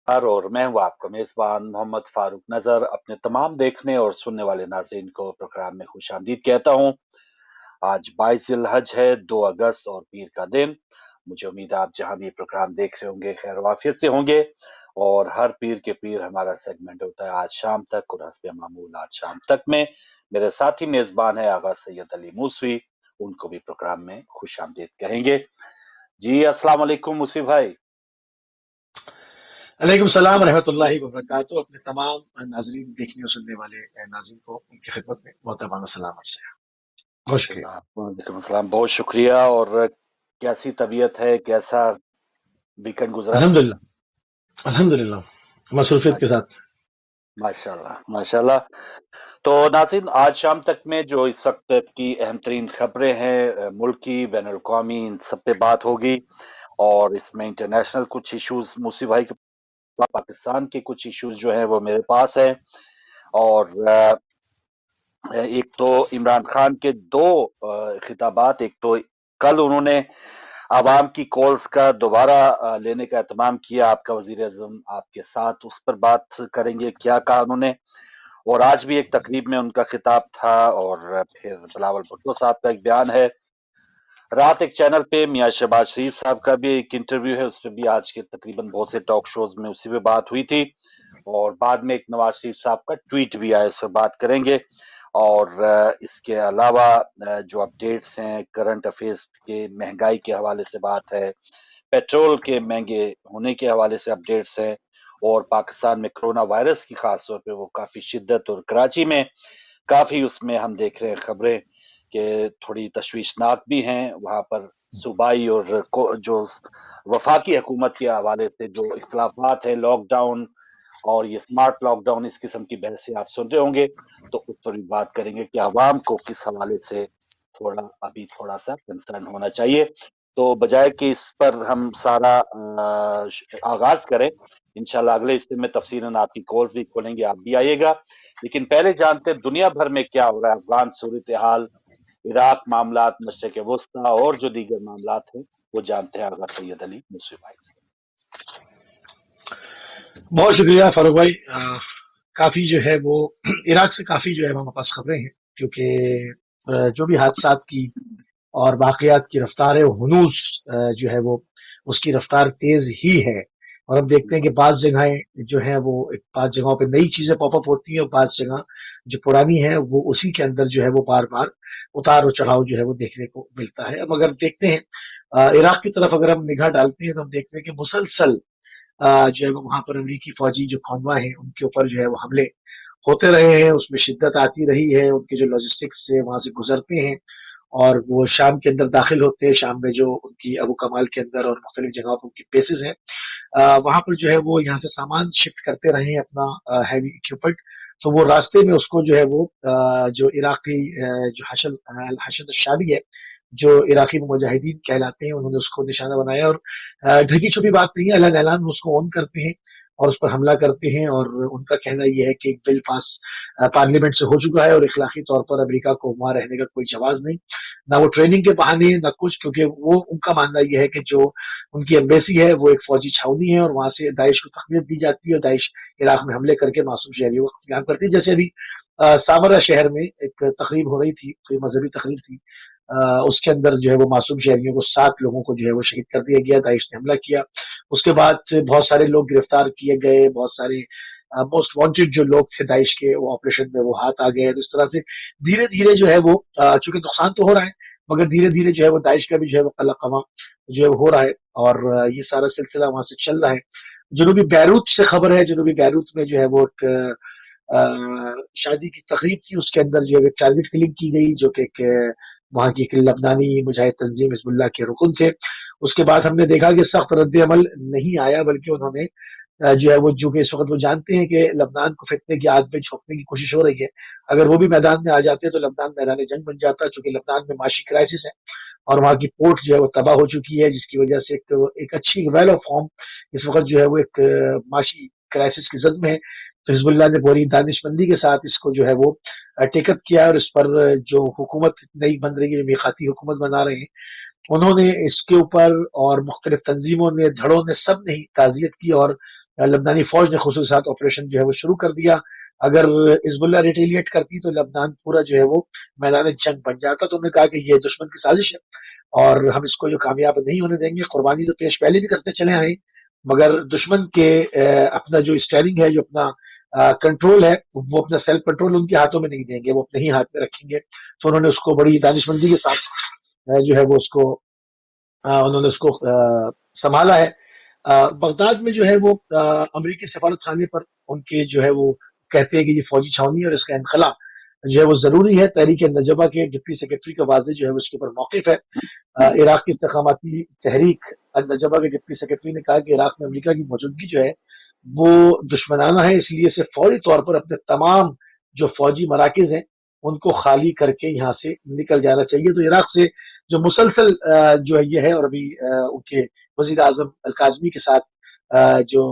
और मैं हूँ आपका मेज़बान मोहम्मद फ़ारूक नज़र। अपने तमाम देखने और सुनने वाले नाज़रीन को प्रोग्राम में खुशामदीद कहता हूँ। आज 22 ज़िलहज है, 2 अगस्त और पीर का दिन। मुझे उम्मीद है आप जहाँ भी प्रोग्राम देख रहे होंगे खैर वाफियत से होंगे। और हर पीर के पीर हमारा सेगमेंट होता है आज शाम तक, और हस्बे मामूल आज शाम तक में मेरे साथी मेज़बान है आगा सैयद अली मूसवी। उनको भी प्रोग्राम में खुशामदीद कहेंगे। जी अस्सलाम वालेकुम मूसवी भाई। अलैकुम सलाम रहमतुल्लाहि व बरकातुहू। अपने तमाम नाजरीन देखने और सुनने वाले नाजरीन को उनकी खिदमत में मोहतरमाना सलाम अर्ज़ है। बहुत शुक्रिया। वालेकुम अस्सलाम, बहुत शुक्रिया। और कैसी तबीयत है, कैसा वीकेंड गुजरा? अल्हम्दुलिल्लाह अल्हम्दुलिल्लाह मसरूफियत के साथ। माशाल्लाह माशाल्लाह। तो नाज़रीन, आज शाम तक में जो इस वक्त की अहम तरीन खबरें हैं मुल्क की बैनुल अक़वामी, इन सब पे बात होगी। और इसमें इंटरनेशनल कुछ इश्यूज मूसी भाई के पास, पाकिस्तान के कुछ इश्यूज जो हैं वो मेरे पास हैं। और एक तो इमरान खान के दो खिताबात। एक तो कल उन्होंने आवाम की कॉल्स का दोबारा लेने का एहतमाम किया। आपका वजीर आजम आपके साथ उस पर बात करेंगे, क्या कहा उन्होंने। और आज भी एक तकरीब में उनका खिताब था। और फिर बिलावल भुट्टो साहब का एक बयान है। रात एक चैनल पे मियां शहबाज शरीफ साहब का भी एक इंटरव्यू है, उस पर भी आज के तकरीबन बहुत से टॉक शोज में उसी पे बात हुई थी। और बाद में एक नवाज शरीफ साहब का ट्वीट भी आया, उस पर बात करेंगे। और इसके अलावा जो अपडेट्स हैं करंट अफेयर्स के, महंगाई के हवाले से बात है, पेट्रोल के महंगे होने के हवाले से अपडेट्स हैं। और पाकिस्तान में कोरोना वायरस की खास तौर पे वो काफी शिद्दत, और कराची में काफी उसमें हम देख रहे हैं खबरें कि थोड़ी तशवीशनाक भी हैं। वहां पर सूबाई और जो वफाकी हुकूमत के हवाले से जो इख्तलाफात हैं, लॉकडाउन और ये स्मार्ट लॉकडाउन, इस किस्म की बहसें आप सुन रहे होंगे। तो उस पर भी बात करेंगे कि आवाम को किस हवाले से थोड़ा सा कंसर्न होना चाहिए। तो बजाय कि इस पर हम सारा आगाज करें, इंशाल्लाह अगले हिस्से में तफसीलन आपकी कॉल्स भी खोलेंगे, आप भी आइएगा। लेकिन पहले जानते हैं दुनिया भर में क्या हो रहा है। अफगान सूरत हाल, इराक मामलात, मशरक वस्ता और जो दीगर मामलात हैं वो जानते हैं आगा सैयद अली मूसवी भाई से। बहुत शुक्रिया फारूक भाई। काफी जो है वो इराक से काफी जो है हमारे पास खबरें हैं, क्योंकि जो भी हादसात की और वाकयात की रफ्तार है वो हुनूस जो है वो उसकी रफ्तार तेज ही है। और हम देखते हैं कि बाज़ जगहें जो हैं वो बाज़ जगहों पे नई चीज़ें पॉपअप होती हैं, और बाज़ जगह जो पुरानी है वो उसी के अंदर जो है वो बार-बार उतार और चढ़ाव जो है वो देखने को मिलता है। अब अगर देखते हैं इराक की तरफ अगर हम निगाह डालते हैं तो हम देखते हैं कि मुसलसल जो है वो वहाँ पर अमरीकी फौजी जो कौनवा है उनके ऊपर जो है वो हमले होते रहे हैं, उसमें शिद्दत आती रही है। उनके जो लॉजिस्टिक्स से वहां से गुजरते हैं और वो शाम के अंदर दाखिल होते हैं, शाम में जो उनकी अबू कमाल के अंदर और मुख्तलिफ जगहों पर उनकी बेसिस हैं, वहां पर जो है वो यहाँ से सामान शिफ्ट करते रहे हैं अपना हैवी इक्विपमेंट। तो वो रास्ते में उसको जो है वो जो इराकी जो हशद शाबी है, जो इराकी मुजाहिदीन कहलाते हैं, उन्होंने उसको निशाना बनाया। और ढकी छुपी बात नहीं है, अल्लाह ऐलान उसको ऑन करते हैं और उस पर हमला करते हैं। और उनका कहना यह है कि एक बिल पास पार्लियामेंट से हो चुका है और इखलाकी तौर पर अमेरिका को वहां रहने का कोई जवाज नहीं, ना वो ट्रेनिंग के बहाने ना कुछ, क्योंकि वो उनका मानना यह है कि जो उनकी एम्बेसी है वो एक फौजी छावनी है और वहां से दाइश को तकनीत दी जाती है और दाइश इराक में हमले करके मासूम शहरियों को कत्लेआम करती है। जैसे अभी सामरा शहर में एक तकरीब हो रही थी, कोई मजहबी तकरीब थी, उसके अंदर जो है वो मासूम शहरियों को 7 लोगों को जो है वो शहीद कर दिया गया, दाइश ने हमला किया। उसके बाद बहुत सारे लोग गिरफ्तार किए गए, बहुत सारे मोस्ट वांटेड जो लोग थे दाइश के वो ऑपरेशन में वो हाथ आ गए। तो इस तरह से धीरे धीरे जो है वो चूंकि नुकसान तो हो रहा है, मगर धीरे धीरे जो है वो दाइश का भी जो है वो कलकमा जो है वो हो रहा है। और ये सारा सिलसिला वहां से चल रहा है। जनूबी बैरूत से खबर है, जनूबी बैरूत में जो है वो एक शादी की तकरीब थी, उसके अंदर जो है टारगेट किलिंग की गई, जो कि वहां की एक लबनानी मुजाहिद तंजीम हिजबुल्लाह के रुकन थे। उसके बाद हमने देखा कि सख्त रद्द अमल नहीं आया, बल्कि उन्होंने जो है वो जो कि इस वक्त वो जानते हैं कि लबनान को फितने की आग में झोंकने की कोशिश हो रही है, अगर वो भी मैदान में आ जाते हैं तो लबनान मैदान जंग बन जाता, चूंकि लबनान में माशी क्राइसिस है और वहां की पोर्ट जो है वो तबाह हो चुकी है, जिसकी वजह से एक अच्छी वेल ऑफ फॉर्म इस वक्त जो है वो एक माशी क्राइसिस की जद में है। तो हिजबुल्लाह ने पूरी दानिशमंदी के साथ इसको जो है वो टेकअप किया और इस पर जो हुकूमत नई बन रही है, जो मीकाती हुकूमत बना रहे हैं, उन्होंने इसके ऊपर और मुख्तलिफ तंजीमों ने, धड़ों ने, सब ने ही ताजियत की और لبنانی فوج نے خصوصی ساتھ آپریشن جو ہے وہ شروع کر دیا. اگر حزب اللہ ریٹیلیٹ کرتی تو لبنان پورا جو ہے وہ میدان جنگ بن جاتا. تو انہوں نے کہا کہ یہ دشمن کی سازش ہے اور ہم اس کو جو کامیاب نہیں ہونے دیں گے. قربانی تو پیش پہلے بھی کرتے چلے آئے مگر دشمن کے اپنا جو اسٹیئرنگ ہے, جو اپنا کنٹرول ہے, وہ اپنا سیلف کنٹرول ان کے ہاتھوں میں نہیں دیں گے, وہ اپنے ہی ہاتھ میں رکھیں گے. تو انہوں نے اس کو بڑی دانش مندی کے ساتھ جو ہے وہ اس کو انہوں نے اس کو سنبھالا ہے. بغداد میں جو ہے وہ امریکی سفارت خانے پر ان کے جو ہے وہ کہتے ہیں کہ یہ فوجی چھاونی اور اس کا انخلا جو ہے وہ ضروری ہے. تحریک نجبہ کے ڈپٹی سیکرٹری کا واضح جو ہے وہ اس کے اوپر موقف ہے. عراق کی استحکاماتی تحریک النجبہ کے ڈپٹی سیکرٹری نے کہا کہ عراق میں امریکہ کی موجودگی جو ہے وہ دشمنانہ ہے, اس لیے اسے فوری طور پر اپنے تمام جو فوجی مراکز ہیں ان کو خالی کر کے یہاں سے نکل جانا چاہیے. تو عراق سے جو مسلسل جو ہے یہ ہے, اور ابھی ان کے وزیر اعظم الکاظمی کے ساتھ جو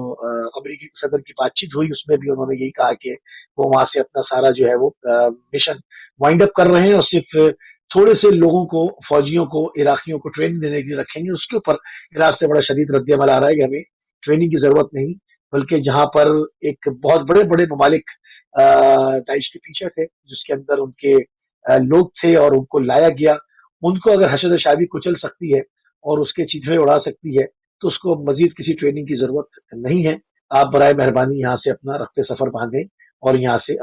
امریکی صدر کی بات چیت ہوئی اس میں بھی انہوں نے یہی کہا کہ وہ وہاں سے اپنا سارا جو ہے وہ مشن وائنڈ اپ کر رہے ہیں اور صرف تھوڑے سے لوگوں کو, فوجیوں کو, عراقیوں کو ٹریننگ دینے کے لیے رکھیں گے. اس کے اوپر عراق سے بڑا شدید رد عمل آ رہا ہے کہ ہمیں ٹریننگ کی ضرورت نہیں, بلکہ جہاں پر ایک بہت بڑے بڑے ممالک داعش کے پیچھے تھے جس کے اندر ان کے لوگ تھے اور ان کو لایا گیا, ان کو اگر حشد شعبی کچل سکتی ہے اور اس کے چیتڑے اڑا سکتی ہے تو اس کو مزید کسی ٹریننگ کی ضرورت نہیں ہے. آپ برائے مہربانی یہاں سے اپنا رخت سفر باندھیں اور یہاں سے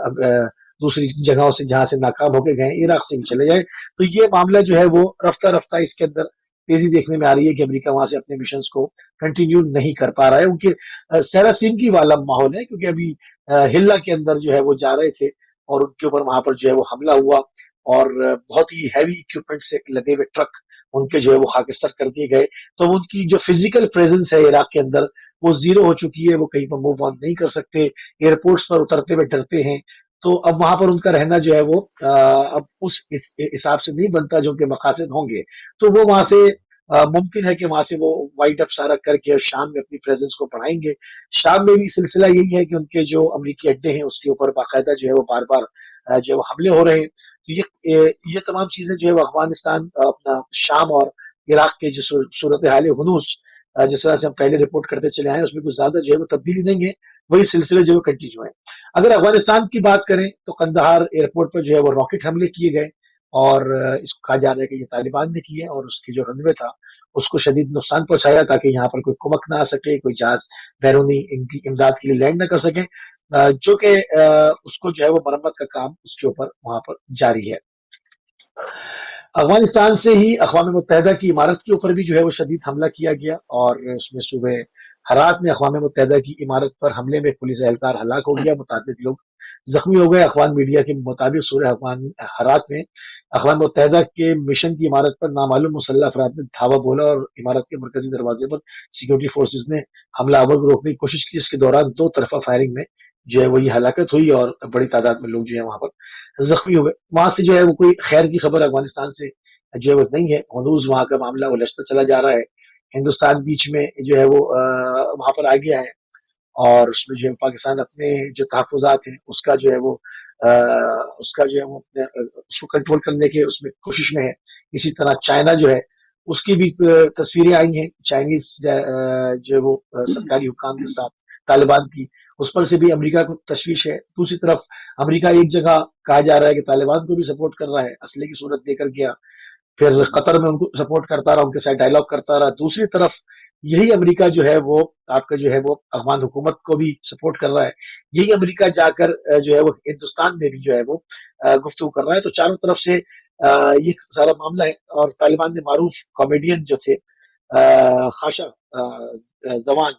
دوسری جگہوں سے جہاں سے ناکام ہو کے گئے عراق سے بھی چلے جائیں. تو یہ معاملہ جو ہے وہ رفتہ رفتہ اس کے اندر تیزی دیکھنے میں آ رہی ہے کہ امریکہ وہاں سے اپنے مشنز کو کنٹینیو نہیں کر پا رہا ہے. ان کے سیراسیم کی والا ماحول ہے کیونکہ ابھی ہلا کے اندر جو ہے وہ جا رہے تھے اور ان کے اوپر وہاں پر جو ہے وہ حملہ ہوا اور بہت ہی ہیوی اکوپمنٹ سے لدے ہوئے ٹرک ان کے جو ہے وہ خاکستر کر دیے گئے. تو ان کی جو فزیکل پریزنس ہے عراق کے اندر وہ زیرو ہو چکی ہے, وہ کہیں پر موو آن نہیں کر سکتے, ایئرپورٹس پر اترتے ہوئے ڈرتے ہیں. تو اب وہاں پر ان کا رہنا جو ہے وہ اب اس حساب سے نہیں بنتا جو کہ مقاصد ہوں گے. تو وہ وہاں سے ممکن ہے کہ وہاں سے وہ وائٹ اپ سارا کر کے شام میں اپنی پریزنس کو بڑھائیں گے. شام میں بھی سلسلہ یہی ہے کہ ان کے جو امریکی اڈے ہیں اس کے اوپر باقاعدہ جو ہے وہ بار بار جو ہے وہ حملے ہو رہے ہیں. تو یہ تمام چیزیں جو ہے وہ افغانستان, اپنا شام اور عراق کے جو صورتحال ہنوز جس طرح سے ہم پہلے رپورٹ کرتے چلے آئے اس میں کچھ زیادہ جو ہے وہ تبدیلی نہیں ہے, وہی سلسلے جو ہے کنٹینیو ہے. اگر افغانستان کی بات کریں تو قندھار ایئرپورٹ پر جو ہے وہ راکٹ حملے کیے گئے اور اس کو کہا جا رہا ہے کہ یہ طالبان نے کیے اور اس کی جو رن وے تھا اس کو شدید نقصان پہنچایا تاکہ یہاں پر کوئی کمک نہ آ سکے, کوئی جہاز بیرونی ان کی امداد کے لیے لینڈ نہ کر سکیں, جو کہ اس کو جو ہے وہ مرمت کا کام اس کے اوپر وہاں پر جاری ہے. افغانستان سے ہی اقوام متحدہ کی عمارت کے اوپر بھی جو ہے وہ شدید حملہ کیا گیا اور اس میں صوبے ہرات میں اقوام متحدہ کی عمارت پر حملے میں پولیس اہلکار ہلاک ہو گیا, متعدد لوگ زخمی ہو گئے. اخبار میڈیا کے مطابق صورہ ہرات میں اقوام متحدہ کے مشن کی عمارت پر نامعلوم مسلح افراد نے دھاوا بولا اور عمارت کے مرکزی دروازے پر سیکورٹی فورسز نے حملہ آور کو روکنے کی کوشش کی. اس کے دوران دو طرفہ فائرنگ میں جو ہے وہ یہ ہلاکت ہوئی اور بڑی تعداد میں لوگ جو ہے وہاں پر زخمی ہوئے. وہاں سے جو ہے وہ کوئی خیر کی خبر افغانستان سے جو ہے وہ نہیں ہے. ہنوز وہاں کا معاملہ الجھتا چلا جا رہا ہے. ہندوستان بیچ میں جو ہے وہ وہاں پر آ گیا ہے اور اس میں جو ہے پاکستان اپنے جو تحفظات ہیں اس کا جو ہے وہ اس کا جو ہے وہ اس کو کنٹرول کرنے کے اس میں کوشش میں ہے. اسی طرح چائنا جو ہے اس کی بھی تصویریں آئی ہیں چائنیز جو ہے وہ سرکاری حکام کے ساتھ طالبان کی, اس پر سے بھی امریکہ کو تشویش ہے. دوسری طرف امریکہ ایک جگہ کہا جا رہا ہے کہ طالبان کو بھی سپورٹ کر رہا ہے, اسلحے کی صورت دے کر گیا, پھر قطر میں ان کو سپورٹ کرتا رہا, ان کے ساتھ ڈائلاگ کرتا رہا. دوسری طرف یہی امریکہ جو ہے وہ آپ کا جو ہے وہ افغان حکومت کو بھی سپورٹ کر رہا ہے. یہی امریکہ جا کر جو ہے وہ ہندوستان میں بھی جو ہے وہ گفتگو کر رہا ہے. تو چاروں طرف سے یہ سارا معاملہ ہے. اور طالبان نے معروف کامیڈین جو تھے خاشا زوان,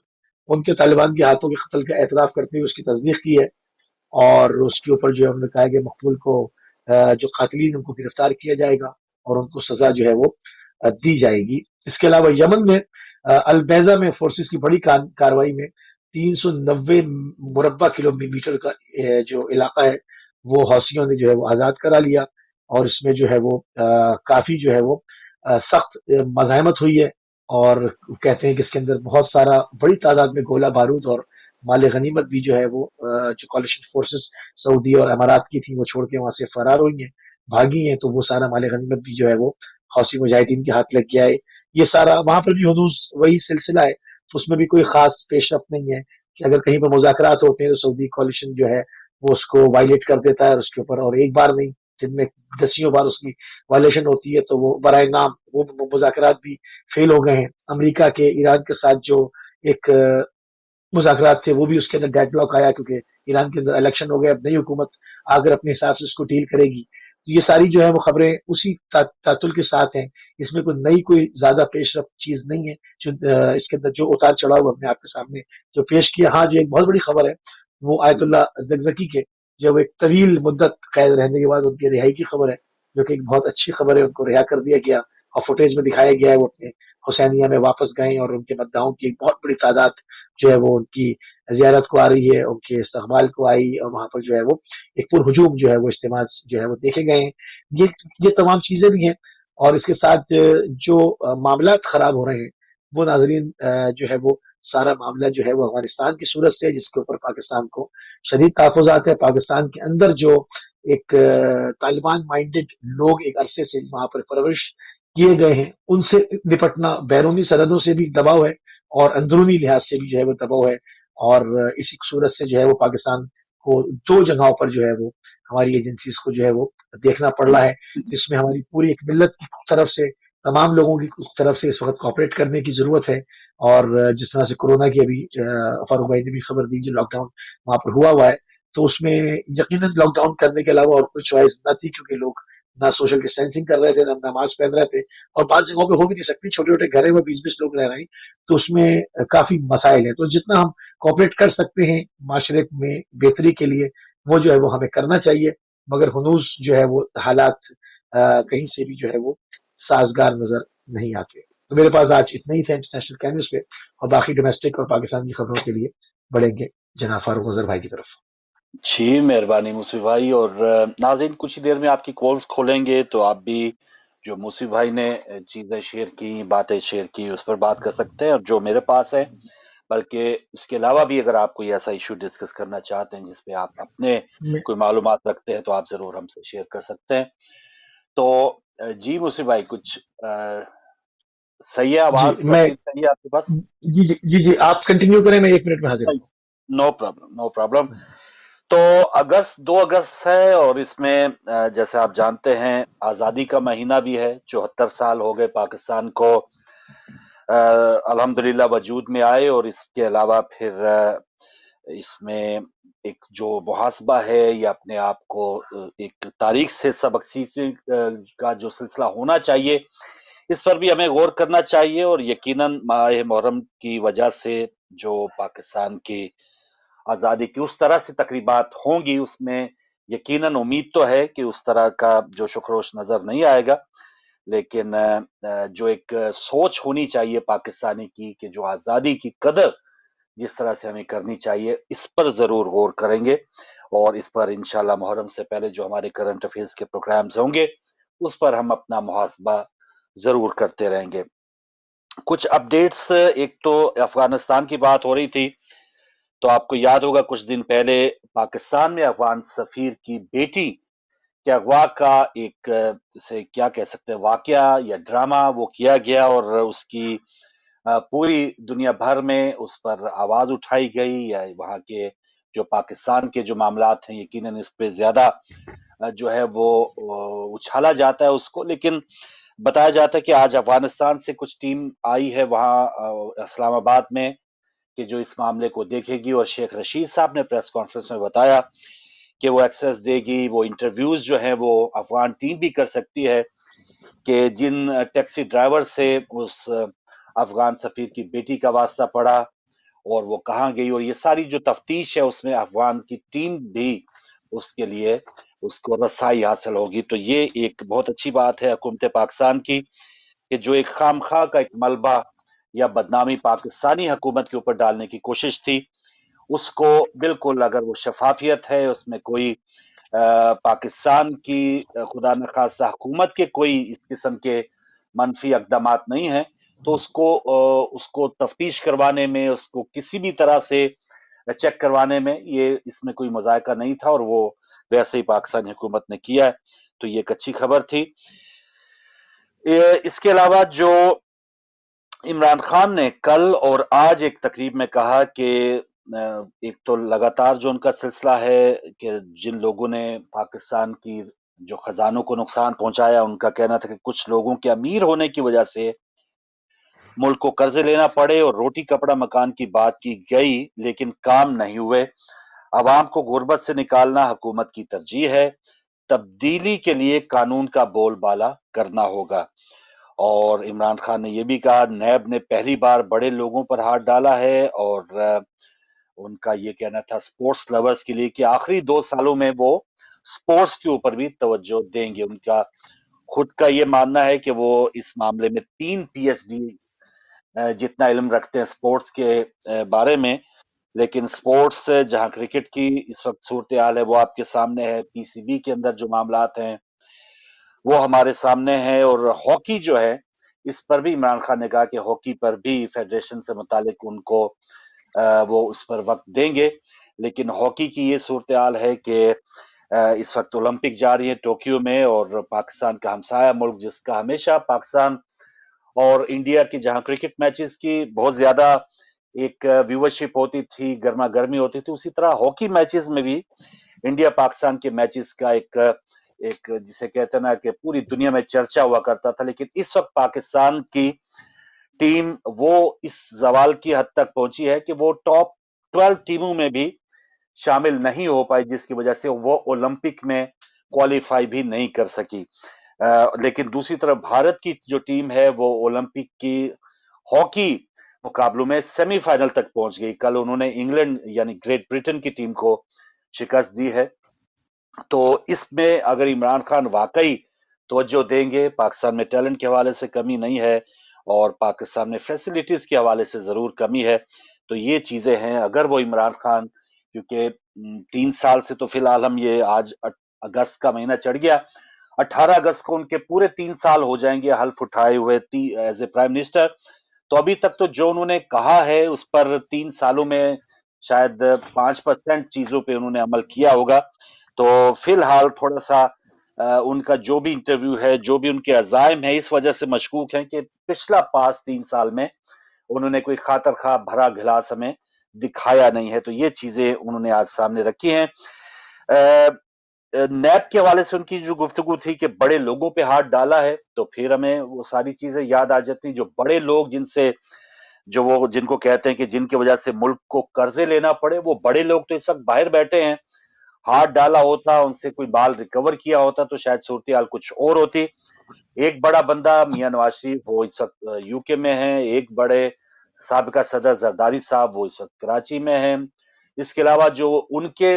ان کے طالبان کے ہاتھوں کے قتل کا اعتراف کرتے ہوئے اس کی تصدیق کی ہے اور اس کے اوپر جو ہے ہم نے کہا کہ مقبول کو جو قاتلین ان کو گرفتار کیا جائے گا اور ان کو سزا جو ہے وہ دی جائے گی. اس کے علاوہ یمن میں البیزا میں فورسز کی بڑی کاروائی میں 390 مربع کلومیٹر کا جو علاقہ ہے وہ حوثیوں نے جو ہے وہ آزاد کرا لیا اور اس میں جو ہے وہ کافی جو ہے وہ سخت مزاحمت ہوئی ہے اور کہتے ہیں کہ اس کے اندر بہت سارا بڑی تعداد میں گولہ بارود اور مال غنیمت بھی جو ہے وہ جو کولیشن فورسز سعودی اور امارات کی تھیں وہ چھوڑ کے وہاں سے فرار ہوئی ہیں, بھاگی ہیں. تو وہ سارا مال غنیمت بھی جو ہے وہ حوثی مجاہدین کے ہاتھ لگ گیا ہے. یہ سارا وہاں پر بھی حدوث وہی سلسلہ ہے, تو اس میں بھی کوئی خاص پیش رفت نہیں ہے. کہ اگر کہیں پر مذاکرات ہوتے ہیں تو سعودی کولیشن جو ہے وہ اس کو وائلیٹ کر دیتا ہے، اور اس کے اوپر، اور ایک بار نہیں، دن میں دسیوں بار اس کی وائلیشن ہوتی ہے، تو وہ برائے نام وہ مذاکرات بھی فیل ہو گئے ہیں۔ امریکہ کے ایران کے ساتھ جو ایک مذاکرات تھے وہ بھی اس کے اندر ڈیڈ لاک آیا، کیونکہ ایران کے اندر الیکشن ہو گئے، اب نئی حکومت آگر اپنے حساب سے اس کو ڈیل کرے گی۔ تو یہ ساری جو ہے وہ خبریں اسی تعطل کے ساتھ ہیں، اس میں کوئی زیادہ پیش رفت چیز نہیں ہے۔ جو اس کے اندر جو اتار چڑھاؤ اپنے آپ کے سامنے جو پیش کیا، ہاں جو ایک بہت بڑی خبر ہے وہ آیت اللہ زگزگی کے جب ایک طویل مدت قید رہنے کے بعد ان کی رہائی کی خبر ہے، جو کہ ایک بہت اچھی خبر ہے، ان کو رہا کر دیا گیا، اور فوٹیج میں دکھایا گیا ہے وہ اپنے حسینیہ میں واپس گئے، اور ان کے مداحوں کی ایک بہت بڑی تعداد جو ہے وہ ان کی زیارت کو آ رہی ہے، ان کے استقبال کو آئی، اور وہاں پر جو ہے وہ ایک پرہجوم جو ہے وہ اجتماع جو ہے وہ دیکھے گئے ہیں۔ یہ تمام چیزیں بھی ہیں، اور اس کے ساتھ جو معاملات خراب ہو رہے ہیں وہ ناظرین جو ہے وہ سارا معاملہ جو ہے وہ افغانستان کی صورت سے، جس کے اوپر پاکستان کو شدید تحفظات ہے۔ پاکستان کے اندر جو ایک طالبان مائنڈڈ لوگ ایک عرصے سے وہاں پر پرورش کیے گئے ہیں، ان سے نپٹنا، بیرونی سرحدوں سے بھی دباؤ ہے اور اندرونی لحاظ سے بھی جو ہے وہ دباؤ ہے، اور اسی صورت سے جو ہے وہ پاکستان کو دو جگہوں پر جو ہے وہ ہماری ایجنسیز کو جو ہے وہ دیکھنا پڑ رہا ہے۔ جس میں ہماری پوری ایک ملت کی طرف سے، تمام لوگوں کی طرف سے اس وقت کوآپریٹ کرنے کی ضرورت ہے، اور جس طرح سے کورونا کی ابھی فاروق بھائی نے بھی خبر دی، جو لاک ڈاؤن وہاں پر ہوا ہے، تو اس میں یقیناً لاک ڈاؤن کرنے کے علاوہ اور کوئی چوائس نہ تھی، کیونکہ لوگ نہ سوشل ڈسٹینسنگ کر رہے تھے، نہ نماز پڑھ رہے تھے، اور بعض جگہوں پہ ہو بھی نہیں سکتی، چھوٹے چھوٹے گھریں میں 20-20 لوگ رہ رہے ہیں، تو اس میں کافی مسائل ہیں۔ تو جتنا ہم کوآپریٹ کر سکتے ہیں معاشرے میں بہتری کے لیے، وہ جو ہے وہ ہمیں کرنا چاہیے، مگر ہنوز جو ہے وہ حالات کہیں سے بھی جو ہے وہ سازگار نظر نہیں آتے۔ تو میرے پاس آج اتنا ہی تھا انٹرنیشنل کینوس پہ، اور باقی ڈومیسٹک اور پاکستان کی خبروں کے لیے بڑھیں گے جناب فاروق اظہر بھائی کی طرف۔ جی مہربانی موسی بھائی، اور ناظرین کچھ ہی دیر میں آپ کی کالز کھولیں گے، تو آپ بھی جو موسی بھائی نے چیزیں شیئر کی، باتیں شیئر کی، اس پر بات کر سکتے ہیں، اور جو میرے پاس ہے، بلکہ اس کے علاوہ بھی اگر آپ کوئی ایسا ایشو ڈسکس کرنا چاہتے ہیں جس پہ آپ اپنے کوئی معلومات رکھتے ہیں، تو آپ ضرور ہم سے شیئر کر سکتے ہیں۔ تو جی موسی بھائی، کچھ صحیح ہے؟ جی آواز میں تصویر صحیح ہے آپ کے پاس؟ جی آپ کنٹینیو کریں، میں 1 منٹ میں حاضر ہوں۔ No problem, no problem. تو 2 اگست ہے، اور اس میں جیسے آپ جانتے ہیں آزادی کا مہینہ بھی ہے۔ 74 سال ہو گئے پاکستان کو الحمدللہ وجود میں آئے، اور اس کے علاوہ پھر اس میں ایک جو محاسبہ ہے، یا اپنے آپ کو ایک تاریخ سے سبق سیکھنے کا جو سلسلہ ہونا چاہیے، اس پر بھی ہمیں غور کرنا چاہیے، اور یقیناً ماہ محرم کی وجہ سے جو پاکستان کی آزادی کی اس طرح سے تقریبات ہوں گی، اس میں یقیناً امید تو ہے کہ اس طرح کا جو شکروش نظر نہیں آئے گا، لیکن جو ایک سوچ ہونی چاہیے پاکستانی کی، کہ جو آزادی کی قدر جس طرح سے ہمیں کرنی چاہیے، اس پر ضرور غور کریں گے، اور اس پر انشاءاللہ محرم سے پہلے جو ہمارے کرنٹ افیئرز کے پروگرامز ہوں گے، اس پر ہم اپنا محاسبہ ضرور کرتے رہیں گے۔ کچھ اپڈیٹس، ایک تو افغانستان کی بات ہو رہی تھی، تو آپ کو یاد ہوگا کچھ دن پہلے پاکستان میں افغان سفیر کی بیٹی کے اغوا کا ایک اسے کیا کہہ سکتے ہیں واقعہ یا ڈرامہ وہ کیا گیا، اور اس کی پوری دنیا بھر میں اس پر آواز اٹھائی گئی، یا وہاں کے جو پاکستان کے جو معاملات ہیں یقیناً اس پہ زیادہ جو ہے وہ اچھالا جاتا ہے اس کو، لیکن بتایا جاتا ہے کہ آج افغانستان سے کچھ ٹیم آئی ہے وہاں اسلام آباد میں، کہ جو اس معاملے کو دیکھے گی، اور شیخ رشید صاحب نے پریس کانفرنس میں بتایا کہ وہ ایکسیس دے گی، وہ انٹرویوز جو ہیں وہ افغان ٹیم بھی کر سکتی ہے، کہ جن ٹیکسی ڈرائیور سے اس افغان سفیر کی بیٹی کا واسطہ پڑا اور وہ کہاں گئی، اور یہ ساری جو تفتیش ہے اس میں افغان کی ٹیم بھی اس کے لیے اس کو رسائی حاصل ہوگی۔ تو یہ ایک بہت اچھی بات ہے حکومت پاکستان کی، کہ جو ایک خام خواہ کا ایک ملبہ یا بدنامی پاکستانی حکومت کے اوپر ڈالنے کی کوشش تھی، اس کو بالکل اگر وہ شفافیت ہے، اس میں کوئی پاکستان کی خدا نخواستہ حکومت کے کوئی اس قسم کے منفی اقدامات نہیں ہیں، تو اس کو تفتیش کروانے میں، اس کو کسی بھی طرح سے چیک کروانے میں اس میں کوئی مذائقہ نہیں تھا، اور وہ ویسے ہی پاکستانی حکومت نے کیا ہے، تو یہ ایک اچھی خبر تھی۔ اس کے علاوہ جو عمران خان نے کل اور آج ایک تقریب میں کہا کہ ایک تو لگاتار جو ان کا سلسلہ ہے کہ جن لوگوں نے پاکستان کی جو خزانوں کو نقصان پہنچایا، ان کا کہنا تھا کہ کچھ لوگوں کے امیر ہونے کی وجہ سے ملک کو قرضے لینا پڑے اور روٹی کپڑا مکان کی بات کی گئی لیکن کام نہیں ہوئے۔ عوام کو غربت سے نکالنا حکومت کی ترجیح ہے، تبدیلی کے لیے قانون کا بول بالا کرنا ہوگا۔ اور عمران خان نے یہ بھی کہا نیب نے پہلی بار بڑے لوگوں پر ہاتھ ڈالا ہے، اور ان کا یہ کہنا تھا سپورٹس لورز کے لیے کہ آخری 2 سالوں میں وہ سپورٹس کے اوپر بھی توجہ دیں گے۔ ان کا خود کا یہ ماننا ہے کہ وہ اس معاملے میں 3 PhD جتنا علم رکھتے ہیں سپورٹس کے بارے میں، لیکن سپورٹس جہاں کرکٹ کی اس وقت صورتحال ہے وہ آپ کے سامنے ہے، PCB کے اندر جو معاملات ہیں وہ ہمارے سامنے ہیں، اور ہاکی جو ہے اس پر بھی عمران خان نے کہا کہ ہاکی پر بھی فیڈریشن سے متعلق ان کو وہ اس پر وقت دیں گے، لیکن ہاکی کی یہ صورتحال ہے کہ اس وقت اولمپک جاری ہے ٹوکیو میں، اور پاکستان کا ہمسایہ ملک جس کا ہمیشہ پاکستان اور انڈیا کی جہاں کرکٹ میچز کی بہت زیادہ ایک ویورشپ ہوتی تھی، گرما گرمی ہوتی تھی، اسی طرح ہاکی میچز میں بھی انڈیا پاکستان کے میچز کا ایک جسے کہتے ہیں نا کہ پوری دنیا میں چرچا ہوا کرتا تھا، لیکن اس وقت پاکستان کی ٹیم وہ اس زوال کی حد تک پہنچی ہے کہ وہ ٹاپ 12 ٹیموں میں بھی شامل نہیں ہو پائی، جس کی وجہ سے وہ اولمپک میں کوالیفائی بھی نہیں کر سکی۔ لیکن دوسری طرف بھارت کی جو ٹیم ہے وہ اولمپک کی ہاکی مقابلوں میں سیمی فائنل تک پہنچ گئی۔ کل انہوں نے انگلینڈ یعنی گریٹ برٹن کی ٹیم کو شکست دی ہے۔ تو اس میں اگر عمران خان واقعی توجہ دیں گے، پاکستان میں ٹیلنٹ کے حوالے سے کمی نہیں ہے اور پاکستان میں فیسلٹیز کے حوالے سے ضرور کمی ہے، تو یہ چیزیں ہیں۔ اگر وہ عمران خان، کیونکہ 3 سال سے تو فی الحال ہم یہ آج اگست کا مہینہ چڑھ گیا، 18 اگست کو ان کے پورے 3 سال ہو جائیں گے حلف اٹھائے ہوئے ایز اے پرائم منسٹر، تو ابھی تک تو جو انہوں نے کہا ہے اس پر 3 سالوں میں شاید 5% چیزوں پہ انہوں نے عمل کیا ہوگا۔ تو فی الحال تھوڑا سا ان کا جو بھی انٹرویو ہے، جو بھی ان کے عزائم ہے، اس وجہ سے مشکوک ہیں کہ پچھلا 3 سال میں انہوں نے کوئی خاطر خواہ بھرا گلاس ہمیں دکھایا نہیں ہے۔ تو یہ چیزیں انہوں نے آج سامنے رکھی ہیں۔ نیب کے حوالے سے ان کی جو گفتگو تھی کہ بڑے لوگوں پہ ہاتھ ڈالا ہے، تو پھر ہمیں وہ ساری چیزیں یاد آ جاتی ہیں، جو بڑے لوگ جن کو کہتے ہیں کہ جن کی وجہ سے ملک کو قرضے لینا پڑے، وہ بڑے لوگ تو اس وقت باہر بیٹھے ہیں۔ ہاتھ ڈالا ہوتا، ان سے کوئی بال ریکور کیا ہوتا تو شاید صورتحال کچھ اور ہوتی۔ ایک بڑا بندہ میاں نواز شریف وہ اس وقت UK میں ہیں، ایک بڑے سابقہ صدر زرداری صاحب وہ اس وقت کراچی میں ہیں۔ اس کے علاوہ جو ان کے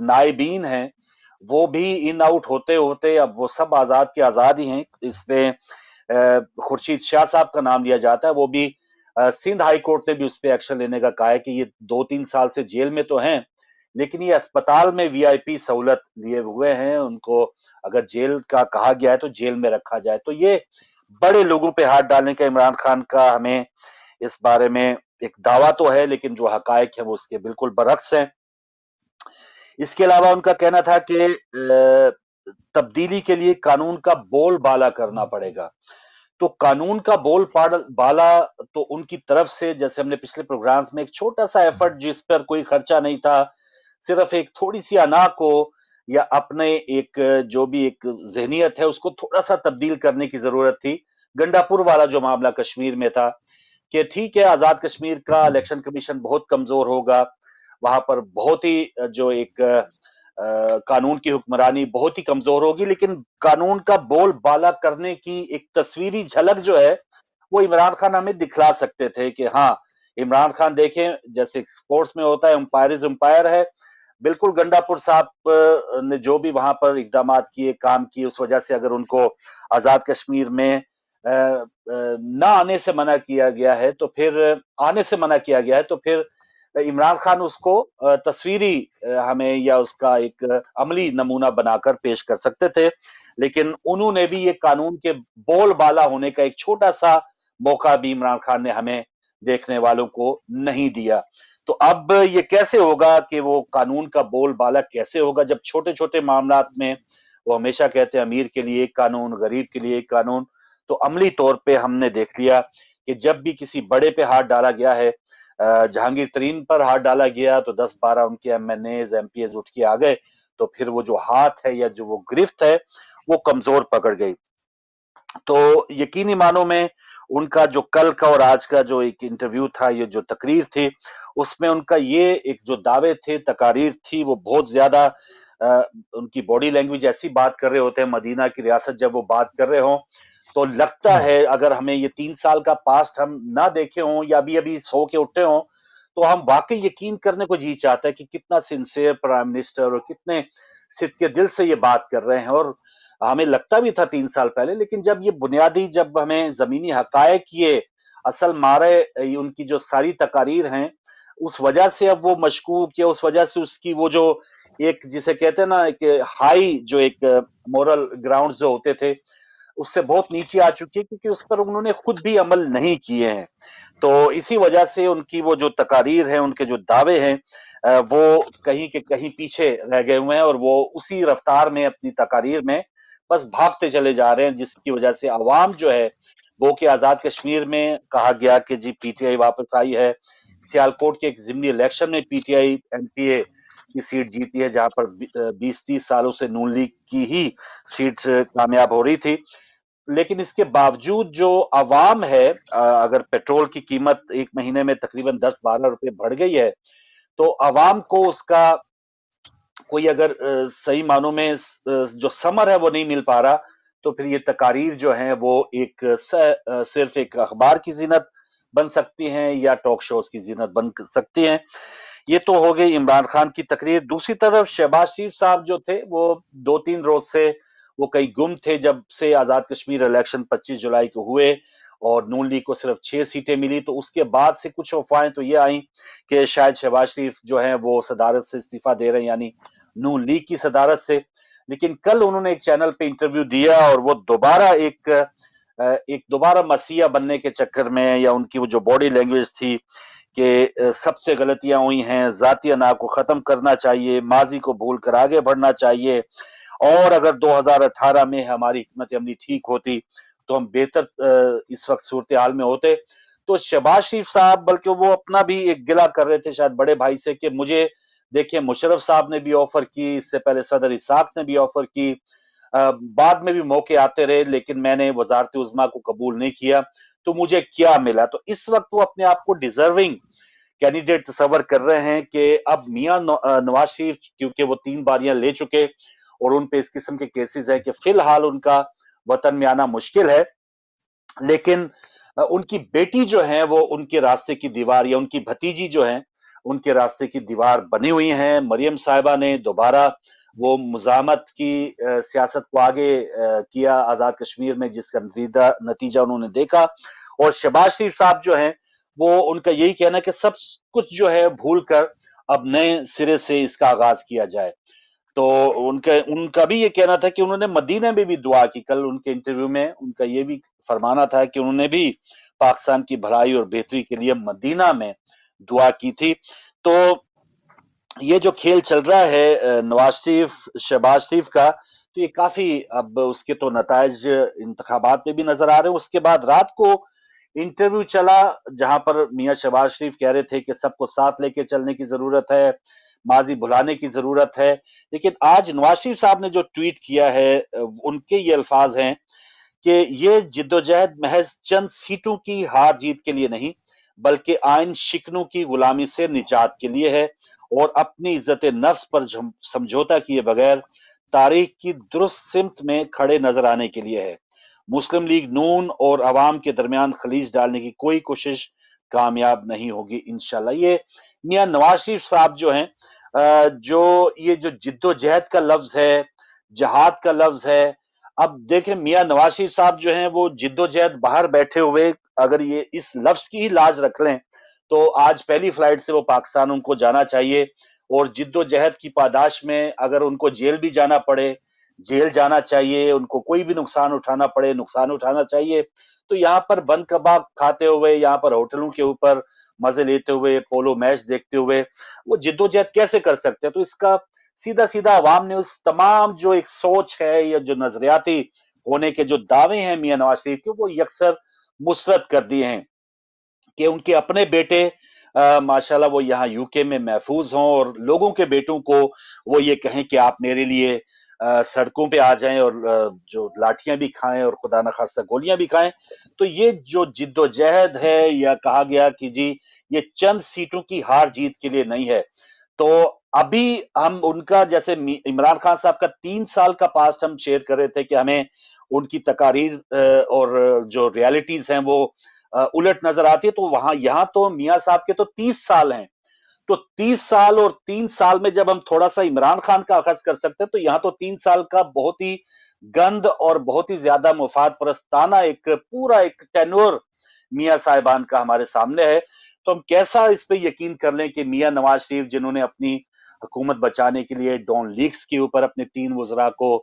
نائبین ہیں وہ بھی ان آؤٹ ہوتے ہوتے اب وہ سب آزاد کے آزاد ہی ہیں۔ اس میں خورشید شاہ صاحب کا نام لیا جاتا ہے، وہ بھی سندھ ہائی کورٹ نے بھی اس پہ ایکشن لینے کا کہا ہے کہ یہ 2-3 سال سے جیل میں تو ہیں، لیکن یہ اسپتال میں VIP سہولت لیے ہوئے ہیں، ان کو اگر جیل کا کہا گیا ہے تو جیل میں رکھا جائے۔ تو یہ بڑے لوگوں پہ ہاتھ ڈالنے کا عمران خان کا ہمیں اس بارے میں ایک دعویٰ تو ہے، لیکن جو حقائق ہیں وہ اس کے بالکل برعکس ہیں۔ اس کے علاوہ ان کا کہنا تھا کہ تبدیلی کے لیے قانون کا بول بالا کرنا پڑے گا۔ تو قانون کا بول بالا تو ان کی طرف سے، جیسے ہم نے پچھلے پروگرامز میں ایک چھوٹا سا ایفرٹ جس پر کوئی خرچہ نہیں تھا، صرف ایک تھوڑی سی انا کو یا اپنے ایک جو بھی ایک ذہنیت ہے اس کو تھوڑا سا تبدیل کرنے کی ضرورت تھی۔ گنڈا پور والا جو معاملہ کشمیر میں تھا کہ ٹھیک ہے آزاد کشمیر کا الیکشن کمیشن بہت کمزور ہوگا، وہاں پر بہت ہی جو ایک قانون کی حکمرانی بہت ہی کمزور ہوگی، لیکن قانون کا بول بالا کرنے کی ایک تصویری جھلک جو ہے وہ عمران خان ہمیں دکھلا سکتے تھے کہ ہاں عمران خان دیکھیں جیسے سپورٹس میں ہوتا ہے امپائر ہے، بالکل گنڈا پور صاحب نے جو بھی وہاں پر اقدامات کیے، کام کیے، اس وجہ سے اگر ان کو آزاد کشمیر میں نہ آنے سے منع کیا گیا ہے تو پھر عمران خان اس کو تصویری ہمیں یا اس کا ایک عملی نمونہ بنا کر پیش کر سکتے تھے، لیکن انہوں نے بھی یہ قانون کے بول بالا ہونے کا ایک چھوٹا سا موقع بھی عمران خان نے ہمیں دیکھنے والوں کو نہیں دیا۔ تو اب یہ کیسے ہوگا کہ وہ قانون کا بول بالا کیسے ہوگا جب چھوٹے چھوٹے معاملات میں وہ ہمیشہ کہتے ہیں امیر کے لیے ایک قانون، غریب کے لیے ایک قانون۔ تو عملی طور پہ ہم نے دیکھ لیا کہ جب بھی کسی بڑے پہ ہاتھ ڈالا گیا ہے जहांगीर तरीन पर हाथ डाला गया तो 10-12 उनके एमएनएज एमपीएज उठ के आ गए, तो फिर वो जो हाथ है या जो वो गिरफ्त है वो कमजोर पकड़ गई। तो यकीनी मानो में उनका जो कल का और आज का जो एक इंटरव्यू था, ये जो तकरीर थी, उसमें उनका ये एक जो दावे थे, तकारीर थी, वो बहुत ज्यादा उनकी बॉडी लैंग्वेज ऐसी बात कर रहे होते हैं, मदीना की रियासत जब वो बात कर रहे हों तो लगता है अगर हमें ये 3 साल का पास्ट हम ना देखे हों या अभी अभी सो के उठे हों तो हम वाकई यकीन करने को जी चाहता है कि कितना सिंसियर प्राइम मिनिस्टर और कितने सिद्ध दिल से ये बात कर रहे हैं। और हमें लगता भी था 3 साल पहले, लेकिन जब ये बुनियादी जब हमें जमीनी हकायक ये असल मारे उनकी जो सारी तकारीर हैं उस वजह से अब वो मशकूक या उस वजह से उसकी वो जो एक जिसे कहते हैं ना एक हाई जो एक मोरल ग्राउंड जो होते थे उससे बहुत नीचे आ चुकी है, क्योंकि उस पर उन्होंने खुद भी अमल नहीं किए हैं। तो इसी वजह से उनकी वो जो तकारीर है, उनके जो दावे हैं वो कहीं के कहीं पीछे रह गए हुए हैं और वो उसी रफ्तार में अपनी तकारीर में बस भागते चले जा रहे हैं, जिसकी वजह से अवाम जो है वो कि आजाद कश्मीर में कहा गया कि जी पीटीआई वापस आई है, सियालकोट के एक जिमनी इलेक्शन में पीटीआई एमपीए की सीट जीती है जहां पर 20-30 सालों से नून लीग की ही सीट कामयाब हो रही थी। लेकिन इसके बावजूद जो अवाम है, अगर पेट्रोल की कीमत एक महीने में तकरीबन 10-12 रुपए बढ़ गई है तो अवाम को उसका कोई अगर सही मानों में जो समर है वो नहीं मिल पा रहा, तो फिर ये तकारीर जो है वो एक सिर्फ एक अखबार की जीनत बन सकती हैं या टॉक शोज की जीनत बन सकती हैं। ये तो हो गई इमरान खान की तकरीर। दूसरी तरफ शहबाज शरीफ साहब जो थे वो 2-3 रोज से वो कहीं गुम थे, जब से आजाद कश्मीर इलेक्शन 25 जुलाई को हुए और नून लीग को सिर्फ 6 सीटें मिली, तो उसके बाद से कुछ अफवाहें तो ये आई कि शायद शहबाज शरीफ जो है वो सदारत से इस्तीफा दे रहे हैं, यानी नून लीग की सदारत से। लेकिन कल उन्होंने एक चैनल पे इंटरव्यू दिया और वो दोबारा एक दोबारा मसीहा बनने के चक्कर में, या उनकी वो जो बॉडी लैंग्वेज थी कि सबसे गलतियां हुई हैं, जाती अना को खत्म करना चाहिए, माजी को भूल कर आगे बढ़ना चाहिए, और अगर 2018 में हमारी हिकमत अमली ठीक होती तो हम बेहतर इस वक्त सूरत हाल में होते। तो शहबाज शरीफ साहब बल्कि वो अपना भी एक गिला कर रहे थे शायद बड़े भाई से कि मुझे देखिए मुशर्रफ साहब ने भी ऑफर की, इससे पहले सदर इसाक ने भी ऑफर की, बाद में भी मौके आते रहे, लेकिन मैंने वजारत उज़्मा को कबूल नहीं किया, तो मुझे क्या मिला। तो इस वक्त वो अपने आप को डिजर्विंग कैंडिडेट तस्वर कर रहे हैं कि अब मियां नवाज शरीफ क्योंकि वो 3 बारियां ले चुके और उन पे इस किस्म के केसेस हैं कि फिलहाल उनका वतन में आना मुश्किल है, लेकिन उनकी बेटी जो है वो उनके रास्ते की दीवार, या उनकी भतीजी जो है उनके रास्ते की दीवार बनी हुई हैं। मरियम साहिबा ने दोबारा वो मुजामत की सियासत को आगे किया आजाद कश्मीर में, जिसका नतीजा उन्होंने देखा। और शहबाज शरीफ साहब जो हैं वो उनका यही कहना है कि सब कुछ जो है भूल कर अब नए सिरे से इसका आगाज किया जाए। तो उनका उनका भी ये कहना था कि उन्होंने मदीना में भी दुआ की। कल उनके इंटरव्यू में उनका ये भी फरमाना था कि उन्होंने भी पाकिस्तान की भलाई और बेहतरी के लिए मदीना में दुआ की थी। तो ये जो खेल चल रहा है नवाज शरीफ शहबाज शरीफ का, तो ये काफी अब उसके तो नतायज इंतखाबात में भी नजर आ रहे हैं। उसके बाद रात को इंटरव्यू चला जहां पर मियां शहबाज शरीफ कह रहे थे कि सबको साथ लेके चलने की जरूरत है, माजी भुलाने की जरूरत है। लेकिन आज नवाज शरीफ साहब ने जो ट्वीट किया है उनके ये अल्फाज हैं कि ये जिद्दोजहद महज चंद सीटों की हार जीत के लिए नहीं, बल्कि आइन शिकनों की गुलामी से निजात के लिए है, और अपनी इज्जत नफ्स पर समझौता किए बगैर तारीख की दुरुस्त सिमत में खड़े नजर आने के लिए है। मुस्लिम लीग नून और अवाम के दरमियान खलीज डालने की कोई कोशिश कामयाब नहीं होगी इंशाल्लाह। ये मियां नवाज शरीफ साहब जो हैं, जो ये जो जिद्दोजहद का लफ्ज है, जहाद का लफ्ज है, अब देखें मियां नवाज शरीफ साहब जो हैं वो जिद्दोजहद बाहर बैठे हुए अगर ये इस लफ्ज की ही लाज रख लें तो आज पहली फ्लाइट से वो पाकिस्तान उनको जाना चाहिए, और जिद्दोजहद की पादाश में अगर उनको जेल भी जाना पड़े जेल जाना चाहिए, उनको कोई भी नुकसान उठाना पड़े नुकसान उठाना चाहिए। तो यहाँ पर बंद कबाब खाते हुए, यहाँ पर होटलों के ऊपर मजे लेते हुए, पोलो मैच देखते हुए वो जिद्दोजहद कैसे कर सकते हैं। तो इसका सीधा सीधा अवाम ने उस तमाम जो एक सोच है या जो नजरियाती होने के जो दावे हैं मियां नवाज शरीफ के, वो यकसर मुसरत कर दिए हैं कि उनके अपने बेटे माशाल्लाह वो यहाँ यूके में महफूज हों और लोगों के बेटों को वो ये कहें कि आप मेरे लिए सड़कों पे आ जाएं और जो लाठियां भी खाएं और खुदा न खास्ता गोलियां भी खाएं। तो ये जो जिद्दोजहद है, या कहा गया कि जी ये चंद सीटों की हार जीत के लिए नहीं है, तो अभी हम उनका जैसे इमरान खान साहब का 3 साल का पास्ट हम शेयर कर रहे थे कि हमें उनकी तकारीर और जो रियलिटीज हैं वो उलट नजर आती है, तो वहां यहाँ तो मियां साहब के तो 30 साल हैं। तो 30 साल और 3 साल में जब हम थोड़ा सा इमरान खान का अखज कर सकते हैं, तो यहाँ तो 3 साल का बहुत ही गंद और बहुत ही ज्यादा मुफाद परस्ताना एक पूरा एक टेन्योर मियां साहिबान का हमारे सामने है। तो हम कैसा इस पे यकीन कर लें कि मियां नवाज शरीफ, जिन्होंने अपनी हुकूमत बचाने के लिए डॉन लीक्स के ऊपर अपने 3 वज़रा को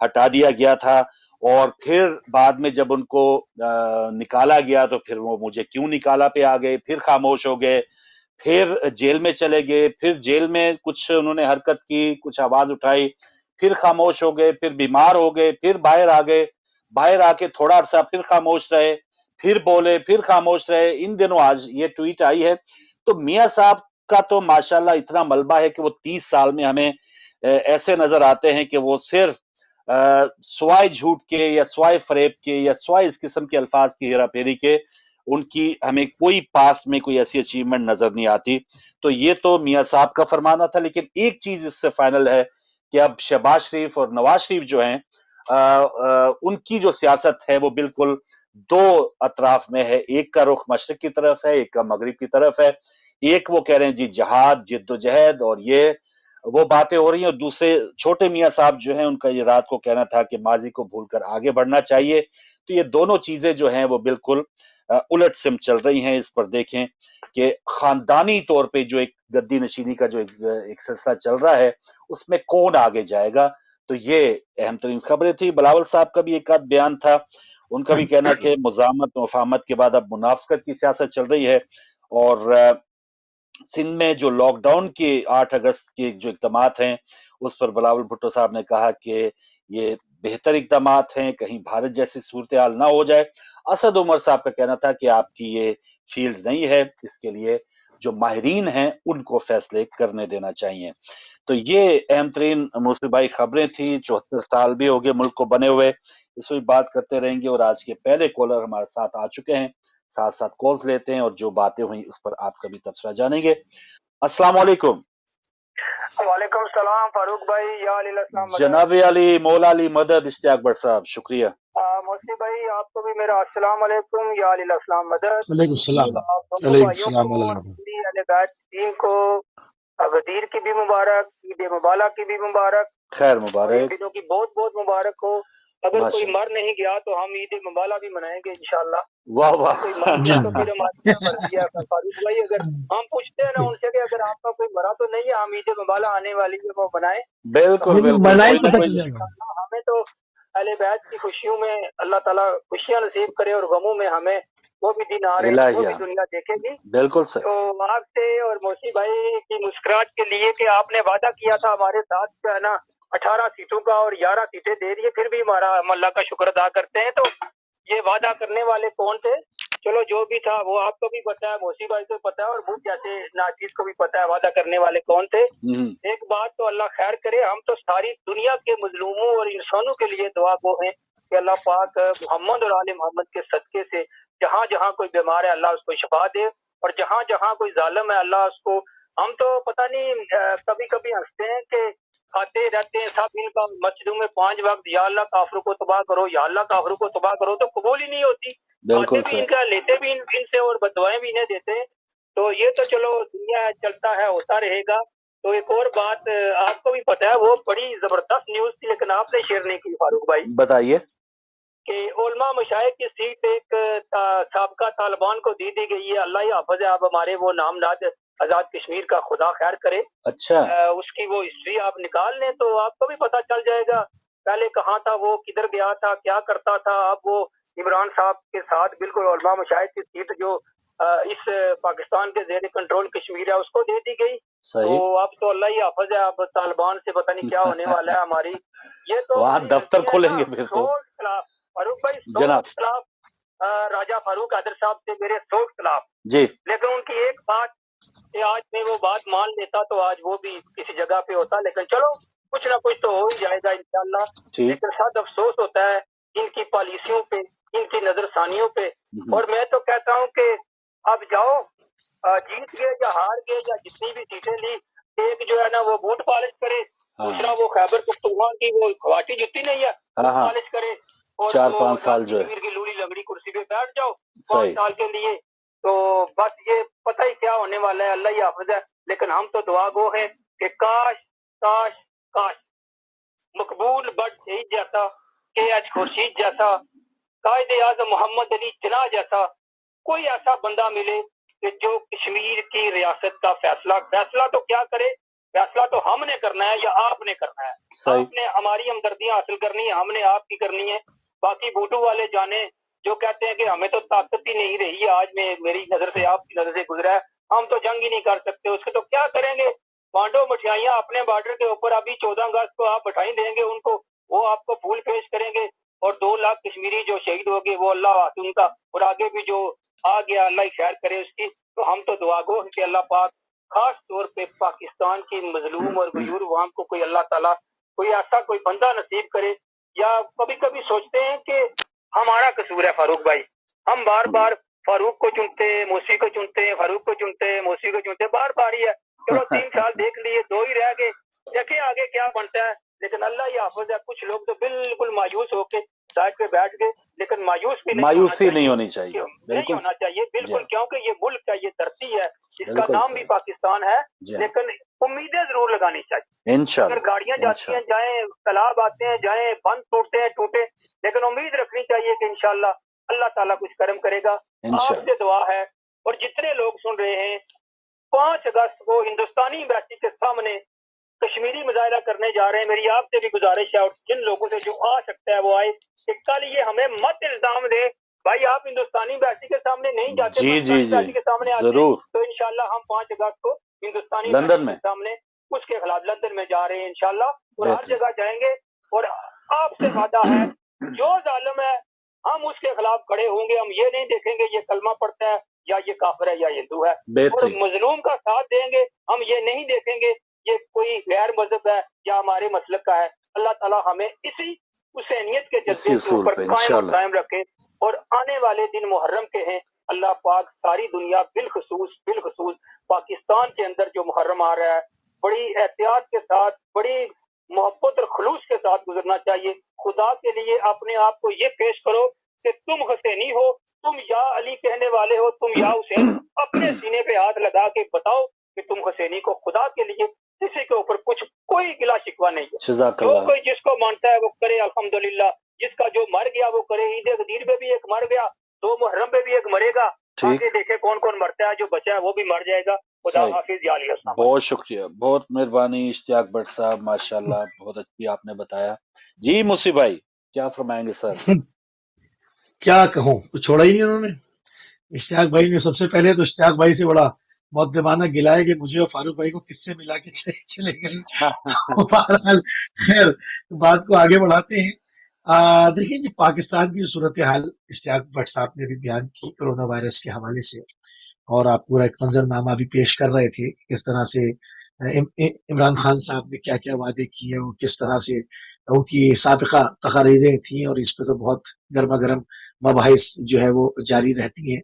हटा दिया गया था, और फिर बाद में जब उनको निकाला गया तो फिर वो मुझे क्यों निकाला पे आ गए, फिर खामोश हो गए, फिर जेल में चले गए, फिर जेल में कुछ उन्होंने हरकत की, कुछ आवाज उठाई, फिर खामोश हो गए, फिर बीमार हो गए, फिर बाहर आ गए, बाहर आके थोड़ा अरसा फिर खामोश रहे, फिर बोले, फिर खामोश रहे। इन दिनों आज ये ट्वीट आई है। तो मियां साहब का तो माशाल्लाह इतना मलबा है कि वो 30 साल में हमें ऐसे नजर आते हैं कि वो सिर्फ स्वाय झूठ के या स्वाय फरेब के या स्वाय इस किस्म के अल्फाज की हेरा फेरी के उनकी हमें कोई पास्ट में कोई ऐसी अचीवमेंट नजर नहीं आती। तो ये तो मियां साहब का फरमाना था, लेकिन एक चीज इससे फाइनल है कि अब शहबाज शरीफ और नवाज शरीफ जो हैं, उनकी जो सियासत है वो बिल्कुल दो अतराफ में है। एक का रुख मशरक की तरफ है, एक का मगरिब की तरफ है। एक वो कह रहे हैं जी जहाद जिद्दोजहद और ये वो बातें हो रही हैं, और दूसरे छोटे मियां साहब जो हैं उनका ये रात को कहना था कि माजी को भूलकर आगे बढ़ना चाहिए। तो ये दोनों चीजें जो हैं वो बिल्कुल उलट सिम चल रही हैं। इस पर देखें कि खानदानी तौर पे जो एक गद्दी नशीनी का जो एक सिलसिला चल रहा है, उसमें कौन आगे जाएगा। तो ये अहम तरीन खबरें थी। बिलावल साहब का भी एक आध बयान था, उनका भी कहना कि मुजामत मुफाहमत के बाद अब मुनाफकत की सियासत चल रही है, और सिंध में जो लॉकडाउन के 8 अगस्त के जो इकदामात हैं उस पर बिलावल भुट्टो साहब ने कहा कि ये बेहतर इकदामात हैं, कहीं भारत जैसी सूरत हाल ना हो जाए। असद उमर साहब का कहना था कि आपकी ये फील्ड नहीं है, इसके लिए जो माहिरीन हैं उनको फैसले करने देना चाहिए। तो ये अहम तरीन मूसी भाई खबरें थी। 74 साल भी हो गए मुल्क को बने हुए, इस पर बात करते रहेंगे। और आज के पहले कॉलर हमारे साथ आ चुके हैं, साथ साथ कॉल्स लेते हैं और जो बातें हुई उस पर आपका भी तबसरा जानेंगे। अस्सलाम वालेकुम। वालेकुम सलाम फारूक भाई, या अली जनाब अली मौला अली मदद इश्तियाक भट्ट साहब, शुक्रिया। मोसी भाई आपको भी मेरा अस्सलाम वालेकुम, या अली मदद। वालेकुम सलाम। आप दोनों वालेकुम भाइयों सलाम को और पूरी अहले बैत टीम को गदीर की भी मुबारक, ईद मुबारक की भी मुबारक, खैर इन मुबारक। दिनों की बहुत बहुत मुबारक हो। अगर कोई माशाल्लाह। मर नहीं गया तो हम ईद मुबाला भी मनाएंगे इंशाल्लाह। वाह वाह। कोई मर गया तो फिर हमारी क्या मर्जी है फारूक भाई। अगर हम पूछते हैं ना उनसे कि अगर आपका कोई मरा तो नहीं है, हम ईद मुबाला आने वाली है वो बनाए। बिल्कुल बिल्कुल, बनाए कोई ना पता कोई। चल जाएगा। हमें तो अहले बैत की खुशियों में अल्लाह ताला खुशियां नसीब करे, और गमों में हमें वो भी दिन आ रहे हैं, वो भी दुनिया देखेगी। बिल्कुल सर। तो आपसे और मौसी भाई की मुस्कुराहट के लिए कि आपने वादा किया था हमारे साथ जो है ना 18 सीटों का और 11 सीटें दे रही है, फिर भी हमारा हम अल्लाह का शुक्र अदा करते हैं। तो ये वादा करने वाले कौन थे? चलो जो भी था वो आपको भी पता है, मौसी भाई को पता है, और मुझ जैसे नाचीज को भी पता है वादा करने वाले कौन थे। एक बात तो अल्लाह खैर करे, हम तो सारी दुनिया के मजलूमों और इंसानों के लिए दुआ गो हैं कि अल्लाह पाक मोहम्मद और आले मोहम्मद के सदके से जहाँ जहाँ कोई बीमार है अल्लाह उसको शिफा दे, और जहाँ जहाँ कोई जालिम है अल्लाह उसको। हम तो पता नहीं कभी कभी हंसते हैं कि खाते रहते हैं सब इनका मस्जिदों में 5 वक्त, या अल्लाह काफिरों को तबाह करो, या अल्लाह काफिरों को तबाह करो, तो कबूल ही नहीं होती। खाते भी इनका, लेते भी इनसे, और बदुआएं भी इन्हें देते हैं। तो ये तो चलो दुनिया चलता है, होता रहेगा। तो एक और बात आपको भी पता है, वो बड़ी जबरदस्त न्यूज थी लेकिन आपने शेयर नहीं की फारूक भाई। बताइए कि उलमा मशाइख की सीट एक साबका तालिबान को दी गई है। अल्लाह ही हाफिज है। आप हमारे वो नामनाद आजाद कश्मीर का खुदा खैर करे। अच्छा। उसकी वो हिस्ट्री आप निकाल लें तो आपको भी पता चल जाएगा पहले कहाँ था वो, किधर गया था, क्या करता था। अब वो इमरान साहब के साथ बिल्कुल उलमा मशाइख की सीट जो इस पाकिस्तान के जेर कंट्रोल कश्मीर है उसको दे दी गई। तो अब तो अल्लाह ही हाफिज है। अब तालिबान से पता नहीं क्या होने वाला है हमारी। ये तो वहाँ दफ्तर खोलेंगे फिर तो। फारूक भाई खिलाफ राजा फारूक आदिल साहब से मेरे 100 खिलाफ जी, लेकिन उनकी एक बात کہ آج میں وہ بات مان لیتا تو آج وہ بھی کسی جگہ پہ ہوتا، لیکن چلو کچھ نہ کچھ تو ہو ہی جائے گا انشاءاللہ۔ لیکن ساتھ افسوس ہوتا ہے ان کی پالیسیوں پہ، ان کی نظر ثانیوں پہ۔ اور میں تو کہتا ہوں کہ اب جاؤ، جیت گئے یا ہار گئے یا جتنی بھی سیٹیں لی، ایک جو ہے نا وہ بوٹ پالش کرے، دوسرا وہ خیبر پختونخوا کی وہ کھواٹی جتی نہیں ہے وہ پالش کرے، اور 4-5 سال جو ہے کشمیر کی لوڑی لنگڑی کرسی پہ بیٹھ جاؤ 5 سال کے لیے۔ تو بس یہ پتہ ہی کیا ہونے والا ہے، اللہ ہی حافظ ہے۔ لیکن ہم تو دعا گو ہیں کہ کاش کاش کاش مقبول بٹ شہید جیسا، کے ایچ خورشید جیسا، قائد اعظم محمد علی جناح جیسا کوئی ایسا بندہ ملے کہ جو کشمیر کی ریاست کا فیصلہ تو کیا کرے، فیصلہ تو ہم نے کرنا ہے یا آپ نے کرنا ہے؟ آپ نے ہماری ہمدردیاں حاصل کرنی ہے، ہم نے آپ کی کرنی ہے۔ باقی بوٹو والے جانے جو کہتے ہیں کہ ہمیں تو طاقت ہی نہیں رہی ہے، آج میں میری نظر سے آپ کی نظر سے گزرا ہے، ہم تو جنگ ہی نہیں کر سکتے، اس کے تو کیا کریں گے؟ بانڈو مٹھائیاں اپنے بارڈر کے اوپر ابھی 14 اگست کو آپ مٹھائی دیں گے ان کو، وہ آپ کو پھول پیش کریں گے، اور 2 لاکھ کشمیری جو شہید ہو گئے وہ اللہ واسطے کا، اور آگے بھی جو آ گیا اللہ ہی خیر کرے اس کی۔ تو ہم تو دعا گو ہیں کہ اللہ پاک خاص طور پہ پاکستان کی مظلوم اور غیور عوام کو کوئی اللہ تعالیٰ کوئی ایسا کوئی بندہ نصیب کرے۔ یا کبھی کبھی سوچتے ہیں کہ ہمارا قصور ہے فاروق بھائی، ہم بار بار فاروق کو چنتے ہیں، موسی کو چنتے ہیں، فاروق کو چنتے ہیں، موسی کو چنتے ہیں، بار بار ہی ہے۔ چلو 3 سال دیکھ لیے، 2 ہی رہ گئے، دیکھیں آگے کیا بنتا ہے۔ لیکن اللہ ہی حافظ ہے، کچھ لوگ تو بالکل مایوس ہو کے سائڈ پہ بیٹھ گئے، لیکن مایوسی نہیں ہونی چاہیے، نہیں ہونا چاہیے بالکل، کیونکہ یہ ملک ہے، یہ دھرتی ہے، اس کا نام بھی پاکستان ہے، لیکن امیدیں ضرور لگانی چاہیے۔ اگر گاڑیاں جاتی ہیں جائیں، تالاب آتے ہیں جائیں، بند ٹوٹتے ہیں ٹوٹے، لیکن امید رکھنی چاہیے کہ انشاءاللہ اللہ تعالیٰ کچھ کرم کرے گا۔ آپ سے دعا ہے، اور جتنے لوگ سن رہے ہیں 5 اگست کو ہندوستانی ایمبیسی کے سامنے کشمیری مظاہرہ کرنے جا رہے ہیں، میری آپ سے بھی گزارش ہے، اور جن لوگوں سے جو آ سکتا ہے وہ آئے، کہ کل یہ ہمیں مت الزام دے بھائی آپ ہندوستانی ایمبیسی کے سامنے نہیں جاتے، ایمبیسی کے سامنے آتے ہیں، تو انشاءاللہ ہم 5 اگست کو ہندوستانی ایمبیسی کے سامنے اس کے خلاف لندن میں جا رہے ہیں انشاءاللہ، اور ہر جگہ جائیں گے، اور آپ سے وعدہ ہے جو ظالم ہے ہم اس کے خلاف کھڑے ہوں گے، ہم یہ نہیں دیکھیں گے یہ کلمہ پڑھتا ہے یا یہ کافر ہے یا ہندو ہے، اور مظلوم کا ساتھ دیں گے، ہم یہ نہیں دیکھیں گے یہ کوئی غیر مذہب ہے یا ہمارے مسلک کا ہے۔ اللہ تعالیٰ ہمیں اسی حسینیت کے جذبے کے اوپر قائم اور دائم رکھے، اور آنے والے دن محرم کے ہیں، اللہ پاک ساری دنیا بالخصوص پاکستان کے اندر جو محرم آ رہا ہے بڑی احتیاط کے ساتھ، بڑی محبت اور خلوص کے ساتھ گزرنا چاہیے۔ خدا کے لیے اپنے آپ کو یہ پیش کرو کہ تم حسینی ہو، تم یا علی کہنے والے ہو، تم یا حسین، اپنے سینے پہ ہاتھ لگا کے بتاؤ کہ تم حسینی کو، خدا کے لیے کسی کے اوپر کوئی گلا شکوہ نہیں ہے، جو کوئی جس کو مانتا ہے وہ کرے الحمدللہ، جس کا جو مر گیا وہ کرے، عید غدیر پہ بھی ایک مر گیا، 2 محرم پہ بھی ایک مرے گا، آگے دیکھے کون کون مرتا ہے، جو بچا ہے وہ بھی مر جائے گا۔ خدا حافظ، یا علی السلام۔ بہت شکریہ، بہت مہربانی اشتیاق بٹ صاحب، ماشاءاللہ بہت اچھی آپ نے بتایا۔ جی موسی بھائی کیا فرمائیں گے سر؟ کیا کہوں، کچھ چھوڑا ہی نہیں انہوں نے۔ اشتیاق بھائی نے سب سے پہلے تو اشتیاق بھائی سے بڑا مؤدبانہ گلا ہے کہ مجھے اور فاروق بھائی کو کس سے ملا کے چلے گئے۔ بہرحال خیر بات کو آگے بڑھاتے ہیں۔ دیکھیں جی، پاکستان کی صورتحال اشتیاق بٹ صاحب نے بھی بیان کی کرونا وائرس کے حوالے سے، اور آپ پورا ایک منظر نامہ بھی پیش کر رہے تھے، کس طرح سے عمران خان صاحب نے کیا کیا وعدے کیے اور کس طرح سے ان کی سابقہ تقاریریں تھیں، اور اس پہ تو بہت گرما گرم مباحث جو ہے وہ جاری رہتی ہیں،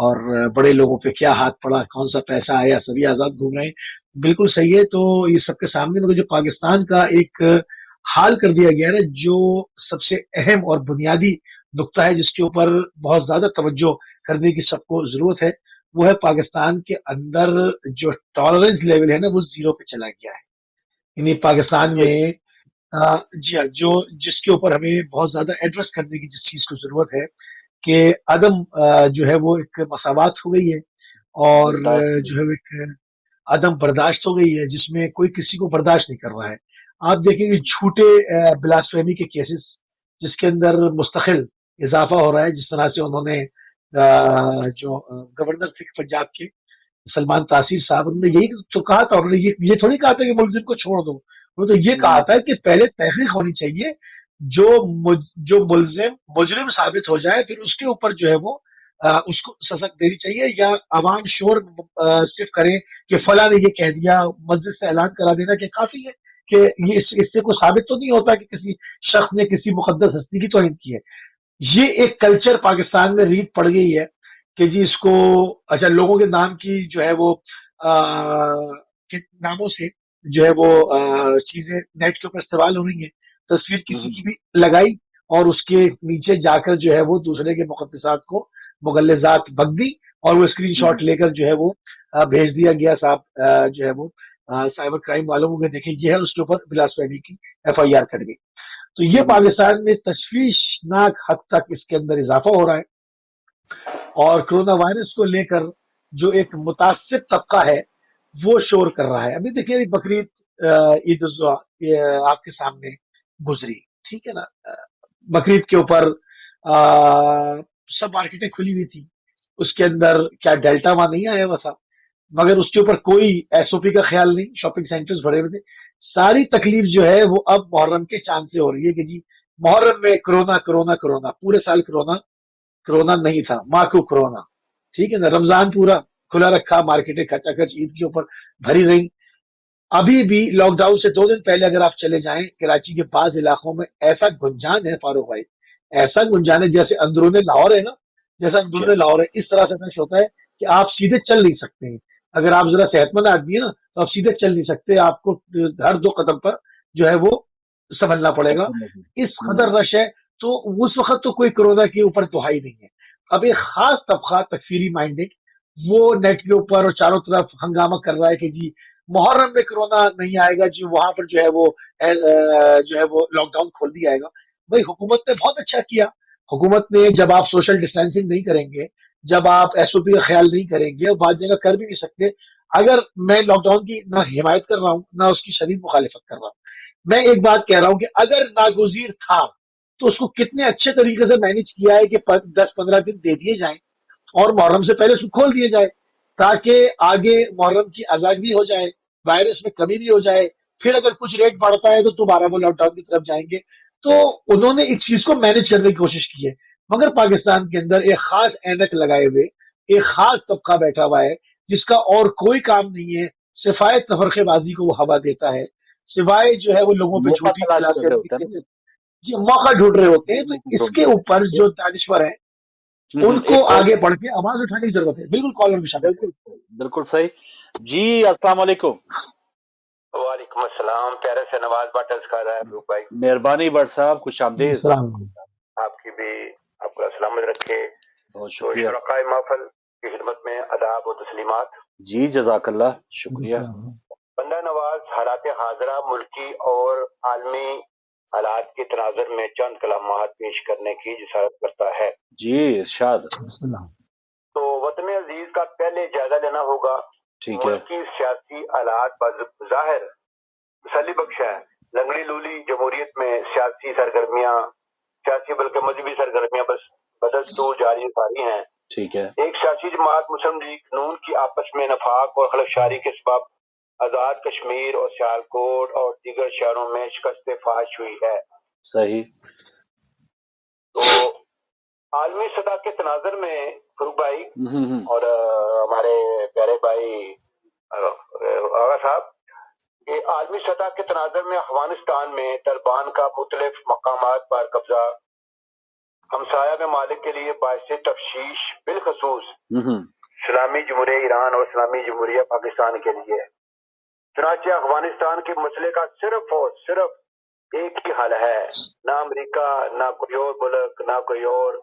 اور بڑے لوگوں پہ کیا ہاتھ پڑا، کون سا پیسہ آیا، سبھی آزاد گھوم رہے ہیں، بالکل صحیح ہے۔ تو یہ سب کے سامنے مگر جو پاکستان کا ایک حال کر دیا گیا ہے، جو سب سے اہم اور بنیادی نقطہ ہے جس کے اوپر بہت زیادہ توجہ کرنے کی سب کو ضرورت ہے، وہ ہے پاکستان کے اندر جو ٹالرنس لیول ہے نا وہ 0 پہ چلا گیا ہے۔ یعنی پاکستان میں جی ہاں، جس کے اوپر ہمیں بہت زیادہ ایڈریس کرنے کی جس چیز کو ضرورت ہے کہ عدم جو ہے وہ ایک مساوات ہو گئی ہے، اور جو ہے ایک عدم برداشت ہو گئی ہے، جس میں کوئی کسی کو برداشت نہیں کر رہا ہے۔ آپ دیکھیں گے جھوٹے بلاسفیمی کے کیسز جس کے اندر مستقل اضافہ ہو رہا ہے، جس طرح سے انہوں نے جو گورنر تھے پنجاب کے سلمان تاثیر صاحب، انہوں نے یہی تو کہا تھا، انہوں نے یہ تھوڑی کہا تھا کہ ملزم کو چھوڑ دو، انہوں نے تو یہ کہا تھا کہ پہلے تحقیق ہونی چاہیے، جو ملزم مجرم ثابت ہو جائے پھر اس کے اوپر جو ہے وہ اس کو سزا دینی چاہیے، یا عوام شور صرف کریں کہ فلاں نے یہ کہہ دیا، مسجد سے اعلان کرا دینا کہ کافی ہے، کہ یہ اس سے کوئی ثابت تو نہیں ہوتا کہ کسی شخص نے کسی مقدس ہستی کی توہین کی ہے۔ یہ ایک کلچر پاکستان میں ریت پڑ گئی ہے کہ جی اس کو اچھا لوگوں کے نام کی جو ہے وہ کے ناموں سے جو ہے وہ چیزیں نیٹ کے اوپر استعمال ہو رہی ہیں، تصویر کسی کی بھی لگائی اور اس کے نیچے جا کر جو ہے وہ دوسرے کے مقدسات کو مغلظات بک دی، اور وہ اسکرین شاٹ لے کر جو ہے وہ بھیج دیا گیا، صاحب جو ہے وہ سائبر کرائم والوں کو دیکھیں یہ ہے، اس کے اوپر بلاسفیمی کی FIR کٹ گئی۔ تو یہ پاکستان میں تشویشناک حد تک اس کے اندر اضافہ ہو رہا ہے، اور کرونا وائرس کو لے کر جو ایک متعصب طبقہ ہے وہ شور کر رہا ہے۔ ابھی دیکھیں بقرعید عید الاضحیٰ آپ کے سامنے گزری، ٹھیک ہے نا، بقرعید کے اوپر سب مارکیٹیں کھلی ہوئی تھی، اس کے اندر کیا ڈیلٹا وہاں نہیں آیا ہوا تھا، مگر اس کے اوپر کوئی SOP کا خیال نہیں، شاپنگ سینٹرز بھرے ہوئے تھے۔ ساری تکلیف جو ہے وہ اب محرم کے چاند سے ہو رہی ہے کہ جی محرم میں کرونا کرونا کرونا، پورے سال کرونا نہیں تھا، ماں کو کرونا، ٹھیک ہے نا، رمضان پورا کھلا رکھا، مارکیٹیں کھچا کھچ عید کے اوپر بھری رہی۔ ابھی بھی لاک ڈاؤن سے 2 دن پہلے اگر آپ چلے جائیں کراچی کے بعض علاقوں میں ایسا گنجان ہے فاروق بھائی، ایسا گنجان ہے جیسے اندرون لاہور ہے نا، جیسا اندرون لاہور ہے اس طرح سے رش ہوتا ہے کہ آپ سیدھے چل نہیں سکتے ہیں۔ اگر آپ ذرا صحت مند آدمی ہے نا تو آپ سیدھے چل نہیں سکتے، آپ کو ہر 2 قدم پر جو ہے وہ سنبھلنا پڑے گا، اس قدر رش ہے۔ تو اس وقت تو کوئی کرونا کے اوپر دہائی نہیں ہے۔ اب ایک خاص طبقہ تکفیری مائنڈڈ وہ نیٹ کے اوپر اور چاروں طرف ہنگامہ کر رہا ہے کہ جی محرم میں کرونا نہیں آئے گا، جی وہاں پر جو ہے وہ لاک ڈاؤن کھول دیا جائے گا۔ بھائی حکومت نے بہت اچھا کیا، حکومت نے جب آپ سوشل ڈسٹینسنگ نہیں کریں گے، جب آپ SOP کا خیال نہیں کریں گے، اور بعض جگہ کر بھی نہیں سکتے۔ اگر میں لاک ڈاؤن کی نہ حمایت کر رہا ہوں نہ اس کی شدید مخالفت کر رہا ہوں، میں ایک بات کہہ رہا ہوں کہ اگر ناگزیر تھا تو اس کو کتنے اچھے طریقے سے مینج کیا ہے کہ 10-15 دن دے دیے جائیں اور محرم سے پہلے اس کو کھول دیے جائے، تاکہ آگے محرم کی اذان بھی ہو جائے، وائرس میں کمی بھی ہو جائے، پھر اگر کچھ ریٹ بڑھتا ہے تو دوبارہ وہ لاک ڈاؤن کی طرف جائیں گے۔ تو انہوں نے اس چیز کو مینج کرنے کی کوشش کی ہے، مگر پاکستان کے اندر ایک خاص اینک لگائے ہوئے ایک خاص طبقہ بیٹھا ہوا ہے جس کا اور کوئی کام نہیں ہے سوائے تفرقے بازی کو وہ ہوا دیتا ہے، سوائے جو ہے وہ لوگوں پہ جھوٹی جی موقع ڈھونڈ رہے ہوتے ہیں۔ تو اس کے اوپر جو دانشور ہیں ان کو آگے بڑھ کے آواز اٹھانے کی ضرورت ہے۔ بالکل کالر بھی شامل ہے۔ بالکل صحیح جی، السلام علیکم۔ وعلیکم السلام، پیارے سے نواز بٹلز کر رہا ہے فاروق بھائی۔ مہربانی بٹ صاحب، خوش آمدید۔ السلام آپ کی بھی، آپ کو سلامت رکھے۔ بہت شکریہ۔ شرکائے محفل کی خدمت میں آداب و تسلیمات۔ جی جزاک اللہ، شکریہ۔ بندہ نواز حالات حاضرہ ملکی اور عالمی حالات کے تناظر میں چند کلمات پیش کرنے کی جسارت کرتا ہے۔ جی ارشاد۔ تو وطن عزیز کا پہلے جائزہ لینا ہوگا۔ ٹھیک ہے۔ ملکی سیاسی حالات بظاہر تسلی بخش ہے۔ لنگڑی لولی جمہوریت میں سیاسی سرگرمیاں، سیاسی بلکہ مذہبی سرگرمیاں بس بدستور جاری ساری ہیں۔ ٹھیک ہے۔ ایک سیاسی جماعت مسلم لیگ نون کی آپس میں نفاق اور خلفشاری کے سبب آزاد کشمیر اور سیالکوٹ اور دیگر شہروں میں شکست فاش ہوئی ہے۔ صحیح۔ تو عالمی سطح کے تناظر میں فاروق بھائی اور ہمارے پیارے بھائی آغا صاحب، یہ عالمی سطح کے تناظر میں افغانستان میں طالبان کا مختلف مقامات پر قبضہ ہمسایہ ممالک کے لیے باعث تفشیش، بالخصوص اسلامی جمہوریہ ایران اور اسلامی جمہوریہ پاکستان کے لیے۔ چنانچہ افغانستان کے مسئلے کا صرف اور صرف ایک ہی حل ہے، نہ امریکہ، نہ کوئی اور ملک، نہ کوئی اور۔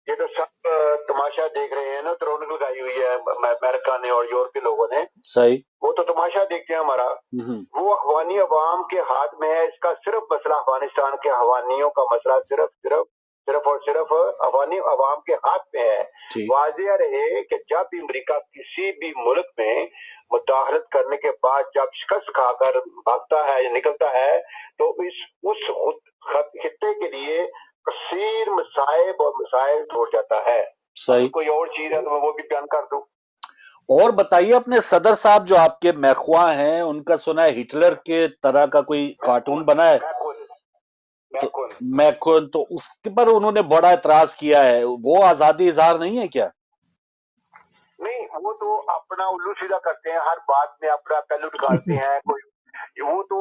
یہ تو سب تماشا دیکھ رہے ہیں نا، تو رونق لگائی ہوئی ہے امریکہ نے اور یورپی لوگوں نے۔ صحیح۔ وہ تو تماشا دیکھتے ہیں ہمارا، وہ افغانی عوام کے ہاتھ میں ہے۔ اس کا صرف مسئلہ افغانستان کے افغانیوں کا مسئلہ صرف اور صرف افغانی عوام کے ہاتھ میں ہے۔ واضح رہے کہ جب بھی امریکہ کسی بھی ملک میں مداخلت کرنے کے بعد جب شکست کھا کر بھاگتا ہے یا نکلتا ہے تو اس خطے کے لیے کثیر مصائب اور مسائل چھوڑ جاتا ہے۔ صحیح۔ کوئی اور چیز ہے تو میں وہ بھی بیان کر دوں۔ اور بتائیے اپنے صدر صاحب جو آپ کے میخواں ہیں، ان کا سنا ہے ہٹلر کے طرح کا کوئی کارٹون بنا ہے؟ तो मैकॉन, तो उसके पर उन्होंने बड़ा एतराज किया है, वो आजादी इजहार नहीं है क्या? नहीं, वो तो अपना उल्लू सीधा करते हैं, हर बात में अपना पहलू निकालते हैं। कोई वो तो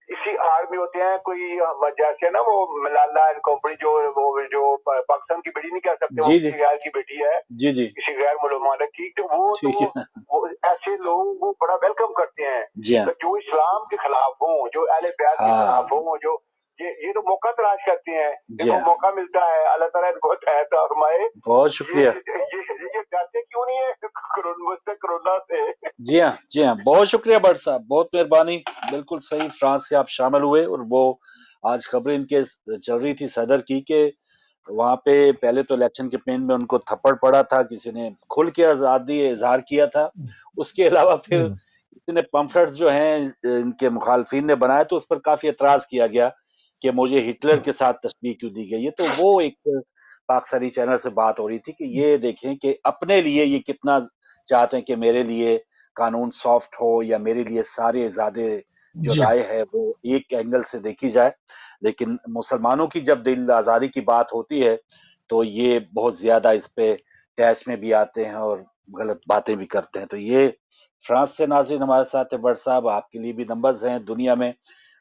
इसी आड़ में होते हैं, कोई जैसे ना वो मलाला एंड कंपनी जो पाकिस्तान की बेटी नहीं कह सकते, वो जी किसी जी गैर की बेटी है, जी जी किसी गैर मुसलमान की, तो ठीक है। वो ऐसे लोग वो बड़ा वेलकम करते हैं। जी हाँ, तो जो इस्लाम के खिलाफ हो, जो अहले बैत के खिलाफ हाँ हो, जो ये तो मौका तलाश करते हैं, जी इनको हाँ, मौका मिलता है, अल्लाह ताला इनको हदायत फरमाए। बहुत ये शुक्रिया। ये डरते क्यों नहीं है कोरोना से? जी हाँ, बहुत शुक्रिया भट्ट साहब, बहुत मेहरबानी। बिल्कुल सही, फ्रांस से आप शामिल हुए, और वो आज खबरें इनके चल रही थी सदर की कि वहां पे पहले तो इलेक्शन कैंपेन में उनको थप्पड़ पड़ा था, किसी ने खुल के आजादी इजहार किया था, उसके अलावा फिर किसी ने पम्फलेट जो हैं इनके मुखालफिन ने बनाए, तो उस पर काफी एतराज किया गया कि मुझे हिटलर के साथ तशबीह क्यों दी गई है। तो वो एक पाकिस्तानी चैनल से बात हो रही थी कि ये देखें कि अपने लिए ये कितना चाहते हैं कि मेरे लिए कानून सॉफ्ट हो, या मेरे लिए सारे आजादी जो जी राय है वो एक एंगल से देखी जाए। लेकिन मुसलमानों की जब दिल आजारी की बात होती है तो ये बहुत ज्यादा इस पे टैच में भी आते हैं और गलत बातें भी करते हैं। तो ये फ्रांस से नाज़रीन हमारे साथ है बट साहब, आपके लिए भी नंबर्स हैं दुनिया में,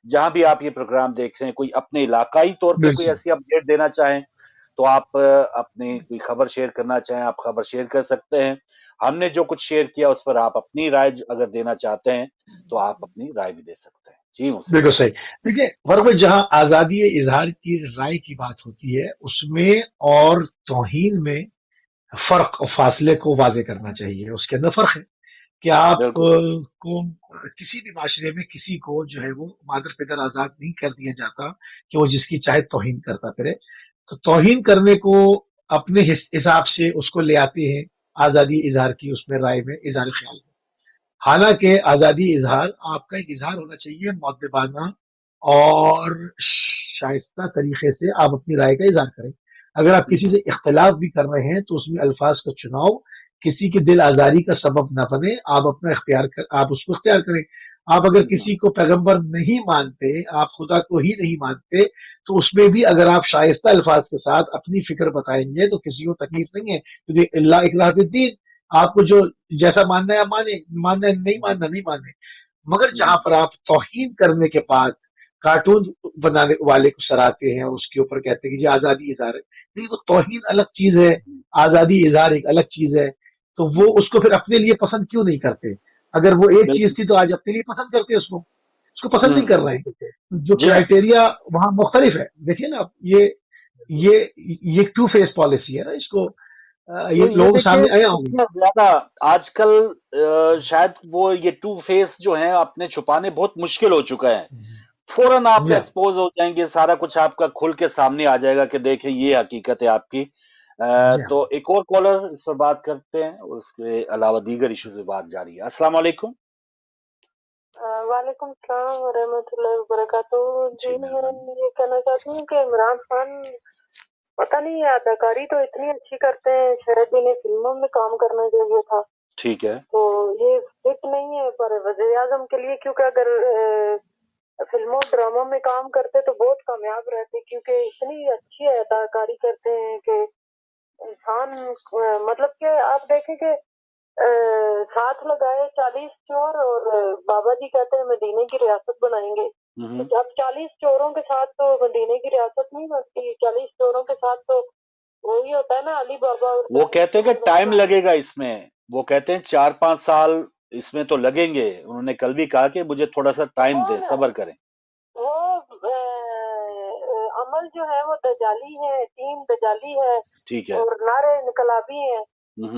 जहां भी आप ये प्रोग्राम देख रहे हैं, कोई अपने इलाकाई तौर पे कोई बिल्कुल। ऐसी अपडेट देना चाहें तो आप अपनी कोई खबर शेयर करना चाहें, आप खबर शेयर कर सकते हैं। हमने जो कुछ शेयर किया उस पर आप अपनी राय अगर देना चाहते हैं तो आप अपनी राय भी दे सकते हैं। जी मुझसे बिल्कुल सही। देखिए फरूख भाई, जहां आजादी इजहार की राय की बात होती है उसमें और तौहीन में फर्क और फासले को वाजे करना चाहिए। उसके अंदर फर्क है कि आप बिल्कुल। को किसी भी माशरे में किसी को जो है वो मादर पिदर आजाद नहीं कर दिया जाता कि वो जिसकी चाहे तौहीन करता फिरे। तो तौहीन करने को अपने हिसाब से उसको ले आते हैं आजादी इजहार की उसमें राय में इजहार ख्याल में। हालांकि आजादी इजहार आपका एक इजहार होना चाहिए मुअद्दबाना और शाइस्ता तरीके से आप अपनी राय का इजहार करें। अगर आप किसी से इख्तलाफ भी कर रहे हैं तो उसमें अल्फाज का चुनाव किसी की दिल आजारी का सबब ना बने। आप अपना आप उसको इख्तियार करें। आप अगर किसी को पैगंबर नहीं मानते, आप खुदा को ही नहीं मानते, तो उसमें भी अगर आप शाइस्ता अल्फाज के साथ अपनी फिक्र बताएंगे तो किसी को तकलीफ नहीं है, क्योंकि अल्लाह इकराह फिद्दीन, आपको जो जैसा मानना है आप माने, मानना है नहीं मानना नहीं माने। मगर जहां पर आप तौहीन करने के बाद कार्टून बनाने वाले को सराहते हैं और उसके ऊपर कहते हैं कि जी आजादी इजहार है, नहीं, वो तौहीन अलग चीज है, आजादी इजहार एक अलग चीज है। तो वो उसको फिर अपने लिए पसंद क्यों नहीं करते? अगर वो एक बिल्कुल। चीज थी तो आज अपने लिए पसंद करते हैं उसको पसंद नहीं कर रहे हैं। जो जी हाँ, क्राइटेरिया वहां मुख्तलिफ है। देखिए ना, ये ये टू फेस पॉलिसी है ना, इसको ये तो ये लोग देखिए सामने आया होंगे। इतना ज्यादा आजकल शायद वो ये टू फेस जो है अपने छुपाने बहुत मुश्किल हो चुका है। फौरन आप जी हाँ, एक्सपोज हो जाएंगे, सारा कुछ आपका खुल के सामने आ जाएगा कि देखिए ये हकीकत है आपकी। जी हाँ। तो एक और कॉलर इस पर बात करते हैं और उसके अलावा दीगर इशू पे बात जारी है। अस्सलाम वालेकुम। वालेकुम सलाम व रहमतुल्लाहि व बरकातुहू। जी, जी मैं मेहरबानी। ये कहना चाहती हूँ कि इमरान खान पता नहीं अदाकारी तो इतनी अच्छी करते हैं, शायद इन्हें फिल्मों में काम करना चाहिए था। ठीक है। तो ये फिट नहीं है पर वज़ीर आज़म के लिए, क्योंकि अगर फिल्मों ड्रामों में काम करते तो बहुत कामयाब रहते, क्योंकि इतनी अच्छी अदाकारी करते हैं कि इंसान मतलब कि आप देखें कि साथ लगाए 40 चोर और बाबा जी कहते हैं मदीने की रियासत बनाएंगे। तो अब 40 चोरों के साथ तो मदीने की रियासत नहीं बनती, 40 चोरों के साथ तो वही होता है ना, अली बाबा और वो 40 कहते हैं कि चोर टाइम बनना। लगेगा इसमें, वो कहते हैं 4-5 साल इसमें तो लगेंगे। उन्होंने कल भी कहा कि मुझे थोड़ा सा टाइम वो दें, सब्र करें। वो अमल जो है वो दजाली है, टीम दजाली है ठीक है। और नारे इनकलाबी हैं।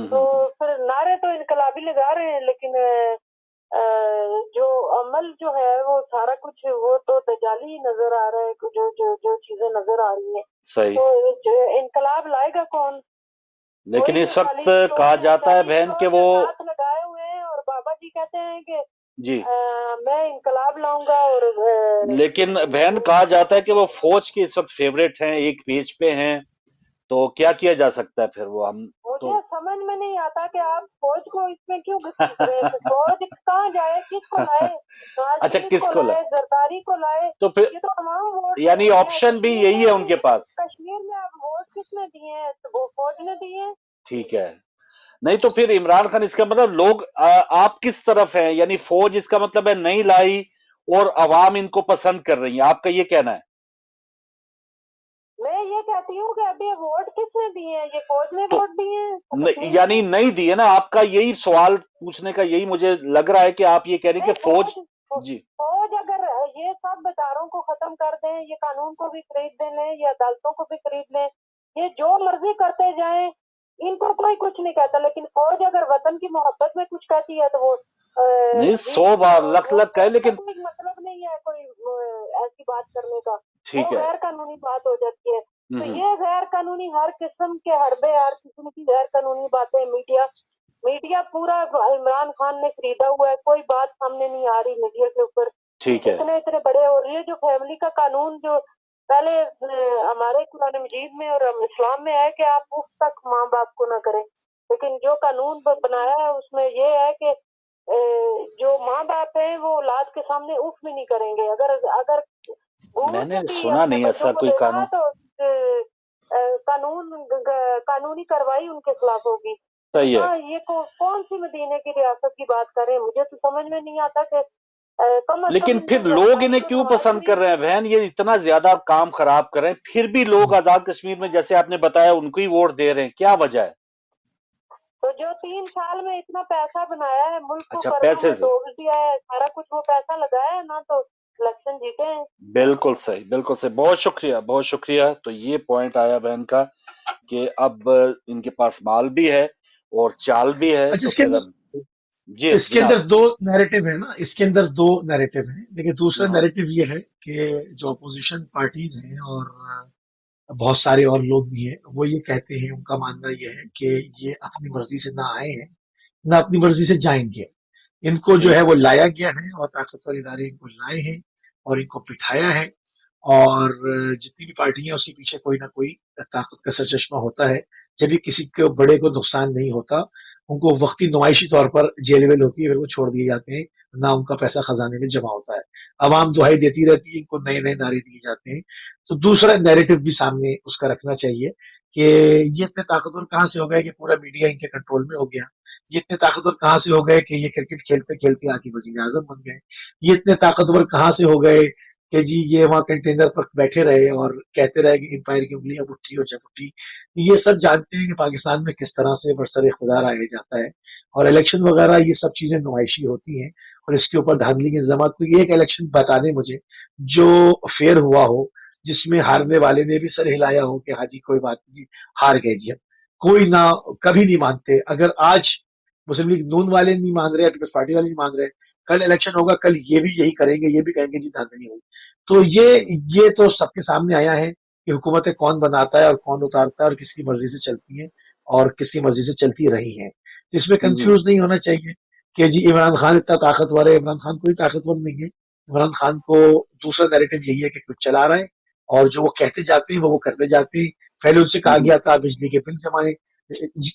तो फिर नारे तो इनकलाबी लगा रहे हैं, लेकिन जो अमल जो है वो सारा कुछ वो तो दजाली ही नजर आ रहा है। जो जो जो चीजें नजर आ रही हैं, सही। तो जो इनकलाब लाएगा कौन? लेकिन वही जो इस वक्त 40 चोर कहा हैं, जाता है 40 बहन चोर कि जो वो साथ लगाए हुए हैं और बाबा जी कहते हैं कि जी, मैं इनकलाब लाऊंगा और लेकिन बहन कहा जाता है कि वो फौज के इस वक्त फेवरेट हैं, एक पेज पे हैं। तो क्या किया जा सकता है फिर? वो हम तो मुझे समझ में नहीं आता कि आप फौज को इसमें क्यों घसीट रहे हैं। फौज कहाँ जाए, किसको लाए, नवाज अच्छा, शरीफ को किसको लाए, जरदारी बुखारी को लाए, तो फिर ये तो तमाम वोट यानी ऑप्शन भी यही है उनके पास। कश्मीर में आप वोट किसने दिए हैं? तो वो फौज ने दिए हैं। ठीक है, नहीं तो फिर इमरान खान, इसका मतलब लोग आप किस तरफ हैं? यानी फौज इसका मतलब है नहीं लाई और अवाम इनको पसंद कर रही है, आपका ये कहना है? मैं ये कहती हूँ कि अभी वोट किसने दिए हैं? ये फौज ने तो वोट दिए हैं। यानी नहीं दिए ना, आपका यही सवाल पूछने का यही मुझे लग रहा है कि आप ये कह रही कि फौज जी फौज अगर ये सब बचारों को खत्म कर दें, ये कानून को भी खरीद लें, ये अदालतों को भी खरीद लें, ये जो मर्जी करते जाएं, इनको कोई कुछ नहीं कहता। लेकिन फौज अगर वतन की मोहब्बत में कुछ कहती है तो वो नहीं 100 बार लख कहे, लेकिन कोई मतलब नहीं है कोई ऐसी बात करने का। ठीक वो है, गैर कानूनी बात हो जाती है। तो ये गैर कानूनी हर किस्म के हरबे, हर किस्म की गैर कानूनी बातें मीडिया पूरा इमरान खान ने खरीदा हुआ है। कोई बात सामने नहीं आ रही मीडिया के ऊपर। ठीक है, इतने इतने बड़े, और ये जो फैमिली का कानून जो पहले हमारे कुरान मजीद में और इस्लाम में है कि आप उफ तक माँ बाप को ना करें, लेकिन जो कानून बनाया है उसमें ये है कि जो माँ बाप है वो औलाद के सामने उफ भी नहीं करेंगे। अगर मैंने सुना नहीं ऐसा कोई कानून। तो कानूनी कार्रवाई उनके खिलाफ होगी। सही है। हाँ, ये कौन सी मदीने की रियासत की बात कर रहे हैं? मुझे तो समझ में नहीं आता कि लेकिन फिर लोग इन्हें क्यों पसंद कर रहे हैं बहन? ये इतना ज्यादा काम खराब कर रहे हैं, फिर भी लोग आजाद कश्मीर में जैसे आपने बताया उनको ही वोट दे रहे हैं, क्या वजह है? तो जो 3 साल में इतना पैसा बनाया है, मुल्क को अच्छा, कर्जों पैसे में से। डोब दिया है, सारा कुछ वो पैसा लगाया है ना, तो इलेक्शन जीते हैं। बिल्कुल सही, बिल्कुल सही, बहुत शुक्रिया, बहुत शुक्रिया। तो ये पॉइंट आया बहन का कि अब इनके पास माल भी है और चाल भी है। अच्छा, तो फिर अब जी इसके अंदर दो नैरेटिव है ना, इसके अंदर दो नैरेटिव है। देखिए, दूसरा नैरेटिव ये है कि जो अपोजिशन पार्टीज हैं और बहुत सारे और लोग भी हैं, वो ये कहते हैं, उनका मानना ये है कि ये अपनी मर्जी से ना आए हैं, ना अपनी मर्जी से जाएंगे। इनको जो है वो लाया गया है और ताकतवर इदारे इनको लाए हैं और इनको बिठाया है। और जितनी भी पार्टियां हैं उसके पीछे कोई ना कोई ताकत का सरचश्मा होता है। जब भी किसी को बड़े को नुकसान नहीं होता, उनको वक्ती नुमाइशी तौर पर जेल वेल होती है, फिर वो छोड़ दिए जाते हैं, ना उनका पैसा खजाने में जमा होता है। आवाम दुहाई देती रहती है, इनको नए नए नारे दिए जाते हैं। तो दूसरा नैरेटिव भी सामने उसका रखना चाहिए कि ये इतने ताकतवर कहाँ से हो गए कि पूरा मीडिया इनके कंट्रोल में हो गया। ये इतने ताकतवर कहाँ से हो गए कि ये क्रिकेट खेलते खेलते आके वजीर आजम बन गए। ये इतने ताकतवर कहाँ से हो गए कि जी ये वहां कंटेनर पर बैठे रहे और कहते रहे कि एम्पायर की उंगलियां पुट्ठी हो जाए पुट्ठी। ये सब जानते हैं कि पाकिस्तान में किस तरह से बरसर इख्तिदार आया जाता है, और इलेक्शन वगैरह ये सब चीजें नुमाइशी होती हैं और इसके ऊपर धांधली के इंतजाम। कोई एक इलेक्शन बता दें मुझे जो फेयर हुआ हो, जिसमें हारने वाले ने भी सर हिलाया हो कि हाँ जी कोई बात नहीं, हार गए जी हम। कोई ना, कभी नहीं मानते। अगर आज मुस्लिम लीग नून वाले नहीं मान रहे, पीपल्स पार्टी वाले नहीं मान रहे, कल इलेक्शन होगा, कल ये भी यही करेंगे, ये भी कहेंगे जी धांधली हुई। तो ये तो सबके सामने आया है कि हुकूमतें कौन बनाता है और कौन उतारता है और किसकी मर्जी से चलती हैं और किसकी मर्जी से चलती रही हैं। तो इसमें कंफ्यूज नहीं होना चाहिए कि जी इमरान खान इतना ताकतवर है। इमरान खान कोई ताकतवर नहीं है। इमरान खान को दूसरा नैरेटिव यही है कि कुछ चला रहा है और जो वो कहते जाते हैं वो करते जाते हैं। पहले उनसे कहा गया था बिजली के बिल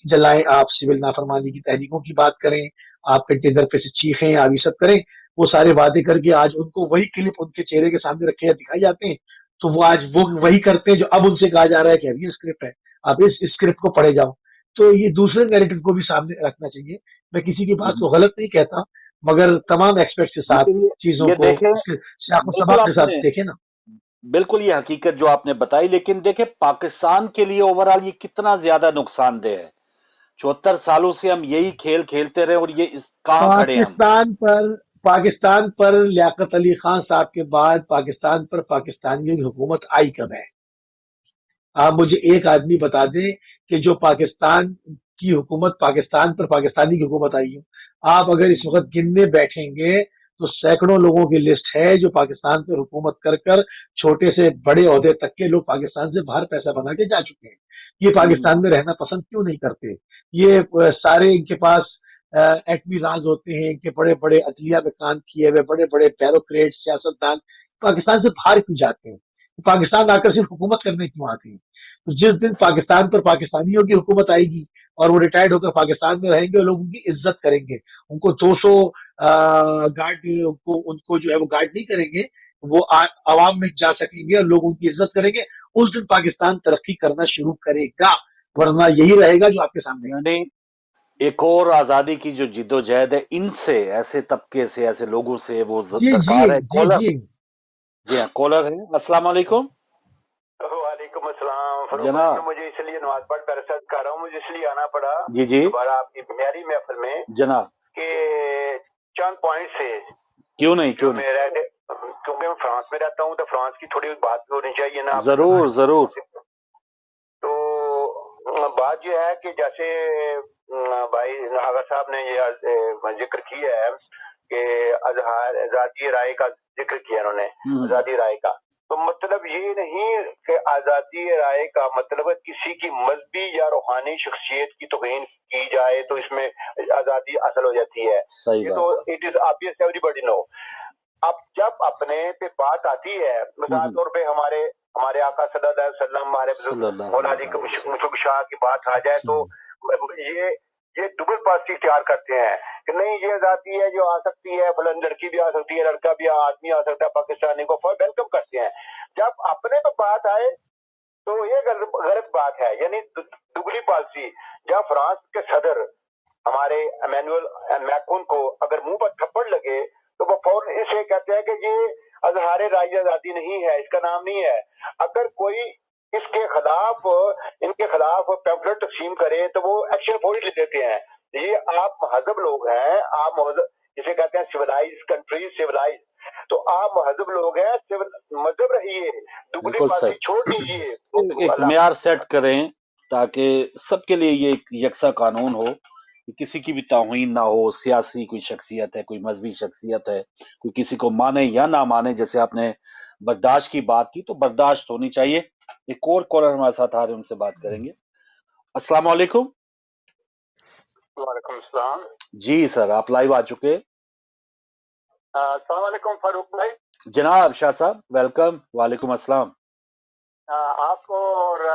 जलाएं, आप सिविल नाफरमानी की तहरीकों की बात करें, आप कंटेनर पे से चीखें, आप ये सब करें। वो सारे वादे करके आज उनको वही क्लिप उनके चेहरे के सामने रखे या दिखाई जाते हैं, तो वो आज वो वही करते हैं जो अब उनसे कहा जा रहा है कि अभी ये स्क्रिप्ट है, आप इस स्क्रिप्ट को पढ़े जाओ। तो ये दूसरे नैरेटिव को भी सामने रखना चाहिए। मैं किसी की बात को गलत नहीं कहता, मगर तमाम एक्सपेक्ट के साथ चीजों ये को देखें, सबक के साथ देखें ना। बिल्कुल ये हकीकत जो आपने बताई, लेकिन देखें पाकिस्तान के लिए ओवरऑल ये कितना ज्यादा नुकसानदेह है। 74 सालों से हम यही खेल खेलते रहे और ये कहां खड़े हैं हम। पाकिस्तान पर लियाकत अली खान साहब के बाद पाकिस्तान पर पाकिस्तानियों की हुकूमत आई कब है? आप मुझे एक आदमी बता दें कि जो पाकिस्तान की हुकूमत, पाकिस्तान पर पाकिस्तानी की हुकूमत आई हो। आप अगर इस वक्त गिनने बैठेंगे तो सैकड़ों लोगों की लिस्ट है जो पाकिस्तान पर हुकूमत कर कर छोटे से बड़े ओहदे तक के लोग पाकिस्तान से बाहर पैसा बना के जा चुके हैं। ये पाकिस्तान में रहना पसंद क्यों नहीं करते? ये सारे इनके पास एटमी राज होते हैं, इनके बड़े बड़े अदलिया में काम किए हुए बड़े बड़े ब्यूरोक्रेट सियासतदान पाकिस्तान से बाहर क्यों जाते हैं? पाकिस्तान आकर सिर्फ हुकूमत करने क्यों आती हैं? तो जिस दिन पाकिस्तान पर पाकिस्तानियों की हुकूमत आएगी और वो रिटायर्ड होकर पाकिस्तान में रहेंगे और लोग उनकी इज्जत करेंगे, उनको 200 गार्ड उनको जो है वो गार्ड नहीं करेंगे, वो आवाम में जा सकेंगे और लोग उनकी इज्जत करेंगे, उस दिन पाकिस्तान तरक्की करना शुरू करेगा, वरना यही रहेगा जो आपके सामने है। यानी एक और आजादी की जो जिद्दोजहद है, इनसे, ऐसे तबके से, ऐसे लोगों से वो जी जी दरकार है। जी कॉलर, जी जी हाँ, कॉलर है। अस्सलाम वालेकुम वालेकुम अस्सलाम। फरूक भाई, जनाब। मैं मुझे इसलिए नमाज पढ़ कर अर्ज कर रहा हूँ, मुझे इसलिए आना पड़ा जी जी दोबारा आपकी प्यारी महफिल में जनाब, कि चंद पॉइंट से क्यों नहीं, जो क्यों नहीं, मेरा, क्योंकि मैं फ्रांस में रहता हूँ तो फ्रांस की थोड़ी बात भी होनी चाहिए ना आपके जरूर साथ। जरूर। तो बात यह है कि जैसे भाई आगा साहब ने ये जिक्र किया है कि आजादी राय का जिक्र किया उन्होंने, आजादी राय का, तो मतलब ये नहीं कि आजादी राय का मतलब है किसी की मजहबी या रूहानी शख्सियत की तौहीन की जाए तो इसमें आजादी हासिल हो जाती है। सही ये बात। तो it is obvious, everybody know. अब जब अपने पे बात आती है, मिसाल तौर पे हमारे हमारे आका सल्लल्लाहु अलैहि वसल्लम, हमारे सल्लल्लाहु मौला अलैहि अली वसल्लम। मुशुक शाह की बात आ जाए तो ये ये डबल पास इख्तियार करते हैं कि नहीं ये आजादी है जो आ सकती है, फलन लड़की भी आ सकती है, लड़का भी आदमी आ सकता है, पाकिस्तानी को वेलकम करते हैं। जब अपने पे बात आए तो ये गलत बात है, यानी दुगली पॉलिसी। जब फ्रांस के सदर हमारे इमैनुअल मैक्रोन को अगर मुंह पर थप्पड़ लगे तो वो फौरन इसे कहते हैं कि ये अजहार राय आजादी नहीं है, इसका नाम नहीं है। अगर कोई इसके खिलाफ, इनके खिलाफ पैम्फलेट तकसीम करे तो वो एक्शन फौरी ले लेते हैं। ये आप महजब लोग हैं, आप जिसे कहते हैं सिविलाइज कंट्री, सिविलाइज, तो आप महजब लोग हैं, मजहब रहिए, दुगली बिल्कुल बातें सही। छोड़ दीजिए। एक मेयार सेट करें ताकि सबके लिए ये एक यकसा कानून हो कि किसी की भी तौहीन ना हो। सियासी कोई शख्सियत है, कोई मजहबी शख्सियत है, कोई किसी को माने या ना माने, जैसे आपने बर्दाश्त की बात की, तो बर्दाश्त होनी चाहिए। एक और कॉलर हमारे साथ आ रहे हैं, उनसे बात करेंगे। अस्सलाम वालेकुम। वालेकुम सलाम। जी सर, आप लाइव आ चुके हैं। अस्सलाम वालेकुम फारूक भाई। जनाब शाह साहब, वेलकम। वालेकुम अस्सलाम। आपको और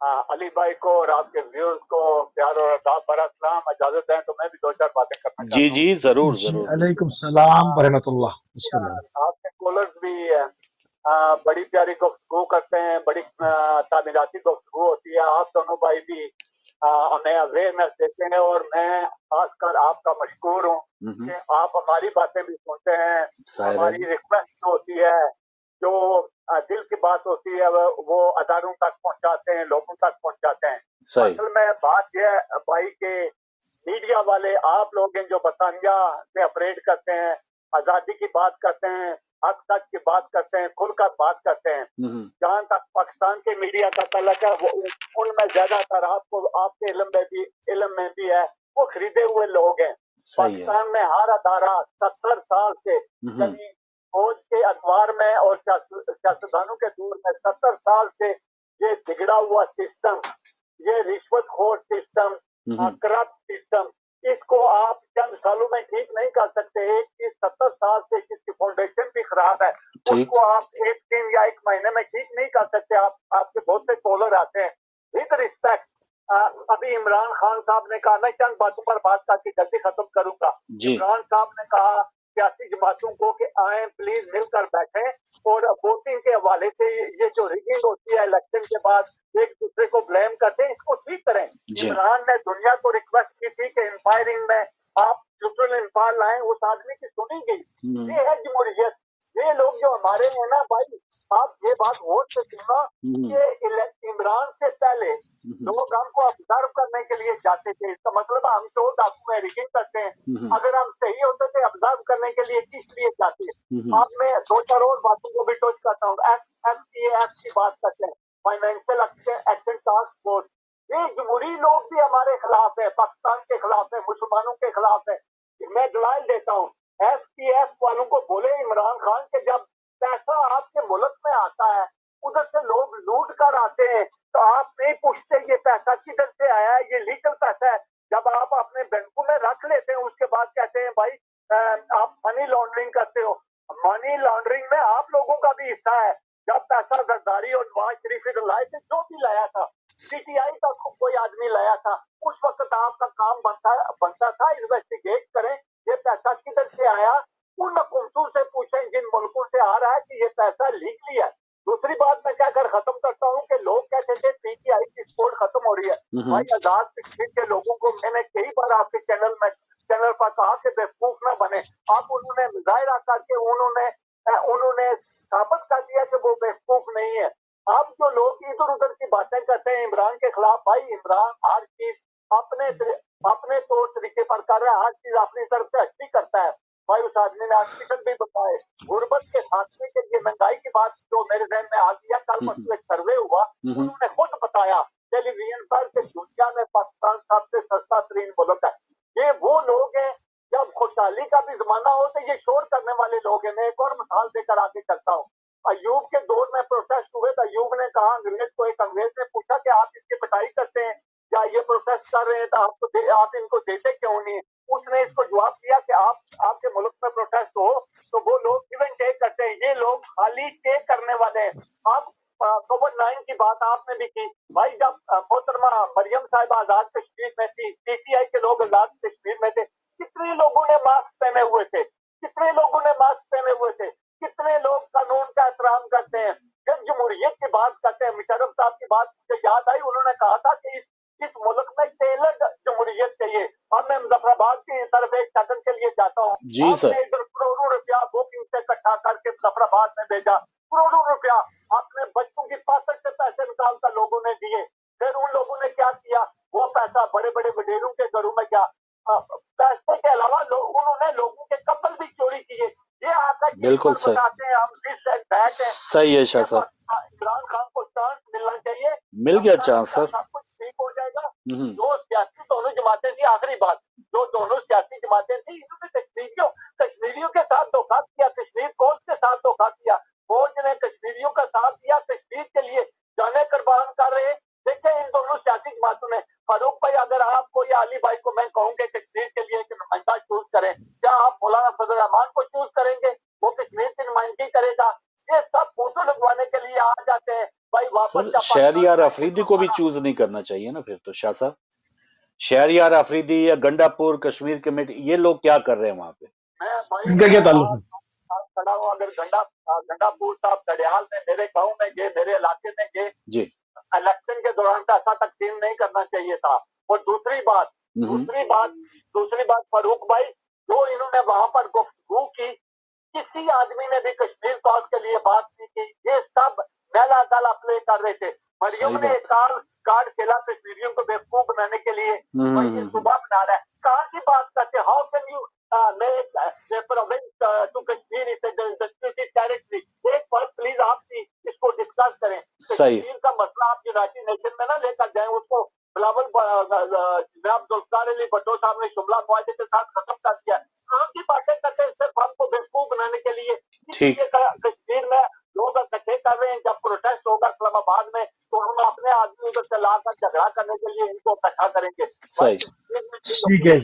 अली भाई को और आपके व्यूअर्स को प्यार और अदाब भरा सलाम। इजाजत दें तो मैं भी दो चार बातें करना जी चाहता हूँ। जी जरूर जी जरूर। अलैकुम सलाम रहमतुल्लाह। बिस्मिल्लाह। आपके कॉलर्स भी बड़ी प्यारी गुफ्तगू करते हैं, बड़ी तामीराती गुफ्तगू होती है। आप दोनों भाई भी हमें अवेयरनेस देते हैं और मैं खासकर आपका मशकूर हूँ कि आप हमारी बातें भी सुनते हैं। हमारी रिक्वेस्ट होती है, जो दिल की बात होती है वो अदारों तक पहुंचाते हैं, लोगों तक पहुंचाते हैं। सही। असल में बात यह है भाई के मीडिया वाले आप लोग हैं जो बरतानिया से अपरेट करते हैं, आजादी की बात करते हैं, हक सच की बात करते हैं, खुलकर बात करते हैं। जहाँ तक पाकिस्तान के मीडिया का तल्लक है, वो उनमें ज्यादातर आपको आपके इल्म में भी है, वो खरीदे हुए लोग हैं। पाकिस्तान में हर अदारा 70 साल से, यानी फौज के अखबार में और सियासतदानों के दूर में 70 साल से ये बिगड़ा हुआ सिस्टम, ये रिश्वतखोर सिस्टम, करप्ट सिस्टम, इसको आप चंद सालों में ठीक नहीं कर सकते। एक चीज 70 साल से जिसकी फाउंडेशन भी खराब है, उसको आप एक दिन या एक महीने में ठीक नहीं कर सकते। आपके बहुत से कॉलर आते हैं विद रिस्पेक्ट। अभी इमरान खान साहब ने कहा, मैं चंद बातों पर बात करके जल्दी खत्म करूंगा। इमरान साहब ने कहा सियासी जमातों को कि आए प्लीज मिलकर बैठे और वोटिंग के हवाले से ये जो रिगिंग होती है इलेक्शन के बाद एक दूसरे को ब्लेम करते हैं, इसको ठीक करें। इमरान ने दुनिया को रिक्वेस्ट की थी कि इंपायरिंग में आप ट्रिपल इंपायर लाएं, उस आदमी की सुनी गई। ये है जमहूरियत। ये लोग जो हमारे हैं ना भाई, आप ये बात गौर से सुनना, ये इमरान से पहले लोग हमको ऑब्जर्व करने के लिए जाते थे। इसका मतलब हम तो डाकू में रिगिंग करते हैं। अगर हम सही होते थे ऑब्जर्व करने के लिए किस लिए जाते? अब मैं दो चार और बातों को भी टच करता हूँ। FATF की बात करते हैं, फाइनेंशियल एक्शन टास्क फोर्स। ये जमहूरी लोग भी हमारे खिलाफ है, पाकिस्तान के खिलाफ है, मुसलमानों के खिलाफ है। मैं दलाल देता हूँ। SPF वालों को बोले इमरान खान के जब पैसा आपके मुल्क में आता है, उधर से लोग लूट कर आते हैं, तो आप नहीं पूछते ये पैसा किधर से आया है, ये लीगल पैसा है। जब आप अपने बैंकों में रख लेते हैं, उसके बाद कहते हैं भाई आप मनी लॉन्ड्रिंग करते हो। मनी लॉन्ड्रिंग में आप लोगों का भी हिस्सा है। जब पैसा गद्दारी और नवाज शरीफ ने लाए थे, जो भी लाया था, पीटीआई का कोई आदमी लाया था, उस वक्त आपका काम बनता था इन्वेस्टिगेट करें, ये पैसा किधर से आया, उन हुकूमतों से पूछें जिन मुल्कों से आ रहा है कि ये पैसा लीगली है। दूसरी बात मैं क्या कर खत्म करता हूँ कि लोग कहते थे पीटीआई की सपोर्ट खत्म हो रही है। भाई आजाद कश्मीर के लोगों को मैंने कई बार आपके चैनल पर कहा कि बेवकूफ ना बने। आप उन्होंने मुजाहिरा करके उन्होंने साबित कर दिया कि वो बेवकूफ नहीं है। अब जो लोग इधर उधर की बातें करते हैं इमरान के खिलाफ, भाई इमरान हर चीज अपने तौर तरीके पर कर रहा है, हर चीज अपनी तरफ से अच्छी करता है। भाई उस आदमी ने आर्टिकल भी बताए, गुर्बत के खात्मे के लिए महंगाई की बात जो मेरे जहन में आ गया, कल परसों एक सर्वे हुआ, उन्होंने खुद बताया टेलीविजन पर कि दुनिया में पाकिस्तान सबसे सस्ता तरीन मुल्क है। ये वो लोग हैं, जब खुशहाली का भी जमाना हो तो ये शोर करने वाले लोग हैं। मैं एक और मिसाल देकर आगे चलता हूँ। अयूब के दौर में प्रोटेस्ट हुए तो अयूब ने कहा, एक अंग्रेज ने पूछा कि आप इसकी पिटाई करते हैं या ये प्रोटेस्ट कर रहे हैं तो आप इनको देते क्यों नहीं? उसने इसको जवाब दिया कि आपके मुल्क में प्रोटेस्ट हो तो वो लोग गिव एंड टेक करते हैं, ये लोग खाली टेक करने वाले हैं। अब कोविड-19 की बात आपने भी की। भाई जब मोहतरमा मरियम साहिब आजाद कश्मीर में थी, पीटीआई के लोग आजाद कश्मीर में थे, कितने लोगों ने मास्क पहने हुए थे, कितने लोग कानून का एहतराम करते हैं। जब जमहूरियत की बात करते हैं, मुशर्रफ साहब की बात मुझे याद आई, उन्होंने कहा था कि इस मुल्क में टेलर्ड जमहूरियत चाहिए। अब मैं मुजफ्फराबाद की तरफ एक सेकंड के लिए जाता हूँ। जी सर। आपने इधर करोड़ों रुपया बुकिंग से इकट्ठा करके मुजफ्फराबाद में भेजा, करोड़ों रुपया अपने बच्चों की पासठ से पैसे निकालकर लोगों ने दिए। फिर उन लोगों ने क्या किया, वो पैसा बड़े बड़े वडेरों के घरों में क्या, पैसे के अलावा उन्होंने लोगों के कपल भी चोरी किए। ये आकर बिल्कुल सही, बताते हैं हम दिस एंड दैट है। सही है शाह साहब, इमरान खान को चांस मिलना चाहिए, मिल गया चांस सर। सब कुछ ठीक हो जाएगा। जो सियासी दोनों जमातें थी, आखिरी बात, जो दोनों सियासी जमातें थी, इन्होंने कश्मीरियों के साथ धोखा किया, कश्मीर कोर्ट के साथ धोखा किया। फौज ने कश्मीरियों का साथ दिया, कश्मीर के लिए जाने कुर्बान कर रहे। देखें इन दोनों सियासी जमातों ने। फारूक भाई, अगर आपको या अली भाई को मैं कहूँगा कश्मीर के लिए नुमाइंदा चूज करें, क्या आप मौलाना फजल रहमान को चूज करेंगे? वो कश्मीर की नुमाइंदगी करेगा। ये सब फोटो लगवाने के लिए आ जाते हैं। भाई वापस शहरियार अफरीदी को भी चूज नहीं करना चाहिए ना फिर तो शाह साहब। शहरियार अफरीदी या गंडापुर कश्मीर कमेटी, ये लोग क्या कर रहे हैं वहाँ पे? इनका क्या ताल्लुक है? खड़ा हूँ, अगर गंडापुर साहब गढ़ियाल में, मेरे गाँव में गए, मेरे इलाके में गए जी, इलेक्शन के दौरान तो ऐसा तकसीम नहीं करना चाहिए था। और दूसरी बात फारूक भाई, जो इन्होंने वहां पर गुफ्तगू की, किसी आदमी ने भी कश्मीर कॉज के लिए बात नहीं की। ये सब मैला ताला प्ले कर रहे थे। मरियम ने कार्ड खेला कश्मीरियों को बेवकूफ बनाने के लिए, ये सुबह बना रहा है। कहाँ की बात करते? How can you to Kashmir territory? एक बार प्लीज आप इसको डिस्कस करें। कश्मीर का मसला आप यूनाइटेड नेशन में ना लेकर जाएं, उसको बिलावल जनाब जुल्फकार अली भट्टो साहब ने शुमला ख्वाजा के साथ खत्म कर दिया। कहाँ की बातें करते हैं सिर्फ आपको बेवकूफ बनाने के लिए। कश्मीर में लोग इकट्ठे कर रहे हैं, जब प्रोटेस्ट होगा इस्लामाबाद में तो हम अपने आदमी उधर से लाकर झगड़ा करने के लिए इनको इकट्ठा करेंगे। ठीक है,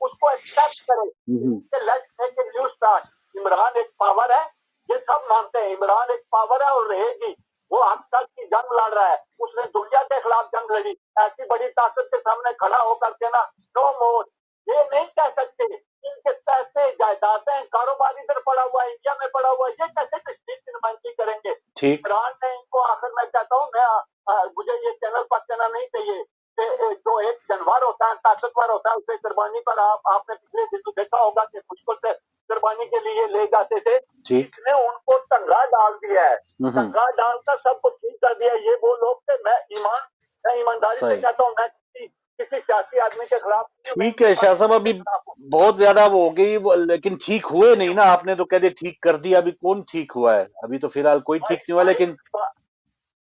उसको एक्सेप्ट करें। New start. इमरान एक पावर है, ये सब मानते हैं। इमरान एक पावर है और रहेगी। वो हद तक की जंग लड़ रहा है, उसने दुनिया के खिलाफ जंग लड़ी। ऐसी बड़ी ताकत के सामने खड़ा होकर के ना, नो मोर, ये नहीं कह सकते। इनके पैसे, जायदादें, कारोबार इधर पड़ा हुआ है, इंडिया में पड़ा हुआ है, ये कैसे कश्मीर की नुमाइंदगी करेंगे? इमरान ने इनको, आखिर में कहता हूँ मैं, मुझे ये चैनल पर कहना नहीं चाहिए, जो एक जानवर होता है, ताकतवर होता है, उसे कुर्बानी पर आपने पिछले दिनों देखा होगा कि मुश्किल से कुर्बानी के लिए ले जाते थे। इसने उनको टंगा डाल दिया है, टंगा डालकर सबको ठीक कर दिया। ये वो लोग थे। मैं ईमानदारी से कहता हूँ, मैं किसी सियासी आदमी के खिलाफ। ठीक है शाह साहब, अभी बहुत ज्यादा वो हो गई, लेकिन ठीक हुए नहीं ना। आपने तो कह दिया ठीक कर दिया, अभी कौन ठीक हुआ है? अभी तो फिलहाल कोई ठीक नहीं हुआ। लेकिन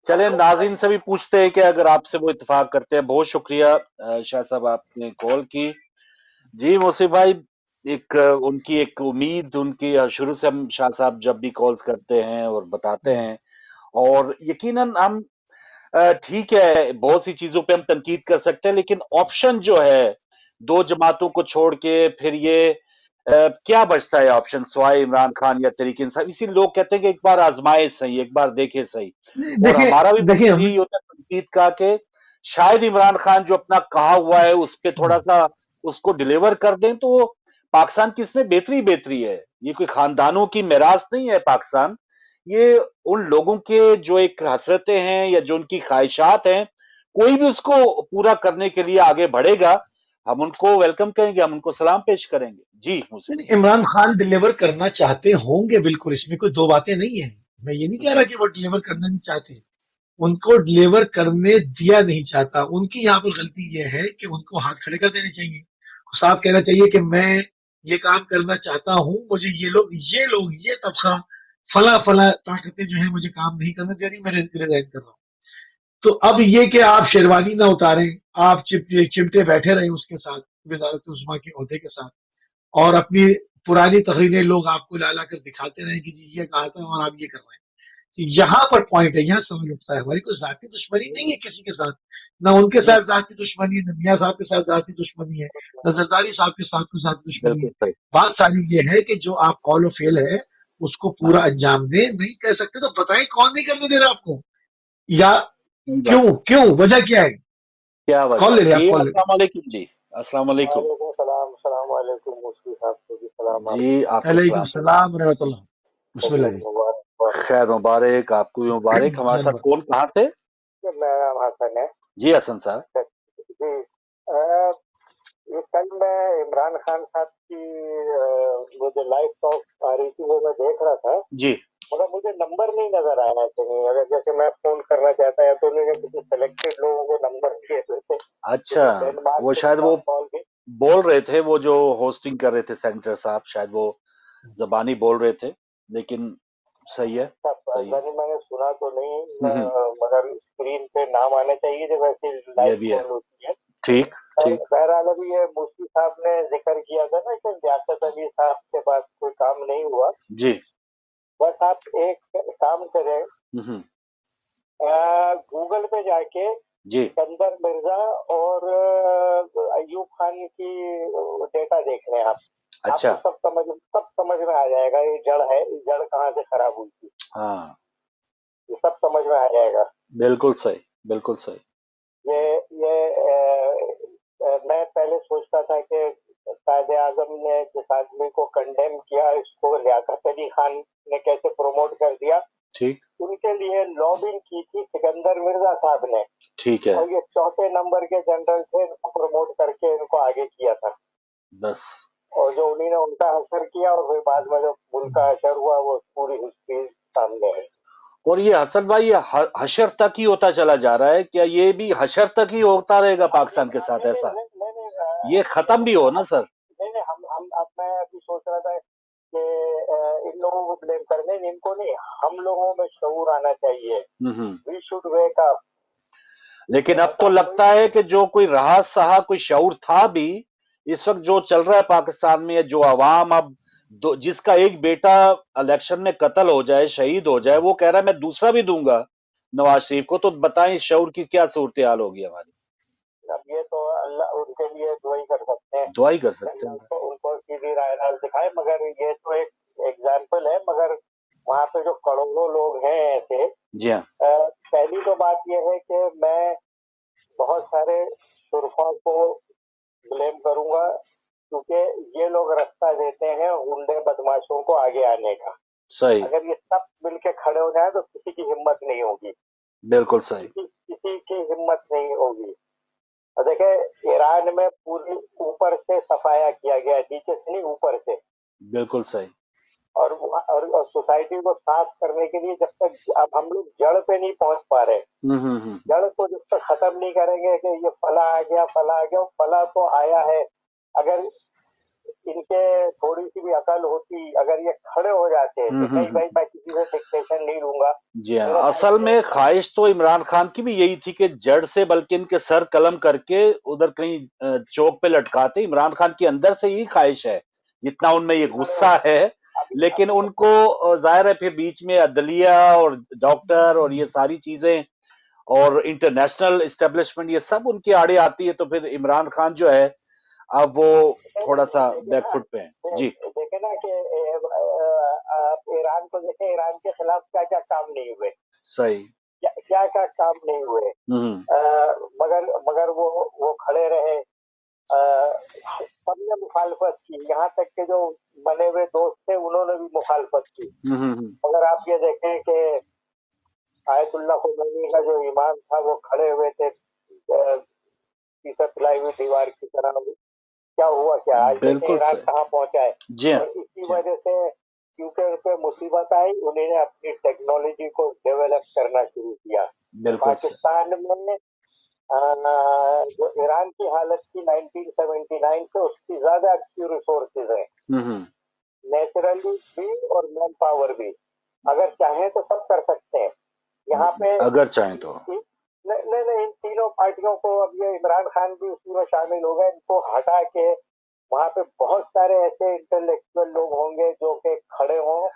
चले नाज़रीन से भी पूछते हैं कि अगर आपसे वो इत्तेफाक करते हैं। बहुत शुक्रिया शाह साहब, आपने कॉल की। जी मौसिफ भाई, उनकी एक उम्मीद, उनकी शुरू से हम शाह साहब जब भी कॉल्स करते हैं और बताते हैं, और यकीनन हम ठीक है, बहुत सी चीजों पे हम तनकीद कर सकते हैं, लेकिन ऑप्शन जो है दो जमातों को छोड़ के फिर ये क्या बचता है ऑप्शन सवाए इमरान खान या तहरीक इंसाफ? इसी लोग कहते हैं कि एक बार आजमाए सही, एक बार देखे सही, और देखिए हमारा भी देखिए मकसद हम यही होता है तनकीद का कि शायद इमरान खान जो अपना कहा हुआ है उस पे थोड़ा सा उसको डिलीवर कर दें तो पाकिस्तान की इसमें बेहतरी बेहतरी है। ये कोई खानदानों की मिरास नहीं है पाकिस्तान, ये उन लोगों के जो एक हसरतें हैं या जो उनकी ख्वाहिशात हैं, कोई भी उसको पूरा करने के लिए आगे बढ़ेगा, हम उनको वेलकम करेंगे, हम उनको सलाम पेश करेंगे। जी मुझे इमरान खान डिलीवर करना चाहते होंगे, बिल्कुल, इसमें कोई दो बातें नहीं है। मैं ये नहीं कह रहा कि वो डिलीवर करना नहीं चाहते, उनको डिलीवर करने दिया नहीं चाहता। उनकी यहाँ पर गलती ये है कि उनको हाथ खड़े कर देने चाहिए, साफ कहना चाहिए कि मैं ये काम करना चाहता हूं, मुझे ये तबका फला फला ताकतें जो है मुझे काम नहीं करने दे रही, मैं रिजाइन कर रहा हूं। तो अब ये कि आप शेरवानी ना उतारें, आप चिमटे बैठे रहें उसके साथ, वजारत उस्मा के ओहदे के साथ, और अपनी पुरानी तकरीरें लोग आपको ला ला कर दिखाते रहें कि जी ये कहा था और आप ये कर रहे हैं। तो यहाँ पर पॉइंट है, यहाँ सवाल उठता है। हमारी कोई जाती दुश्मनी नहीं है किसी के साथ, ना उनके साथ जाती दुश्मनी है, ना मियाँ साहब के साथ जाती दुश्मनी है, ना जरदारी साहब के साथ कोई जाती दुश्मनी बिल्कुल है। सही। बात सारी ये है कि जो आप कॉल फेल है उसको पूरा अंजाम दे। नहीं कर सकते तो बताएं कौन नहीं करने दे रहा आपको, या सही बात क्यों है। क्यों वजह क्या है। क्या वजह कॉल ले है रहे आप, जी? कॉल ले अस्सलाम वालेकुम जी, अस्सलाम वालेकुम वालेकुम सलाम, सलाम वालेकुम, मुफ्ती साहब को भी सलाम। जी, आपको वालेकुम सलाम। सलाम रहमतुल्लाह। बिस्मिल्लाह जी। मुबारक। खैर मुबारक, आपको भी मुबारक। हमारे साथ कौन, कहाँ से? मेरा नाम हसन है जी हसन साहब। जी। ये कल मैं इमरान खान साहब की वो जो लाइव टॉक आ रही थी वो मैं देख रहा था, जी मगर मुझे नंबर नहीं नजर आया कहीं। अगर जैसे मैं फोन करना चाहता है तो उन्होंने किसी सिलेक्टेड लोगों को नंबर दिए थे। अच्छा, डेनमार्क वो से शायद वो कॉल की बोल रहे थे, वो जो होस्टिंग कर रहे थे सेंटर साहब, शायद वो जबानी बोल रहे थे, लेकिन सही है, सही है। मैंने सुना तो नहीं, हम्म, मगर स्क्रीन पे नाम आना चाहिए जब ऐसी ये लाइव भी है। कॉल होती है। ठीक ठीक। बहरहाल अभी ये मुफ्ती साहब ने जिक्र किया था ना कि लियाकत अली साहब के पास कोई काम नहीं हुआ। जी बस आप एक काम करें, हम्म, गूगल पे जाके जी सिकंदर मिर्जा और अयूब खान की डेटा देख लें आप। अच्छा। आपको सब समझ में आ जाएगा ये जड़ है, ये जड़ कहाँ से खराब हुई थी, हाँ ये सब समझ में आ जाएगा। बिल्कुल सही, बिल्कुल सही। ये मैं पहले सोचता था कि कायदे आजम ने जिस आदमी को कंडेम किया, इसको लियाकत अली खान ने कैसे प्रमोट कर दिया। ठीक उनके लिए लॉबिंग की थी सिकंदर मिर्जा साहब ने, ठीक है, और ये चौथे नंबर के जनरल थे, इनको प्रमोट करके इनको आगे किया था। बस और जो उन्होंने उनका असर किया और फिर बाद में जो उनका असर हुआ वो पूरी हिस्ट्री सामने है। और ये हसन भाई, ये हशर तक ही होता चला जा रहा है क्या? ये भी हशर तक ही होता रहेगा पाकिस्तान के साथ ऐसा? ये खत्म भी हो ना सर? नहीं, हम अब मैं अभी सोच रहा था कि इन लोगों को ब्लेम करने, इनको नहीं, हम लोगों में शऊर आना चाहिए। We should wake up. लेकिन अब तो लगता है कि जो कोई रहा सहा कोई शऊर था भी, इस वक्त जो चल रहा है पाकिस्तान में, जो आवाम अब जिसका एक बेटा इलेक्शन में कत्ल हो जाए, शहीद हो जाए, वो कह रहा है मैं दूसरा भी दूंगा नवाज शरीफ को, तो बताएं इस शऊर की क्या सूरत हाल होगी हमारी? अब ये तो अल्लाह उनके लिए दुआ ही कर सकते हैं, दुआ ही कर सकते हैं। उनको सीधी राय दिखाए। मगर ये तो एक एग्जाम्पल है, मगर वहाँ पे जो करोड़ों लोग हैं ऐसे। जी हाँ, पहली तो बात यह है कि मैं बहुत सारे शुरफा को ब्लेम करूंगा, क्योंकि ये लोग रास्ता देते हैं गुंडे बदमाशों को आगे आने का। सही, अगर ये सब मिलके खड़े हो जाए तो किसी की हिम्मत नहीं होगी, बिल्कुल सही। किसी की हिम्मत नहीं होगी। और देखे, ईरान में पूरी ऊपर से सफाया किया गया, नीचे से नहीं, ऊपर से। बिल्कुल सही। और सोसाइटी को साफ करने के लिए जब तक अब हम लोग जड़ पे नहीं पहुंच पा रहे, जड़ को जब तक खत्म नहीं करेंगे कि ये फला आ गया, फला तो आया है। अगर इनके थोड़ी सी भी अकल होती, अगर ये खड़े हो जाते तो नहीं भाई मैं किसी से डिक्टेशन नहीं लूंगा। जी हाँ, असल में ख्वाहिश तो इमरान खान की भी यही थी कि जड़ से, बल्कि इनके सर कलम करके उधर कहीं चौक पे लटकाते। इमरान खान की अंदर से ही ख्वाहिश है, जितना उनमें ये गुस्सा है। लेकिन उनको जाहिर है फिर बीच में अदलिया और डॉक्टर और ये सारी चीजें और इंटरनेशनल एस्टेब्लिशमेंट, ये सब उनके आड़े आती है, तो फिर इमरान खान जो है अब वो थोड़ा सा बैक फुट पे हैं। जी देखे ना कि आप ईरान को देखें, ईरान के खिलाफ क्या क्या काम नहीं हुए, सही। क्या क्या काम नहीं हुए, मगर वो खड़े रहे, सबने मुखालफत की, यहाँ तक के जो बने हुए दोस्त थे उन्होंने भी मुखालफत की। अगर आप ये देखें कि आयतुल्लाह खुमैनी का जो इमाम था वो खड़े हुए थे पिलाई हुई दीवार की तरह, क्या हुआ, क्या आज देखें ईरान कहाँ पहुंचा है। और इसी वजह से क्योंकि उसे मुसीबत आई, उन्होंने अपनी टेक्नोलॉजी को डेवलप करना शुरू किया। पाकिस्तान में जो ईरान की हालत थी 1979 से, उसकी ज्यादा अच्छी रिसोर्सेज है, नेचुरली भी और मैन पावर भी। अगर चाहें तो सब कर सकते हैं यहाँ पे, अगर चाहें तो। नहीं, इन तीनों पार्टियों को, अब ये इमरान खान भी उसी में शामिल हो गए, इनको हटा के वहाँ पे बहुत सारे ऐसे इंटेलेक्चुअल लोग होंगे जो कि खड़े हों।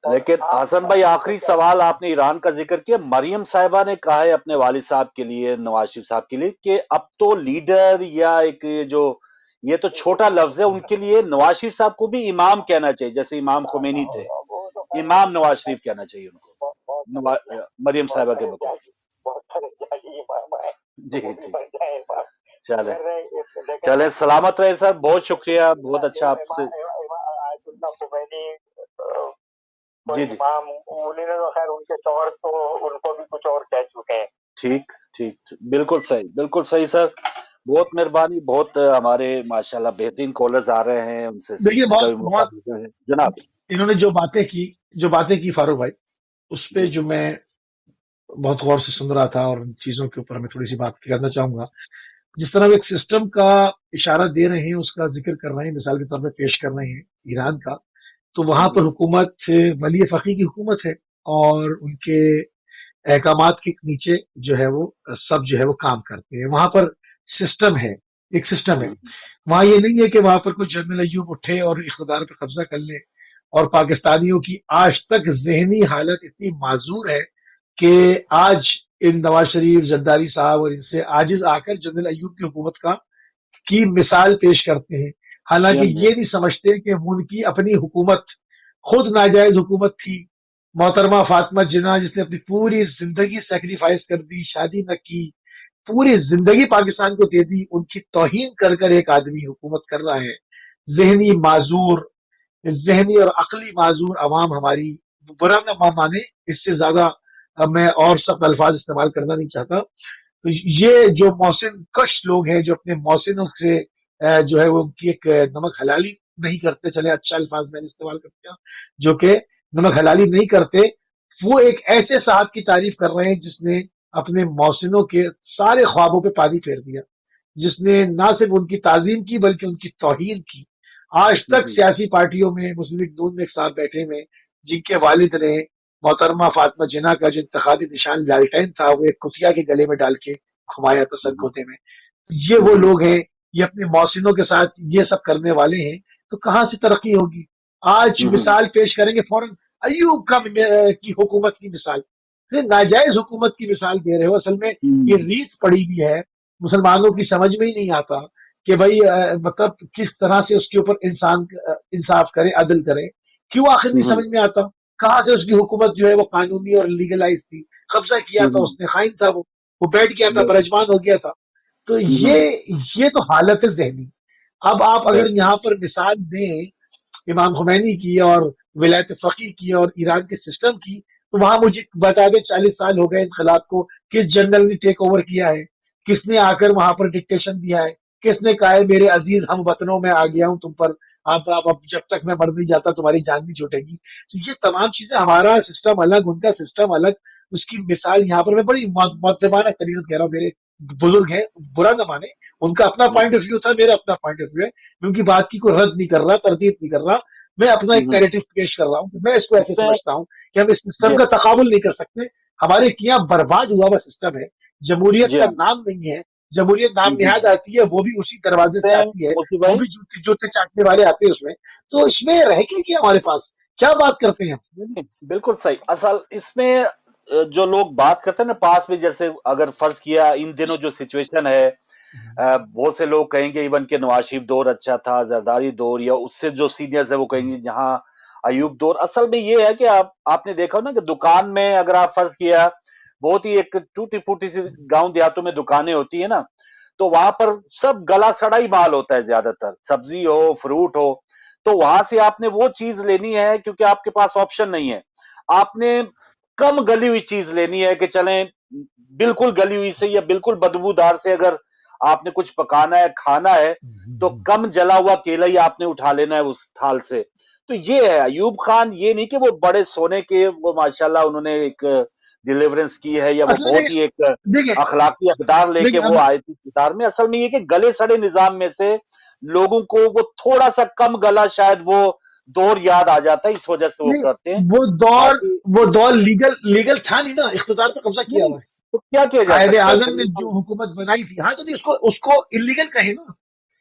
लेकिन हसन भाई, आखिरी सवाल, आपने ईरान का जिक्र किया, मरियम साहिबा ने कहा है अपने वालिद साहब के लिए, नवाज शरीफ साहब के लिए, कि अब तो लीडर या एक जो, ये तो छोटा लफ्ज है, उनके लिए नवाज शरीफ साहब को भी इमाम कहना चाहिए, जैसे इमाम खुमैनी थे, इमाम नवाज शरीफ कहना चाहिए उनको, मरियम साहिबा के मुकाबले। बहुत सारे इमाम है। जी चले सलामत रहे सर, बहुत शुक्रिया, बहुत अच्छा आपसे। जी इमाम उन्होंने तो खैर उनके तौर तो उनको भी कुछ और कह चुके हैं। ठीक, बिल्कुल सही सर, बहुत मेहरबानी। बहुत हमारे माशाल्लाह बेहतरीन कॉलर्स आ रहे हैं, उनसे देखिए बहुत जनाब, इन्होंने जो बातें की फारूक भाई, उस पे जो मैं बहुत गौर से सुन रहा था और उन चीजों के ऊपर मैं थोड़ी सी बात करना चाहूंगा। जिस तरह वो एक सिस्टम का इशारा दे रहे हैं, उसका जिक्र कर रहे हैं, मिसाल के तौर पे पेश कर रहे हैं ईरान का, तो वहां पर हुकूमत वली फकी की हुकूमत है और उनके अहकामात के नीचे जो है वो सब जो है वो काम करते हैं। वहां पर सिस्टम है, एक सिस्टम है। वहां ये नहीं है कि वहां पर कोई जनरल अय्यूब उठे और इख्तियार पे कब्जा कर ले। और पाकिस्तानियों की आज तक जहनी हालत इतनी माजूर है कि आज इन नवाज शरीफ, जरदारी साहब और इनसे आजिज आकर जनरल अय्यूब की हुकूमत की मिसाल पेश करते हैं। हालांकि ये नहीं समझते कि उनकी अपनी हुकूमत खुद नाजायज हुकूमत थी। मोहतरमा फातिमा जिन्ना, जिसने अपनी पूरी जिंदगी सेक्रीफाइस कर दी, शादी न की, पूरी जिंदगी पाकिस्तान को दे दी, उनकी तौहीन कर कर एक आदमी हुकूमत कर रहा है। जहनी और अकली माजूर अवाम हमारी, बुरा न माने, इससे ज्यादा मैं और सब अल्फाज इस्तेमाल करना नहीं चाहता। तो ये जो मौसिन कश लोग हैं, जो अपने मौसिनों से जो है वो उनकी एक नमक हलाली नहीं करते, चले अच्छा अल्फाज मैंने इस्तेमाल कर दिया, जो कि नमक हलाली नहीं करते, वो एक ऐसे साहब की तारीफ कर रहे हैं जिसने अपने मौसिनों के सारे ख्वाबों पे पानी फेर दिया, जिसने ना सिर्फ उनकी ताजीम की बल्कि उनकी तौहीन की। आज तक सियासी पार्टियों में, मुस्लिम लीग नून में एक साहब बैठे हुए जिनके वालिद ने मोहतरमा फातिमा जिन्ना का जो इंतखाबी निशान लालटेन था वो एक कुतिया के गले में डाल के घुमाया था सरगोदे में। ये वो लोग हैं, ये अपने मौसिनों के साथ ये सब करने वाले हैं, तो कहां से तरक्की होगी। आज मिसाल पेश करेंगे फौरन अयूब की हुकूमत की मिसाल, नाजायज हुकूमत की मिसाल दे रहे हो। असल में ये रीत पड़ी हुई है, मुसलमानों की समझ में ही नहीं आता कि भाई मतलब किस तरह से उसके ऊपर इंसान इंसाफ करे, अदल करे, क्यों आखिर नहीं समझ में आता। कहां से उसकी हुकूमत जो है वो कानूनी और लीगलाइज थी, कब्जा किया था उसने, खाइन था, वो बैठ गया था, बरजमान हो गया था। तो ये तो हालत है जहनी। अब आप अगर यहाँ पर मिसाल दें इमाम खुमैनी की और विलायत फकी की और ईरान के सिस्टम की, तो वहां मुझे बता दें 40 साल हो गए इनकलाब को, किस जनरल ने टेक ओवर किया है, किसने आकर वहां पर डिक्टेशन दिया है, किसने कहा है मेरे अजीज हम वतनों में आ गया हूं तुम पर, आप जब तक मैं मर नहीं जाता तुम्हारी जान नहीं छूटेगी। तो ये तमाम चीजें, हमारा सिस्टम अलग, उनका सिस्टम अलग। उसकी मिसाल यहाँ पर मैं बड़ी मुद्दबाना तरीके से कह रहा हूँ, मेरे बुजुर्ग हैं, बुरा न माने, उनका अपना पॉइंट ऑफ व्यू था, मेरा अपना पॉइंट ऑफ व्यू है, मैं उनकी बात की कोई रद्द नहीं कर रहा, तरदीद नहीं कर रहा, मैं अपना एक नैरेटिव पेश कर रहा हूँ। मैं इसको ऐसे समझता हूँ कि हम इस सिस्टम का तकाबुल नहीं कर सकते। हमारे यहाँ बर्बाद हुआ हुआ सिस्टम है, जमहूरियत का नाम नहीं है, जमहूरियत नाम निहाद आती है, वो भी उसी दरवाजे से आती है, वो भी जूते चाटने वाले आते हैं उसमें। तो इसमें रह के हमारे पास क्या बात करते हैं। बिल्कुल सही। असल इसमें जो लोग बात करते हैं ना पास में, जैसे अगर फर्ज किया इन दिनों जो सिचुएशन है बहुत से लोग कहेंगे इवन के नवाज शरीफ दौर अच्छा था, जरदारी दौर, या उससे जो सीनियर्स है वो कहेंगे जहां अयूब दौर। असल में ये है कि आपने देखा ना कि दुकान में अगर आप फर्ज किया, बहुत ही एक टूटी फूटी सी गांव देहातों में दुकानें होती है ना, तो वहां पर सब गला सड़ा ही माल होता है, ज्यादातर सब्जी हो फ्रूट हो, तो वहां से आपने वो चीज लेनी है क्योंकि आपके पास ऑप्शन नहीं है। आपने कम गली हुई चीज लेनी है कि चलें बिल्कुल गली हुई से या बिल्कुल बदबूदार से अगर आपने कुछ पकाना है खाना है तो कम जला हुआ केला ही आपने उठा लेना है उस थाल से। तो ये है अयूब खान, ये नहीं कि वो बड़े सोने के वो माशाल्लाह उन्होंने एक डिलीवरेंस की है या वो असल में बहुत ही एक देखिए अखलाकी अकदार लेके देखिए वो आए थे इक़्तिदार में। असल में ये कि गले सड़े निजाम में से लोगों को वो थोड़ा सा कम गला शायद वो दौर याद आ जाता है, इस वजह से वो नहीं, करते हैं। वो बाकी दौर लीगल था नहीं ना, इख्तिदार पे कब्जा किया हुआ है। तो क्या किया जा कायदे सकता है? आजम ने जो हुकूमत बनाई थी, हाँ तो नहीं, उसको इलीगल कहे ना,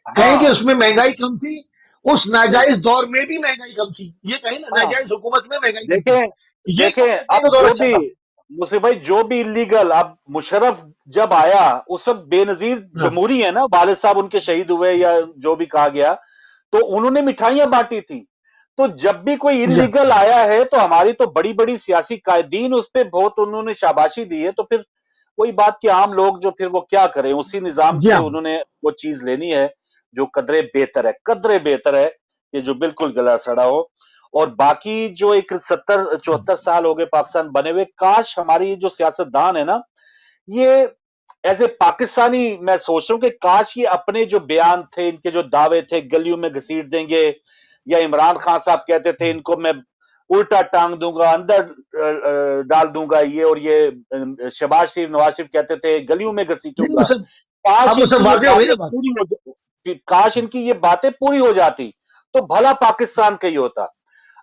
कहें कि हाँ उसमें महंगाई कम थी, उस नाजायज दौर में भी महंगाई कम थी, ये कहें ना, हाँ नाजायज हुकूमत में महंगाई कम थी, देखें ये देखें कहें अब तो दौर जो अच्छा भी था। मुझे भाई जो भी इलीगल, अब मुशर्रफ जब आया उस वक्त बेनजीर हाँ, जमहूरी है ना, वालिद साहब उनके शहीद हुए या जो भी कहा गया, तो उन्होंने मिठाइयां बांटी थी। तो जब भी कोई या, इलीगल आया है तो हमारी तो बड़ी बड़ी सियासी कायदीन उस पर बहुत उन्होंने शाबाशी दी है, तो फिर वही बात कि आम लोग जो फिर वो क्या करें, उसी निजाम जी से हाँ, उन्होंने वो चीज लेनी है जो कदरे बेहतर है कि जो बिल्कुल गला सड़ा हो। और बाकी जो एक 70-74 साल हो गए पाकिस्तान बने हुए, काश हमारी जो सियासतदान है ना, ये एज ए पाकिस्तानी मैं सोच रहा हूं कि काश ये अपने जो बयान थे, इनके जो दावे थे गलियों में घसीट देंगे, या इमरान खान साहब कहते थे इनको मैं उल्टा टांग दूंगा अंदर डाल दूंगा ये, और ये शहबाज शरीफ नवाज शरीफ कहते थे गलियों में नहीं वो घसीटूंगा। सब, काश अब वो सब इनकी ये वाजे हो गई ना बातें बात। पूरी हो काश इनकी ये बातें पूरी हो जाती तो भला पाकिस्तान का ही होता।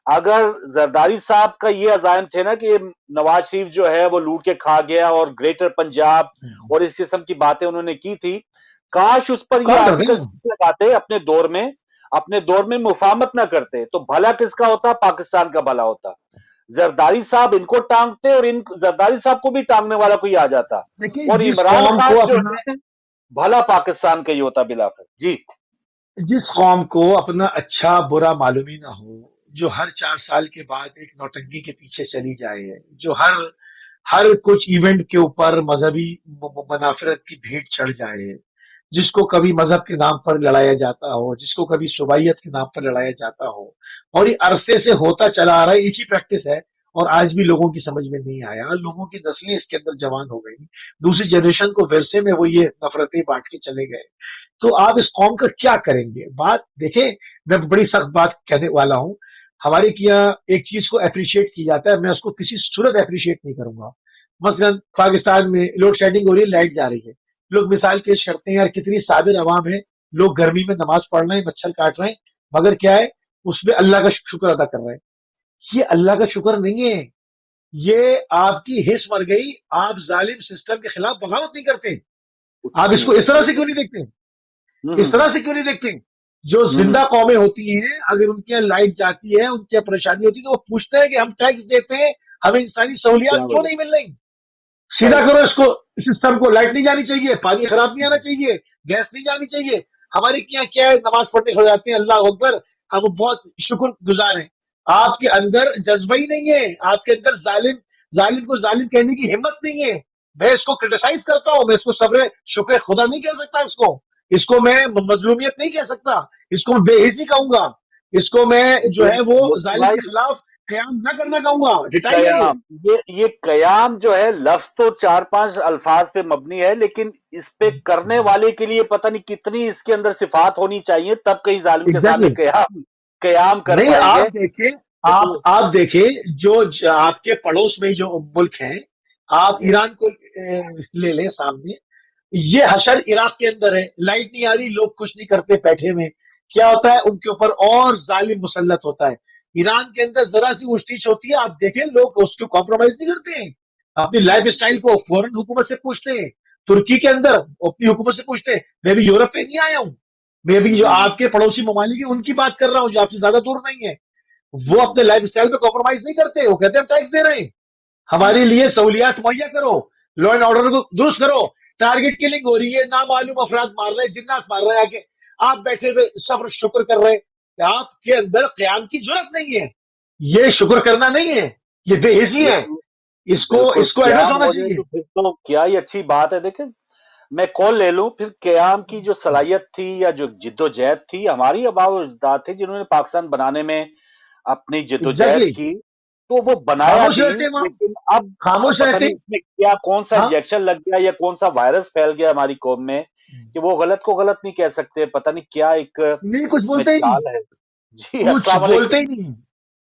अगर जरदारी साहब का ये अजायम थे ना कि नवाज शरीफ जो है वो लूट के खा गया और ग्रेटर पंजाब और इस किस्म की बातें उन्होंने की थी, काश उस पर ये काम करते आर्टिकल हैं, लगाते अपने दौर में मुफाहमत ना करते तो भला किसका होता? पाकिस्तान का भला होता। जरदारी साहब इनको टांगते और इन जरदारी साहब को भी टांगने वाला कोई आ जाता देखिए और इमरान खान जो है भला पाकिस्तान का ही होता बिलाकर। जी जिस कौम को अपना अच्छा बुरा मालूम ही ना हो, जो हर 4 साल के बाद एक नौटंकी के पीछे चली जाए, जो हर हर कुछ इवेंट के ऊपर मजहबी मनाफरत की भीड़ चढ़ जाए, जिसको कभी मजहब के नाम पर लड़ाया जाता हो, जिसको कभी सुबाइयत के नाम पर लड़ाया जाता हो, और ये अरसे से होता चला आ रहा है, एक ही प्रैक्टिस है, और आज भी लोगों की समझ में नहीं आया, लोगों की नस्लें इसके अंदर जवान हो गई, दूसरी जनरेशन को विरसे में वो ये नफरतें बांट के चले गए। तो आप इस कौम का क्या करेंगे? बात देखें, मैं बड़ी सख्त बात कहने वाला हूं, हमारे यहाँ एक चीज को अप्रिशिएट की जाता है, मैं उसको किसी सूरत अप्रिशिएट नहीं करूंगा। मसलन पाकिस्तान में लोड शेडिंग हो रही है, लाइट जा रही है, लोग मिसाल पेश करते हैं यार कितनी साबिर अवाम है, लोग गर्मी में नमाज पढ़ रहे हैं, मच्छर काट रहे हैं, मगर क्या है उसमें अल्लाह का शुक्र अदा कर रहे हैं। ये अल्लाह का शुक्र नहीं है, ये आपकी हिस्स मर गई, आप जालिम सिस्टम के खिलाफ बगावत नहीं करते। आप इसको इस तरह से क्यों नहीं देखते? इस तरह से क्यों नहीं देखते? जो जिंदा कौमें होती हैं, अगर उनके यहाँ लाइट जाती है, उनकी परेशानी होती है, तो वो पूछते हैं कि हम टैक्स देते हैं, हमें इंसानी सहूलियात क्यों नहीं मिल रही? सीधा करो इसको, सिस्टम को, लाइट नहीं जानी चाहिए, पानी खराब नहीं आना चाहिए, गैस नहीं जानी चाहिए। हमारे यहाँ क्या है, नमाज पढ़ने हो जाते हैं, अल्लाह अकबर, हम बहुत शुक्र गुजार हैं। आपके अंदर जज्बा ही नहीं है, आपके अंदर जालिम को जालिम कहने की हिम्मत नहीं है। मैं इसको क्रिटिसाइज करता हूं, मैं इसको सब्र शुक्र खुदा नहीं कह सकता, इसको मैं मजलूमियत नहीं कह सकता, इसको मैं बेहिसी कहूंगा, इसको मैं जो है वो जालिम के खिलाफ कयाम न करना कहूंगा। डिटेल है ये कयाम जो है लफ्ज तो 4-5 अल्फाज पे मबनी है, लेकिन इस पे करने वाले के लिए पता नहीं कितनी इसके अंदर सिफात होनी चाहिए, तब कहीं जालिम के सामने कयाम कर नहीं। पाएंगे। आप देखें जो आपके पड़ोस में जो मुल्क हैं, आप ईरान को ले लें सामने, ये हशर इराक के अंदर है, लाइट नहीं आ रही, लोग कुछ नहीं करते बैठे में, क्या होता है उनके ऊपर और जालिम मुसल्लत होता है। ईरान के अंदर जरा सी उश्तीच होती है, आप देखें लोग उसको कॉम्प्रोमाइज नहीं करते हैं, अपनी लाइफ स्टाइल को फौरन हुकूमत से पूछते हैं। तुर्की के अंदर अपनी हुकूमत से पूछते हैं। मैं भी यूरोप पे नहीं आया हूं, मैं भी जो आपके पड़ोसी ममालिक है उनकी बात कर रहा हूं, जो आपसे ज्यादा दूर नहीं है। वो अपने लाइफ स्टाइल पे कॉम्प्रोमाइज नहीं करते, वो कहते हैं हम टैक्स दे रहे हैं, हमारे लिए सहूलियात मुहैया करो, लॉ एंड ऑर्डर को दुरुस्त करो। टारगेट किलिंग हो रही है, नामालूम अफराद मार रहे हैं, जिन्नात मार रहे हैं आके, आप बैठे हुए सब्र शुक्र कर रहे हैं। आपके अंदर क़याम की जुर्रत नहीं है, ये शुक्र करना नहीं है, ये बेहिसी है, इसको बिल्कुल इसको क़याम एड्रेस होना हो जाए चाहिए। तो फिर तो क्या ही अच्छी बात है। देखें, मैं कॉल ले लूं, फिर क़याम की जो सलाहियत थी या जो जिद्दोजहद थी, हमारी आबा व अजदाद थे जिन्होंने पाकिस्तान बनाने में अपनी जिद्दोजहद एग्जैक्टली, की, तो वो बनाया खामोश भी। रहते हैं वहां, लेकिन अब खामोश पता रहते नहीं हैं। इसमें क्या कौन सा हाँ, इंजेक्शन लग गया या कौन सा वायरस फैल गया हमारी कौम में कि वो गलत को गलत नहीं कह सकते। पता नहीं क्या एक नहीं, कुछ इसमें बोलते ही नहीं, चाल है। जी, कुछ अस्सलाम बोलते वालेकुम। ही नहीं।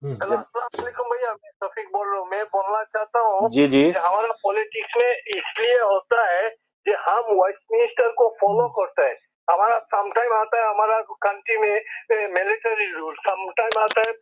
जन- अस्सलाम भैया, मैं शफीक बोल रहा हूँ। मैं बोलना चाहता हूँ जी जी कि हमारा पॉलिटिक्स में इसलिए होता है कि हम वेस्टमिनिस्टर को फॉलो करते हैं। हमारा समटाइम आता है हमारा कंट्री में मिलिट्री रूल, समटाइम आता है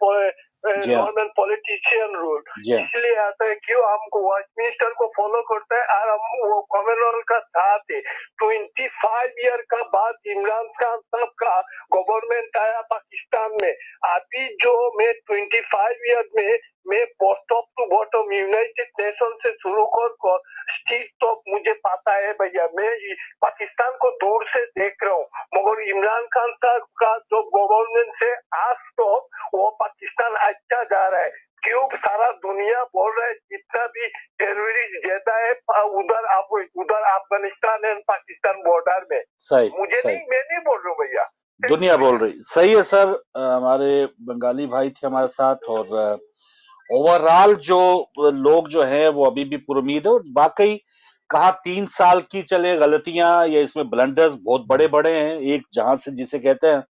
जी हाँ, नॉर्मल पॉलिटिशियन रूल। जी हाँ, इसलिए आता है क्यों हमको वेस्टमिनिस्टर को फॉलो करते हैं और हम वो कॉमनवेल्थ का साथ है। 25 ईयर का बाद इमरान खान साहब का गवर्नमेंट आया पाकिस्तान में। अभी जो मैं 25 ईयर में मैं top to bottom United Nation से शुरू कर स्टील तक मुझे पता है भैया। मैं पाकिस्तान को दूर से देख रहा हूँ, मगर इमरान खान साहब का जो गवर्नमेंट से आज तो वो पाकिस्तान अच्छा जा रहा है। क्यों सारा दुनिया बोल रहा है जितना भी टेररिस्ट ज्यादा है उधर अफगानिस्तान एंड पाकिस्तान बॉर्डर में। सही मुझे सही, नहीं, मैं नहीं बोल रहा हूँ भैया। दुनिया बोल रही। सही है सर। हमारे बंगाली भाई थे हमारे साथ, और ओवरऑल जो लोग जो हैं वो अभी भी पुरुमीद है। और वाकई कहा 3 साल की चले गलतियां या इसमें ब्लंडर्स बहुत बड़े बड़े हैं। एक जहां से जिसे कहते हैं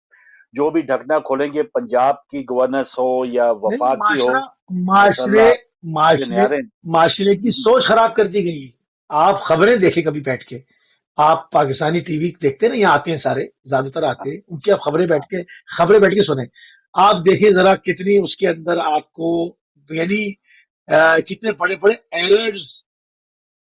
जो भी ढकना खोलेंगे, पंजाब की गवर्नेंस हो या नहीं, वफाक की हो, माशरे माशाल्लाह के माशरे न्यारे। माशरे की सोच खराब कर दी गई है। आप खबरें देखें कभी बैठ के, आप पाकिस्तानी टीवी देखते ना, यहाँ आते हैं सारे, ज्यादातर आते हैं, उनकी आप खबरें बैठ के सुने। आप देखिए जरा कितनी उसके अंदर आपको, यानी कितने बड़े बड़े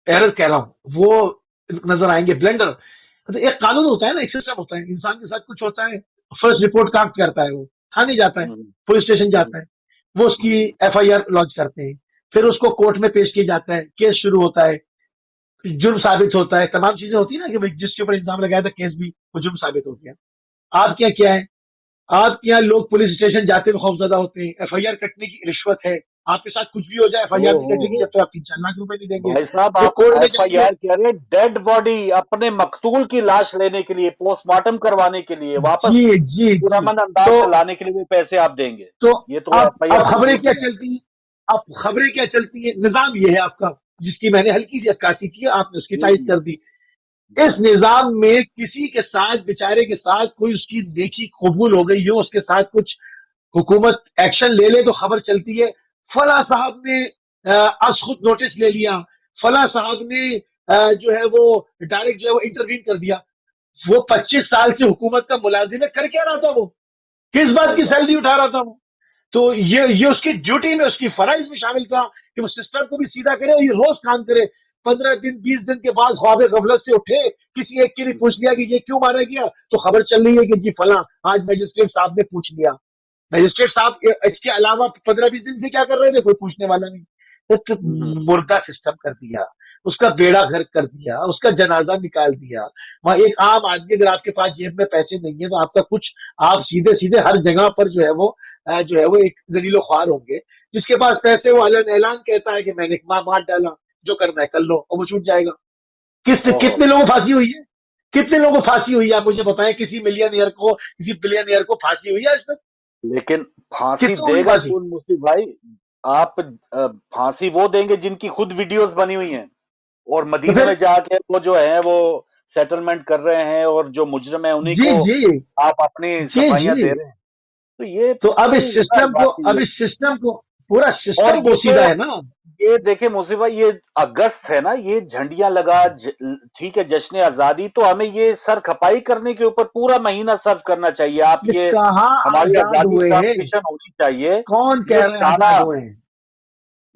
एरर कह रहा हूं वो नजर आएंगे, ब्लेंडर। मतलब एक कानून होता है ना, एक सिस्टम होता है, इंसान के साथ कुछ होता है, फर्स्ट रिपोर्ट कहाँ करता है, वो थाने जाता है, हम्म, पुलिस स्टेशन जाता है, वो उसकी एफआईआर लॉन्च करते हैं, फिर उसको कोर्ट में पेश किया जाता है, केस शुरू होता है, जुर्म साबित होता है, तमाम चीजें होती है ना कि भाई जिसके ऊपर इल्जाम लगाया था केस भी वो जुर्म साबित हो गया। आपके यहाँ क्या है, आपके यहाँ लोग पुलिस स्टेशन जाते हुए खौफजदा होते हैं, एफआईआर कटने की रिश्वत है, आपके साथ कुछ भी हो जाए एफआईआर नहीं कटेगी जब तक आप 3-4 लाख रुपए नहीं देंगे। भाई साहब, फिर आप कोर्ट में जाइए, एफआईआर कह रहे हैं डेड बॉडी, अपने मकतूल की लाश लेने के लिए, पोस्टमार्टम करवाने के लिए, वापस जी जी जी, पुरअमन अंदाज तो से लाने के लिए वो पैसे आप देंगे। तो ये तो अब एफआईआर खबरें मंजूर क्या नहीं है। चलती हैं, अब खबरें क्या चलती हैं, निजाम ये है आपका, जिसकी मैंने हल्की सी अक्कासी की, आपने उसकी तायद कर दी। इस निजाम में किसी के साथ, बेचारे के साथ कोई उसकी नेकी कबूल हो गई हो, उसके साथ कुछ हुकूमत एक्शन ले ले तो खबर चलती है, फला साहब ने आज खुद नोटिस ले लिया, फला साहब ने जो है वो डायरेक्ट जो है वो इंटरवीन कर दिया। वो 25 साल से हुकूमत का मुलाजिम है, कर क्या रहा था वो, किस बात की सैलरी उठा रहा था वो? तो ये उसकी ड्यूटी में, उसकी फराइज में शामिल था कि वो सिस्टम को भी सीधा करे और ये रोज काम करे। 15 दिन 20 दिन के बाद ख्वाब गफलत से उठे, किसी एक के लिए पूछ लिया कि ये क्यों मारा गया, तो खबर चल रही है कि जी फला आज मजिस्ट्रेट साहब ने पूछ लिया। मजिस्ट्रेट साहब इसके अलावा 15-20 दिन से क्या कर रहे थे, कोई पूछने वाला नहीं। तो मुर्दा सिस्टम कर दिया, उसका बेड़ा गर्क कर दिया, उसका जनाजा निकाल दिया। वहां एक आम आदमी, अगर आपके पास जेब में पैसे नहीं है तो आपका कुछ, आप सीधे सीधे हर जगह पर जो है वो एक जलीलो ख्वार होंगे। जिसके पास पैसे वो ऐलान कहता है कि मैंने मार डाला, जो करना है कर लो, और वो छूट जाएगा। कितने लोगों को फांसी हुई है, कितने लोगों को फांसी हुई है, आप मुझे बताएं, किसी मिलियनियर को, किसी बिलियनियर को फांसी हुई है आज तक? लेकिन फांसी कितनों हुई देगा फांसी? कौन मुसीब भाई? आप फांसी वो देंगे जिनकी खुद वीडियोस बनी हुई हैं और तो मदीने फिर में जाके वो जो है वो सेटलमेंट कर रहे हैं, और जो मुजरिम है उन्हीं जी को जी आप अपनी जी सफाइयां दे जी, रहे हैं। तो ये तो अब बड़ी इस सिस्टम को, बात पूरा और सिस्टम ये पोसीदा है ना। ये देखे मुसीब भाई, ये अगस्त है ना, ये झंडियां लगा, ठीक है, जश्न आजादी, तो हमें ये सर खपाई करने के ऊपर पूरा महीना सर्व करना चाहिए। आप ये कहाँ हमारी आजाद आजादी हुए हैं, ट्रांसमिशन होनी चाहिए। कौन ये कह रहे हैं सारा आजाद हुए हैं,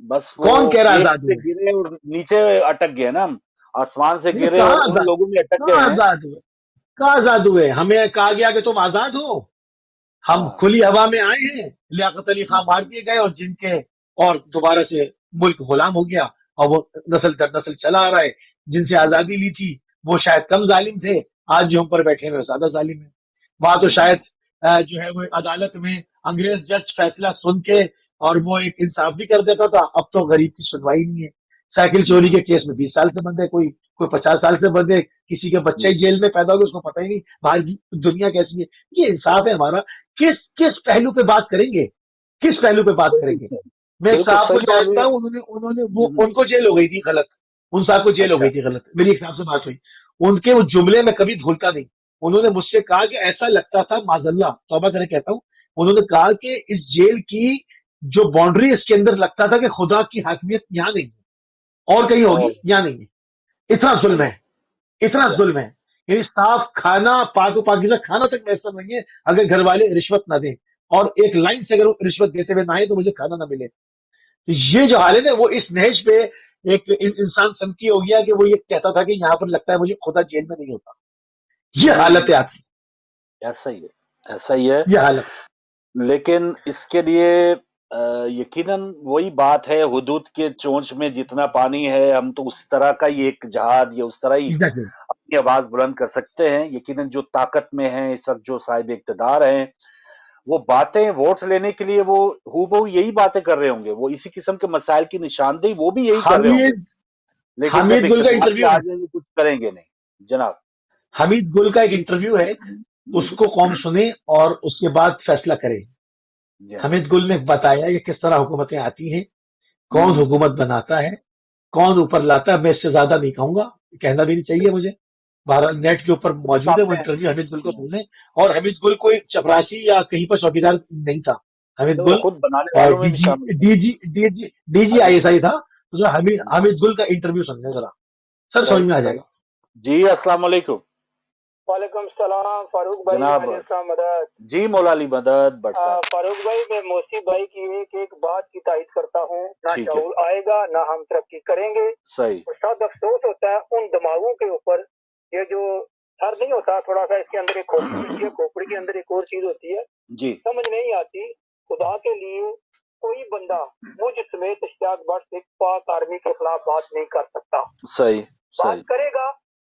बस कौन वो कह रहा है एक आजाद से हुए? गिरे और नीचे अटक गए ना, हम आसमान से नहीं, गिरे और उन लोगों में अटक गए कहाँ हैं। आजाद हुए, कहाँ आजाद हुए? हमें कहा गया कि तुम आजाद हो, हम हाँ, खुली हवा में आए हैं, लियाकत अली खां मार दिए गए, और दोबारा से मुल्क गुलाम हो गया, और वो नस्ल दर नस्ल चला आ रहा है। जिनसे आजादी ली थी وہ شاید کم ظالم تھے، آج جو ہم پر بیٹھے ہوئے زیادہ ظالم ہیں. وہاں تو شاید جو ہے وہ عدالت میں انگریز جج فیصلہ سن کے اور وہ ایک انصاف بھی کر دیتا تھا. اب تو غریب کی سنوائی نہیں ہے. سائیکل چوری کے کیس میں 20 سال سے بند ہے، کوئی 50 سال سے بند ہے، کسی کے بچہ ہی جیل میں پیدا ہو گیا، اس کو پتہ ہی نہیں باہر کی دنیا کیسی ہے. یہ انصاف ہے ہمارا. کس پہلو پہ بات کریں گے؟ کس پہلو پہ بات کریں گے؟ میں ایک صاحب کو جانتا ہوں، ان کو جیل ہو گئی تھی غلط، ان صاحب کو جیل ہو گئی تھی غلط. میری ایک صاحب سے بات ہوئی، ان کے وہ جملے میں کبھی بھولتا نہیں. انہوں نے مجھ سے کہا کہ ایسا لگتا تھا، معذاللہ توبہ کرے کہتا ہوں، انہوں نے کہا کہ اس جیل کی جو باؤنڈری اس کے اندر لگتا تھا کہ خدا کی حاکمیت یہاں نہیں ہے اور کہیں ہوگی، یہاں نہیں ہے. اتنا ظلم ہے، اتنا ظلم ہے. یعنی صاف کھانا، پاک و پاکیزہ کھانا تک میسر نہیں ہے اگر گھر والے رشوت نہ دیں، اور ایک لائن سے اگر رشوت دیتے ہوئے نہ آئے تو مجھے کھانا نہ ملے. تو یہ جو حال ہے نا، وہ اس نہج پہ ایک انسان سمکی ہو گیا کہ وہ یہ کہتا تھا کہ یہاں پر لگتا ہے مجھے خدا جیل میں نہیں ہوتا. یہ حالت ہے آپ کی. ایسا ہی ہے، ایسا ہی ہے. یہ حالت. لیکن اس کے لیے یقیناً وہی بات ہے، حدود کے چونچ میں جتنا پانی ہے، ہم تو اس طرح کا ہی ایک جہاد یا اس طرح ہی Exactly. اپنی آواز بلند کر سکتے ہیں. یقیناً جو طاقت میں ہیں اس وقت، جو صاحب اقتدار ہیں، وہ باتیں ووٹ لینے کے لیے وہ ہو بہو یہی باتیں کر رہے ہوں گے، وہ اسی قسم کے مسائل کی نشاندہی وہ بھی یہی کر رہے ہوں گے، لیکن جب حمید گل کا اقتدار پہ انٹرویو آ ہے، جائیں گے کچھ کریں گے نہیں. جناب حمید گل کا ایک انٹرویو ہے، اس کو قوم سنے اور اس کے بعد فیصلہ کرے. حمید گل نے بتایا کہ کس طرح حکومتیں آتی ہیں، کون حکومت بناتا ہے، کون اوپر لاتا ہے. میں اس سے زیادہ نہیں کہوں گا، کہنا بھی نہیں چاہیے مجھے. بہرحال نیٹ کے اوپر موجود ہے وہ انٹرویو، حمید گل کو سن لیں. اور حمید گل کوئی چپراسی یا کہیں پر چوکیدار نہیں تھا. حمید گل خود بنانے والوں میں بھی شامل ہے. D G I S I تھا. تو ذرا حمید گل کا انٹرویو سن لیں ذرا، سب سمجھ میں آ جائے گا. جی السلام علیکم. وعلیکم السلام فاروق بھائی. جناب مدد. جی مولا علی مدد بٹ صاحب. فاروق بھائی، میں موسی بھائی کی ایک بات کی تائید کرتا ہوں، نہ شعور آئے گا نہ ہم ترقی کریں گے. صحیح. سب افسوس ہوتا ہے ان دماغوں کے اوپر، یہ جو سر نہیں ہوتا تھوڑا سا، اس کے اندر ایک کھوپڑی ہوتی ہے، کھوپڑی کے اندر ایک اور چیز ہوتی ہے، جی سمجھ نہیں آتی. خدا کے لیے کوئی بندہ مجھ سمیت اشتیاق بٹ سے پاک آرمی کے خلاف بات نہیں کر سکتا. صحیح. بات کرے گا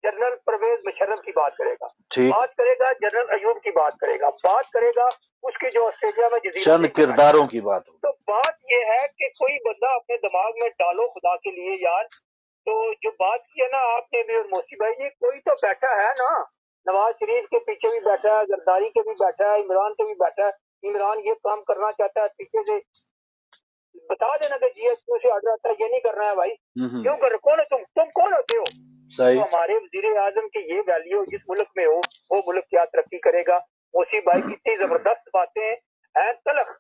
جنرل پرویز مشرف کی بات کرے گا، ٹھیک. بات کرے گا جنرل ایوب کی بات کرے گا، بات کرے گا اس کے جو آسٹریلیا میں چند کرداروں کی بات ہو. تو بات یہ ہے کہ کوئی بندہ اپنے دماغ میں ڈالو خدا کے لیے یار. تو جو بات کی ہے نا آپ نے بھی اور موسی بھائی، یہ کوئی تو بیٹھا ہے نا، نواز شریف کے پیچھے بھی بیٹھا ہے، زرداری کے بھی بیٹھا ہے، عمران کے بھی بیٹھا ہے. عمران یہ کام کرنا چاہتا ہے، پیچھے سے بتا دینا کہ جی ایس کیو سے آرڈر آتا ہے، یہ نہیں کرنا ہے بھائی. کیوں کر کون ہے تم کون ہوتے ہو؟ تو ہمارے وزیر اعظم کی یہ ویلیو جس ملک میں ہو وہ ملک کیا ترقی کرے گا. موسی بھائی کی اتنی زبردست باتیں ہیں تلخ،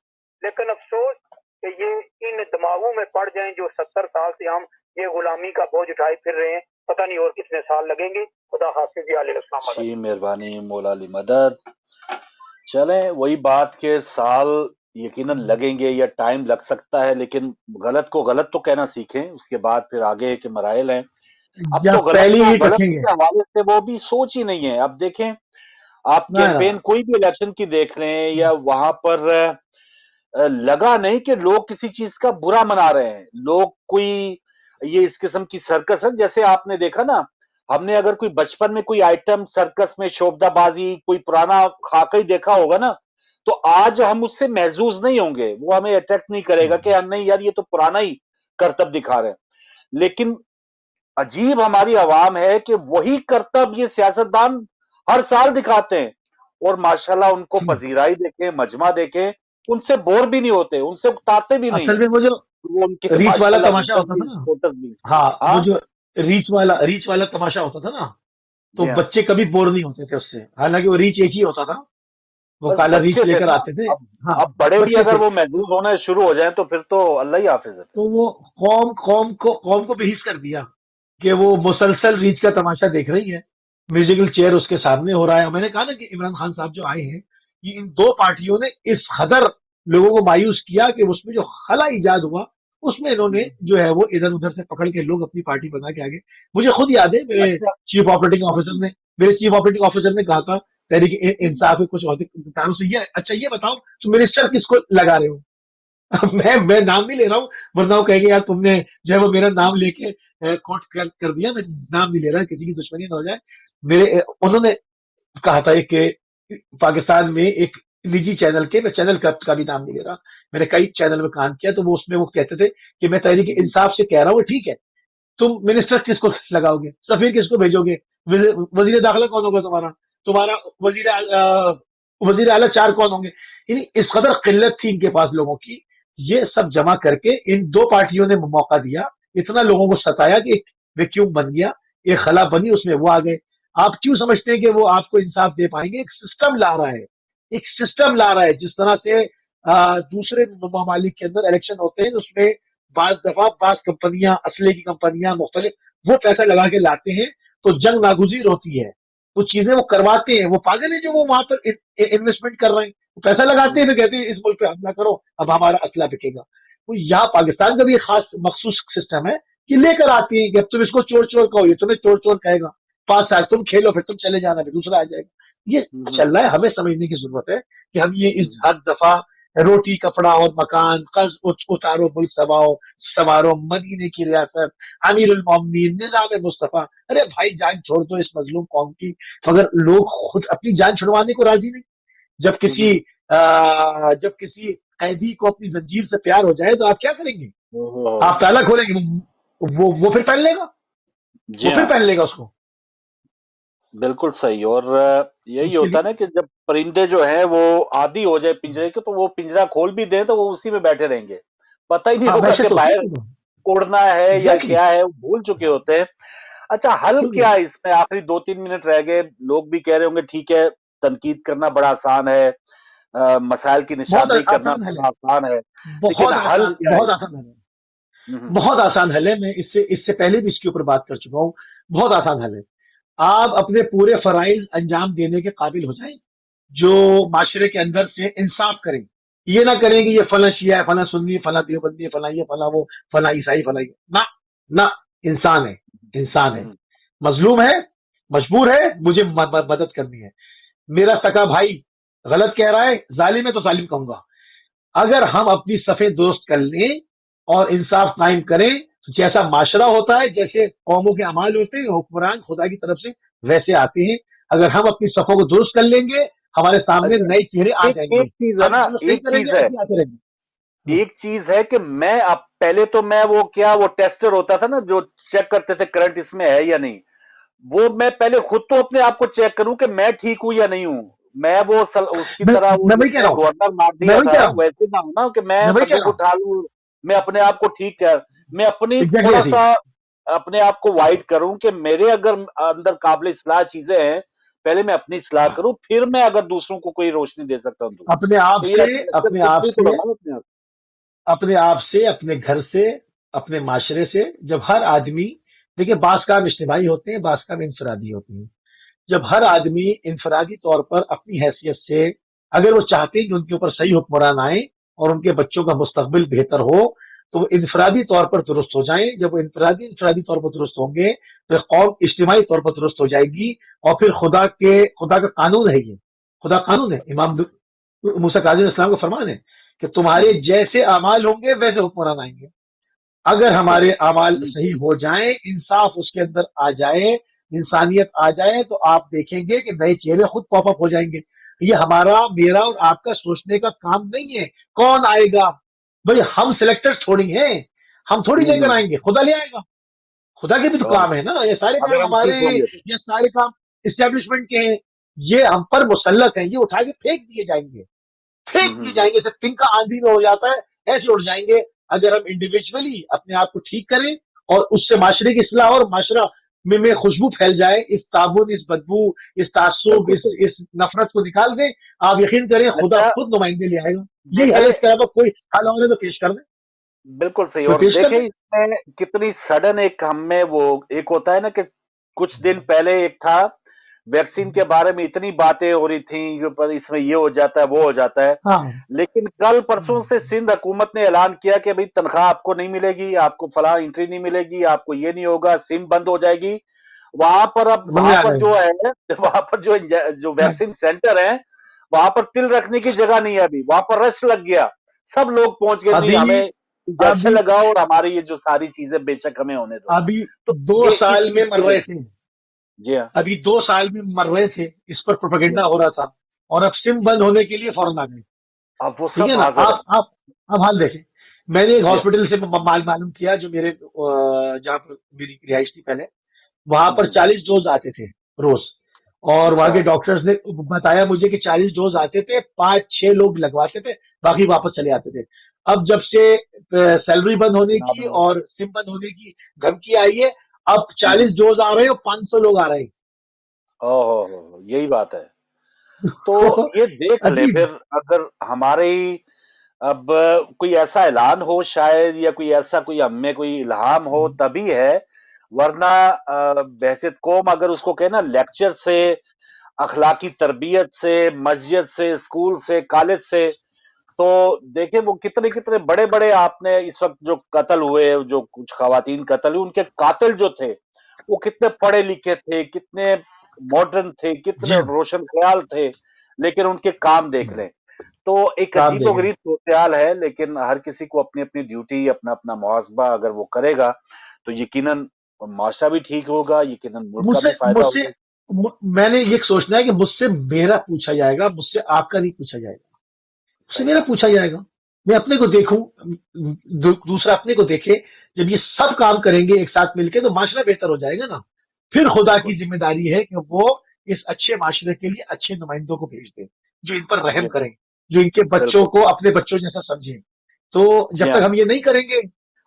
لیکن افسوس کہ یہ ان دماغوں میں پڑ جائیں جو 70 سال سے ہم یہ غلامی کا بوجھ اٹھائے پھر رہے ہیں، پتہ نہیں اور کتنے سال لگیں گے. خدا حافظ. علیہ السلام. جی مہربانی مولا علی مدد. چلیں وہی بات کے سال یقیناً لگیں گے یا ٹائم لگ سکتا ہے، لیکن غلط کو غلط تو کہنا سیکھیں، اس کے بعد پھر آگے کے مراحل ہیں. اب تو غلط کے حوالے سے وہ بھی سوچ ہی نہیں ہے. اب دیکھیں آپ کیمپین کوئی بھی الیکشن کی دیکھ لیں، یا وہاں پر لگا نہیں کہ لوگ کسی چیز کا برا منا رہے ہیں، لوگ کوئی یہ اس قسم کی سرکس ہے. جیسے آپ نے دیکھا نا، ہم نے اگر کوئی بچپن میں کوئی آئٹم سرکس میں شوبدہ بازی کوئی پرانا خاکہ ہی دیکھا ہوگا نا، تو آج ہم اس سے محظوظ نہیں ہوں گے، وہ ہمیں اٹریکٹ نہیں کرے گا کہ ہم نہیں یار یہ تو پرانا ہی کرتب دکھا رہے ہیں. لیکن عجیب ہماری عوام ہے کہ وہی کرتب یہ سیاستدان ہر سال دکھاتے ہیں، اور ماشاءاللہ ان کو پذیرائی دیکھیں، مجمع دیکھیں، ان سے بور بھی نہیں ہوتے، ان سے اکتاتے بھی نہیں. اصل میں وہ جو ریچ والا تماشا ہوتا تھا نا، ہاں وہ جو ریچ والا تماشا ہوتا تھا نا، تو بچے کبھی بور نہیں ہوتے تھے اس سے، حالانکہ وہ ریچ ایک ہی ہوتا تھا، وہ کالا ریچ لے کر آتے تھے. اب بڑے بھی اگر وہ محظوظ ہونا شروع ہو جائیں تو پھر تو اللہ ہی حافظ ہے. تو وہ قوم کو بحیث کر دیا کہ وہ مسلسل ریچ کا تماشا دیکھ رہی ہے. میوزیکل چیئر اس کے سامنے ہو رہا ہے. میں نے کہا نا کہ عمران خان صاحب جو آئے ہیں، یہ ان دو پارٹیوں نے اس قدر لوگوں کو مایوس کیا کہ اس میں جو خلا ایجاد ہوا، اس میں انہوں نے جو ہے وہ ادھر ادھر سے پکڑ کے لوگ اپنی پارٹی بنا کے آگے. مجھے خود یاد ہے میرے چیف آپریٹنگ آفیسر نے کہا تھا تحریک انصاف کے کچھ عہدیداروں سے، یہ اچھا یہ بتاؤ تو منسٹر کس کو لگا رہے ہو؟ मैं नाम नहीं ले रहा हूँ, वरना वो कहेंगे यार तुमने जो है वो मेरा नाम लेके कोट कर दिया। मैं नाम नहीं ले रहा, किसी की दुश्मनी ना हो जाए। उन्होंने कहा था एक पाकिस्तान में एक निजी चैनल के, मैं चैनल का भी नाम नहीं ले रहा, मैंने कई चैनल में काम किया, तो वो उसमें वो कहते थे कि मैं तहरीक इंसाफ से कह रहा हूँ ठीक है, तुम मिनिस्टर किसको लगाओगे, सफीर किसको भेजोगे, वजीर दाखिला कौन होगा तुम्हारा, तुम्हारा वजीर आला 4 कौन होंगे। यानी इस कदर किल्लत थी इनके पास लोगों की। ये सब जमा करके इन 2 पार्टियों ने मौका दिया, इतना लोगों को सताया कि एक वैक्यूम बन गया, एक खला बनी, उसमें वो आ गए। आप क्यों समझते हैं कि वो आपको इंसाफ दे पाएंगे? एक सिस्टम ला रहा है, एक सिस्टम ला रहा है। जिस तरह से दूसरे ममालिक के अंदर इलेक्शन होते हैं, उसमें बाज दफा बाज कंपनियां, असले की कंपनियां मुख्तलिफ, वो पैसा लगा के लाते हैं, तो जंग नागुजीर होती है। वो चीजें वो करवाते हैं, वो पागल है जो वो वहां पर इन्वेस्टमेंट कर रहे हैं, वो पैसा लगाते हैं, फिर कहते हैं इस मुल्क पे हमला करो, अब हमारा असला बिकेगा। तो यहाँ पाकिस्तान का भी एक खास मखसूस सिस्टम है कि लेकर आती हैं कि अब तुम इसको चोर चोर कहो, ये तुम्हें चोर चोर कहेगा, 5 साल तुम खेलो, फिर तुम चले जाना, फिर दूसरा आ जाएगा। ये चल रहा है। हमें समझने की जरूरत है कि हम ये इस हर दफा रोटी कपड़ा और मकान, कर्ज उतारो, मुल्क सवारो, मदीने की रियासत, अमीरुल मोमिनीन, निजाम मुस्तफा। अरे भाई जान छोड़ दो इस मजलूम कौम की, मगर लोग खुद अपनी जान छुड़वाने को राजी नहीं। जब किसी कैदी को अपनी जंजीर से प्यार हो जाए तो आप क्या करेंगे? आप ताला खोलेंगे, वो फिर पहन लेगा, जी वो फिर हाँ, पहन लेगा उसको। बिल्कुल सही। और यही उसके होता लिए है ना कि जब परिंदे जो हैं वो आदी हो जाए पिंजरे के, तो वो पिंजरा खोल भी दे तो वो उसी में बैठे रहेंगे, पता ही नहीं हाँ, होगा कि वहशत होती है बाहर उनको। उड़ना है या एग्जैक्टली, क्या है, वो भूल चुके होते हैं। अच्छा, हल बिल्कुल। क्या है इसमें? आखिरी 2-3 मिनट रह गए। लोग भी कह रहे होंगे ठीक है, तनकीद करना बड़ा आसान है, मसाइल की बहुत निशानदेही करना आसान हल है, बड़ा आसान है, लेकिन बहुत हल आसान, क्या है बहुत इसमें? आसान हल है, हम्म, बहुत आसान हल है। मैं इससे इससे पहले भी इसके ऊपर बात कर चुका हूँ। बहुत आसान हल है। आप अपने पूरे फराइज अंजाम देने के काबिल हो जाएं, जो माशरे के अंदर से इंसाफ करें। ये ना करें कि ये फला शिया है, फला सुन्नी है, फला देवबंदी है, फला ये फला वो, फला ईसाई, फला ये। ना, ना, इंसान है, इंसान है, हम्म, मजलूम है, मजबूर है, मुझे मदद करनी है। मेरा सका भाई गलत कह रहा है, जालिम है, तो जालिम कहूंगा। अगर हम अपनी सफे दुरुस्त कर लें और इंसाफ कायम करें, तो जैसा माशरा होता है, जैसे कौमों के अमाल होते हैं, हुक्मरान खुदा की तरफ से वैसे आते हैं। अगर हम अपनी सफों को दुरुस्त कर लेंगे, हमारे सामने अच्छा, नए चेहरे आ एक एक जाएंगे। चीज है हम ना, दुरुस्त नहीं एक करेंगे, चीज है, ऐसे आते रहेंगे। हाँ, एक चीज है कि मैं अब पहले तो मैं वो क्या वो टेस्टर होता था ना जो चेक करते थे करंट इसमें है या नहीं, वो मैं पहले खुद तो अपने आप को चेक करूं कि मैं ठीक हूं या नहीं हूं। मैं वो उसकी मैं तरह वो मैं वही कह जिसने रहा हूं, गवर्नर मार मैं दिया वही कह था रहा हूं, वैसे ना हो ना कि मैं मैं वही कह बंदूक रहा हूं। उठा लूं, मैं अपने आप को ठीक कर, मैं अपनी एग्जैक्टली थोड़ा ऐसे ही। सा अपने आप को वाइड करूं कि मेरे अगर अंदर काबिल इस्लाह चीजें हैं, पहले मैं अपनी इस्लाह करूं, फिर मैं अगर दूसरों को कोई रोशनी दे सकता हूं दूं। अपने आप तो ये से, ऐसा लगता है अपने कुछ आप भी तो से, रहा अपने आप। अपने आप से, अपने घर से, अपने माशरे से। जब हर आदमी, देखिए बास काम इज्तिमाई होते हैं, बास काम इंफरादी होते हैं। जब हर आदमी इनफरादी तौर पर अपनी हैसियत से, अगर वो चाहते हैं कि उनके ऊपर सही हुक्मरान आए और उनके बच्चों का मुस्तकबिल बेहतर हो, तो वो इनफरादी तौर पर दुरुस्त हो जाएं। जब वो इनफरादी तौर पर दुरुस्त होंगे, तो कौम इज्तिमाई तौर पर दुरुस्त हो जाएगी। और फिर खुदा का कानून है ये, खुदा कानून है। इमाम मूसा काजिम इस्लाम का फरमान है कि तुम्हारे जैसे अमाल होंगे वैसे हुक्मरान आएंगे। अगर हमारे अच्छा, अमाल सही हो जाएं, इंसाफ उसके अंदर आ जाए, इंसानियत आ जाए, तो आप देखेंगे कि नए चेहरे खुद पॉपअप हो जाएंगे। ये हमारा, मेरा और आपका सोचने का काम नहीं है। कौन आएगा भाई? हम सिलेक्टर्स थोड़ी हैं, हम थोड़ी लेकर हम्म, आएंगे, खुदा ले आएगा। खुदा के भी तो और काम है ना, ये सारे अगर काम हम हमारे, ठीक होंगे तो। ये सारे काम इस्टेब्लिशमेंट के हैं। ये हम पर मुसल्लत हैं, ये उठा के फेंक दिए जाएंगे, फेंक दिए हम्म, जाएंगे। जैसे तिनका आंधी में हो जाता है, ऐसे उड़ जाएंगे। अगर हम इंडिविजुअली अपने आप को ठीक करें और उससे माशरे की इस्लाह, और माशरा में खुशबू फैल जाए, इस ताबुन, इस बदबू, इस तासुब, बिल्कुल सही। इस नफरत को निकाल दें, आप यकीन करें खुदा अच्छा, खुद नुमाइंदे ले आएगा। यही हल है, देखें, इसके अलावा कोई हल और है तो पेश कर दें, बिल्कुल सही। कोई और पेश कर देखें दें। इसमें कितनी सडन एक हम में वो एक होता है ना कि कुछ दिन पहले एक था, वैक्सीन के बारे में इतनी बातें हो रही थी कि पर इसमें ये हो जाता है वो हो जाता है, हाँ, लेकिन कल परसों से सिंध हुकूमत ने ऐलान किया कि भाई तनख्वाह आपको नहीं मिलेगी, आपको फला एंट्री नहीं मिलेगी, आपको ये नहीं होगा, सिम बंद हो जाएगी। वहां पर अब बंदे वहां आ पर जो जाएंगे। है वहां पर जो वैक्सीन सेंटर है, वहां पर तिल रखने की जगह नहीं है, अभी वहां पर रश लग गया। सब लोग पहुंच गए, नहीं अभी हमें इंजेक्शन अभी लगाओ और हमारी ये जो सारी चीजें बेशक हमें होने दो। अभी तो 2 ये इस साल में चीज मर की रहे वजह थे, से। जी हाँ, अभी 2 साल में मर रहे थे, इस पर जी प्रोपेगेंडा हाँ। हो रहा था, और अब सिम बंद होने के लिए फौरन आ गए। अब वो ठीक है सब ना? हाजिर है। आप हाल देखें। मैंने एक जी हाँ। हॉस्पिटल से मालूम किया, जो मेरे जहाँ पर मेरी रिहाइश थी पहले, वहां पर हम्म, 40 डोज आते थे रोज, और वहां अच्छा के डॉक्टर्स ने बताया मुझे कि 40 डोज आते थे, 5-6 लोग लगवाते थे, बाकी वापस चले आते थे। अब जब से सैलरी बंद होने ना की भी- और सिम बंद होने की धमकी आई है, अब हम्म, 40 डोज आ रहे हैं और 500 लोग आ रहे हैं। ओहो यही बात है। तो तो ये देख ले अजीब। फिर, अगर हमारे अब कोई ऐसा ऐलान हो शायद, या कोई ऐसा कोई हमें कोई इल्हाम हो तभी है, वरना बहसियत कौम अगर उसको कहे ना लेक्चर से, अखलाकी तरबियत से, मस्जिद से, स्कूल से, कॉलेज से, तो देखे वो कितने कितने बड़े बड़े आपने इस वक्त जो कत्ल हुए, जो कुछ खवातीन कत्ल हुए, उनके कातिल जो थे वो कितने पढ़े लिखे थे, कितने मॉडर्न थे, जी कितने रोशन ख्याल थे, लेकिन उनके काम देख लें। तो एक काम अजीबो देखें। गरीब सूरत है, लेकिन हर किसी को अपनी अपनी ड्यूटी, अपना अपना मुहासबा अगर वो करेगा तो यकीनन माशरा भी ठीक होगा, यकीनन मुल्क का मुझसे भी फायदा मुझसे होगा। मैंने ये सोचना है कि मुझसे मेरा पूछा जाएगा, मुझसे आपका नहीं पूछा जाएगा, मुझसे सही मेरा बात पूछा जाएगा। मैं अपने को देखूं, दूसरा अपने को देखे। जब ये सब काम करेंगे एक साथ मिलके, तो माशरा बेहतर हो जाएगा ना। फिर खुदा की बिल्कुल। जिम्मेदारी है कि वो इस अच्छे माशरे के लिए अच्छे नुमाइंदों को भेज दे, जो इन पर रहम जी करें, जो इनके बच्चों बिल्कुल। को अपने बच्चों जैसा समझें। तो जी जब हाँ। तक हम ये नहीं करेंगे,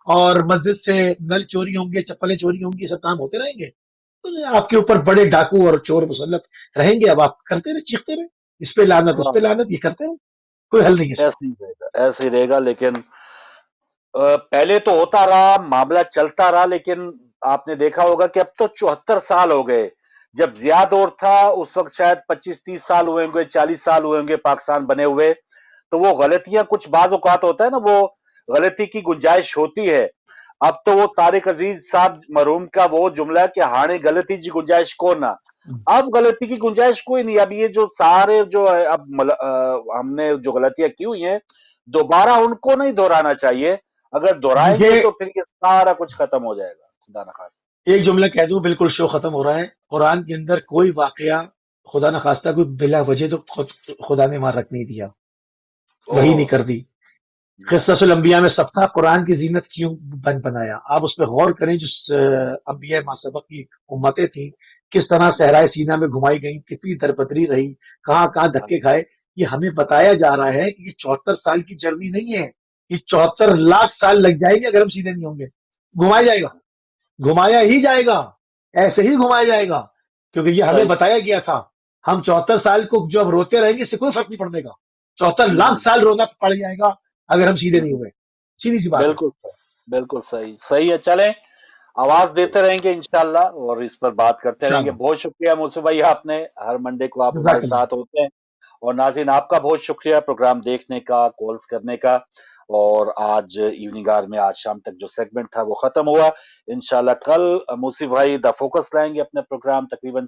और मस्जिद से नल चोरी होंगे, चप्पलें चोरी होंगी, सब काम होते रहेंगे, तो आपके ऊपर बड़े डाकू और चोर मुसल्लत रहेंगे। अब आप करते रहे, चीखते रहे, इस पे लानत, उस हाँ, पे लानत, ये करते रहे, कोई हल नहीं है इसका। ऐसे ही रहेगा, ऐसे ही रहेगा। लेकिन पहले तो होता रहा, मामला चलता रहा, लेकिन आपने देखा होगा कि अब तो 74 साल हो गए। जब जिया दौर था उस वक्त शायद 25-30 साल हुए होंगे, 40 साल हुए होंगे पाकिस्तान बने हुए। तो वो गलतियां कुछ बाज औकात होता है ना, वो गलती की गुंजाइश होती है। अब तो वो तारिक अजीज साहब मरहूम का वो जुमला है कि हाणे गलती की गुंजाइश को ना। अब गलती की गुंजाइश कोई नहीं। अब ये जो सारे जो है, अब हमने जो गलतियां की हुई हैं, दोबारा उनको नहीं दोहराना चाहिए। अगर ये दोहराएंगे तो फिर ये सारा कुछ खत्म हो जाएगा, खुदा न खास्ता। एक जुमला कह दूं, बिल्कुल शो खत्म हो रहा है। कुरान के अंदर कोई वाकया, खुदा न खास्ता, कोई बिला वजह तो खुदा ने वहां रख नहीं दिया, वही नहीं ओह। कर दी। जी हाँ। क़िस्सतुल अंबिया में सब था, कुरान की जीनत क्यों बनाया? आप उस पर गौर करें, जो अंबिया मासबक की उम्मतें थी, किस तरह सहराए सीना में घुमाई गई, कितनी दरबदरी रही, कहाँ कहाँ धक्के खाए। ये हमें बताया जा रहा है कि ये 74 साल की जर्नी नहीं है, ये 74 लाख साल लग जाएंगे अगर हम सीधे नहीं होंगे। घुमाया जाएगा, घुमाया ही जाएगा, ऐसे ही घुमाया जाएगा, क्योंकि ये हमें सही। बताया गया था। हम 74 साल को जो अब रोते रहेंगे, इससे कोई फर्क नहीं पड़ने का। 74 लाख हम्म, साल रोना पड़ जाएगा अगर हम सीधे नहीं हम्म, हुए। सीधी सी बात है। बिल्कुल सही, बिल्कुल सही, सही है। चलें, आवाज देते रहेंगे इंशाल्लाह, और इस पर बात करते रहेंगे। इंशाल्लाह। बहुत शुक्रिया मुझसे भाई, आपने हर मंडे को आप हमारे जज़ाकल्लाह। साथ होते हैं। और नाज़रीन आपका बहुत शुक्रिया प्रोग्राम देखने का, कॉल्स करने का। और आज इवनिंग आवर में, आज शाम तक जो सेगमेंट था वो खत्म हुआ। इंशाल्लाह कल मूसी भाई द फोकस लाएंगे अपने प्रोग्राम तकरीबन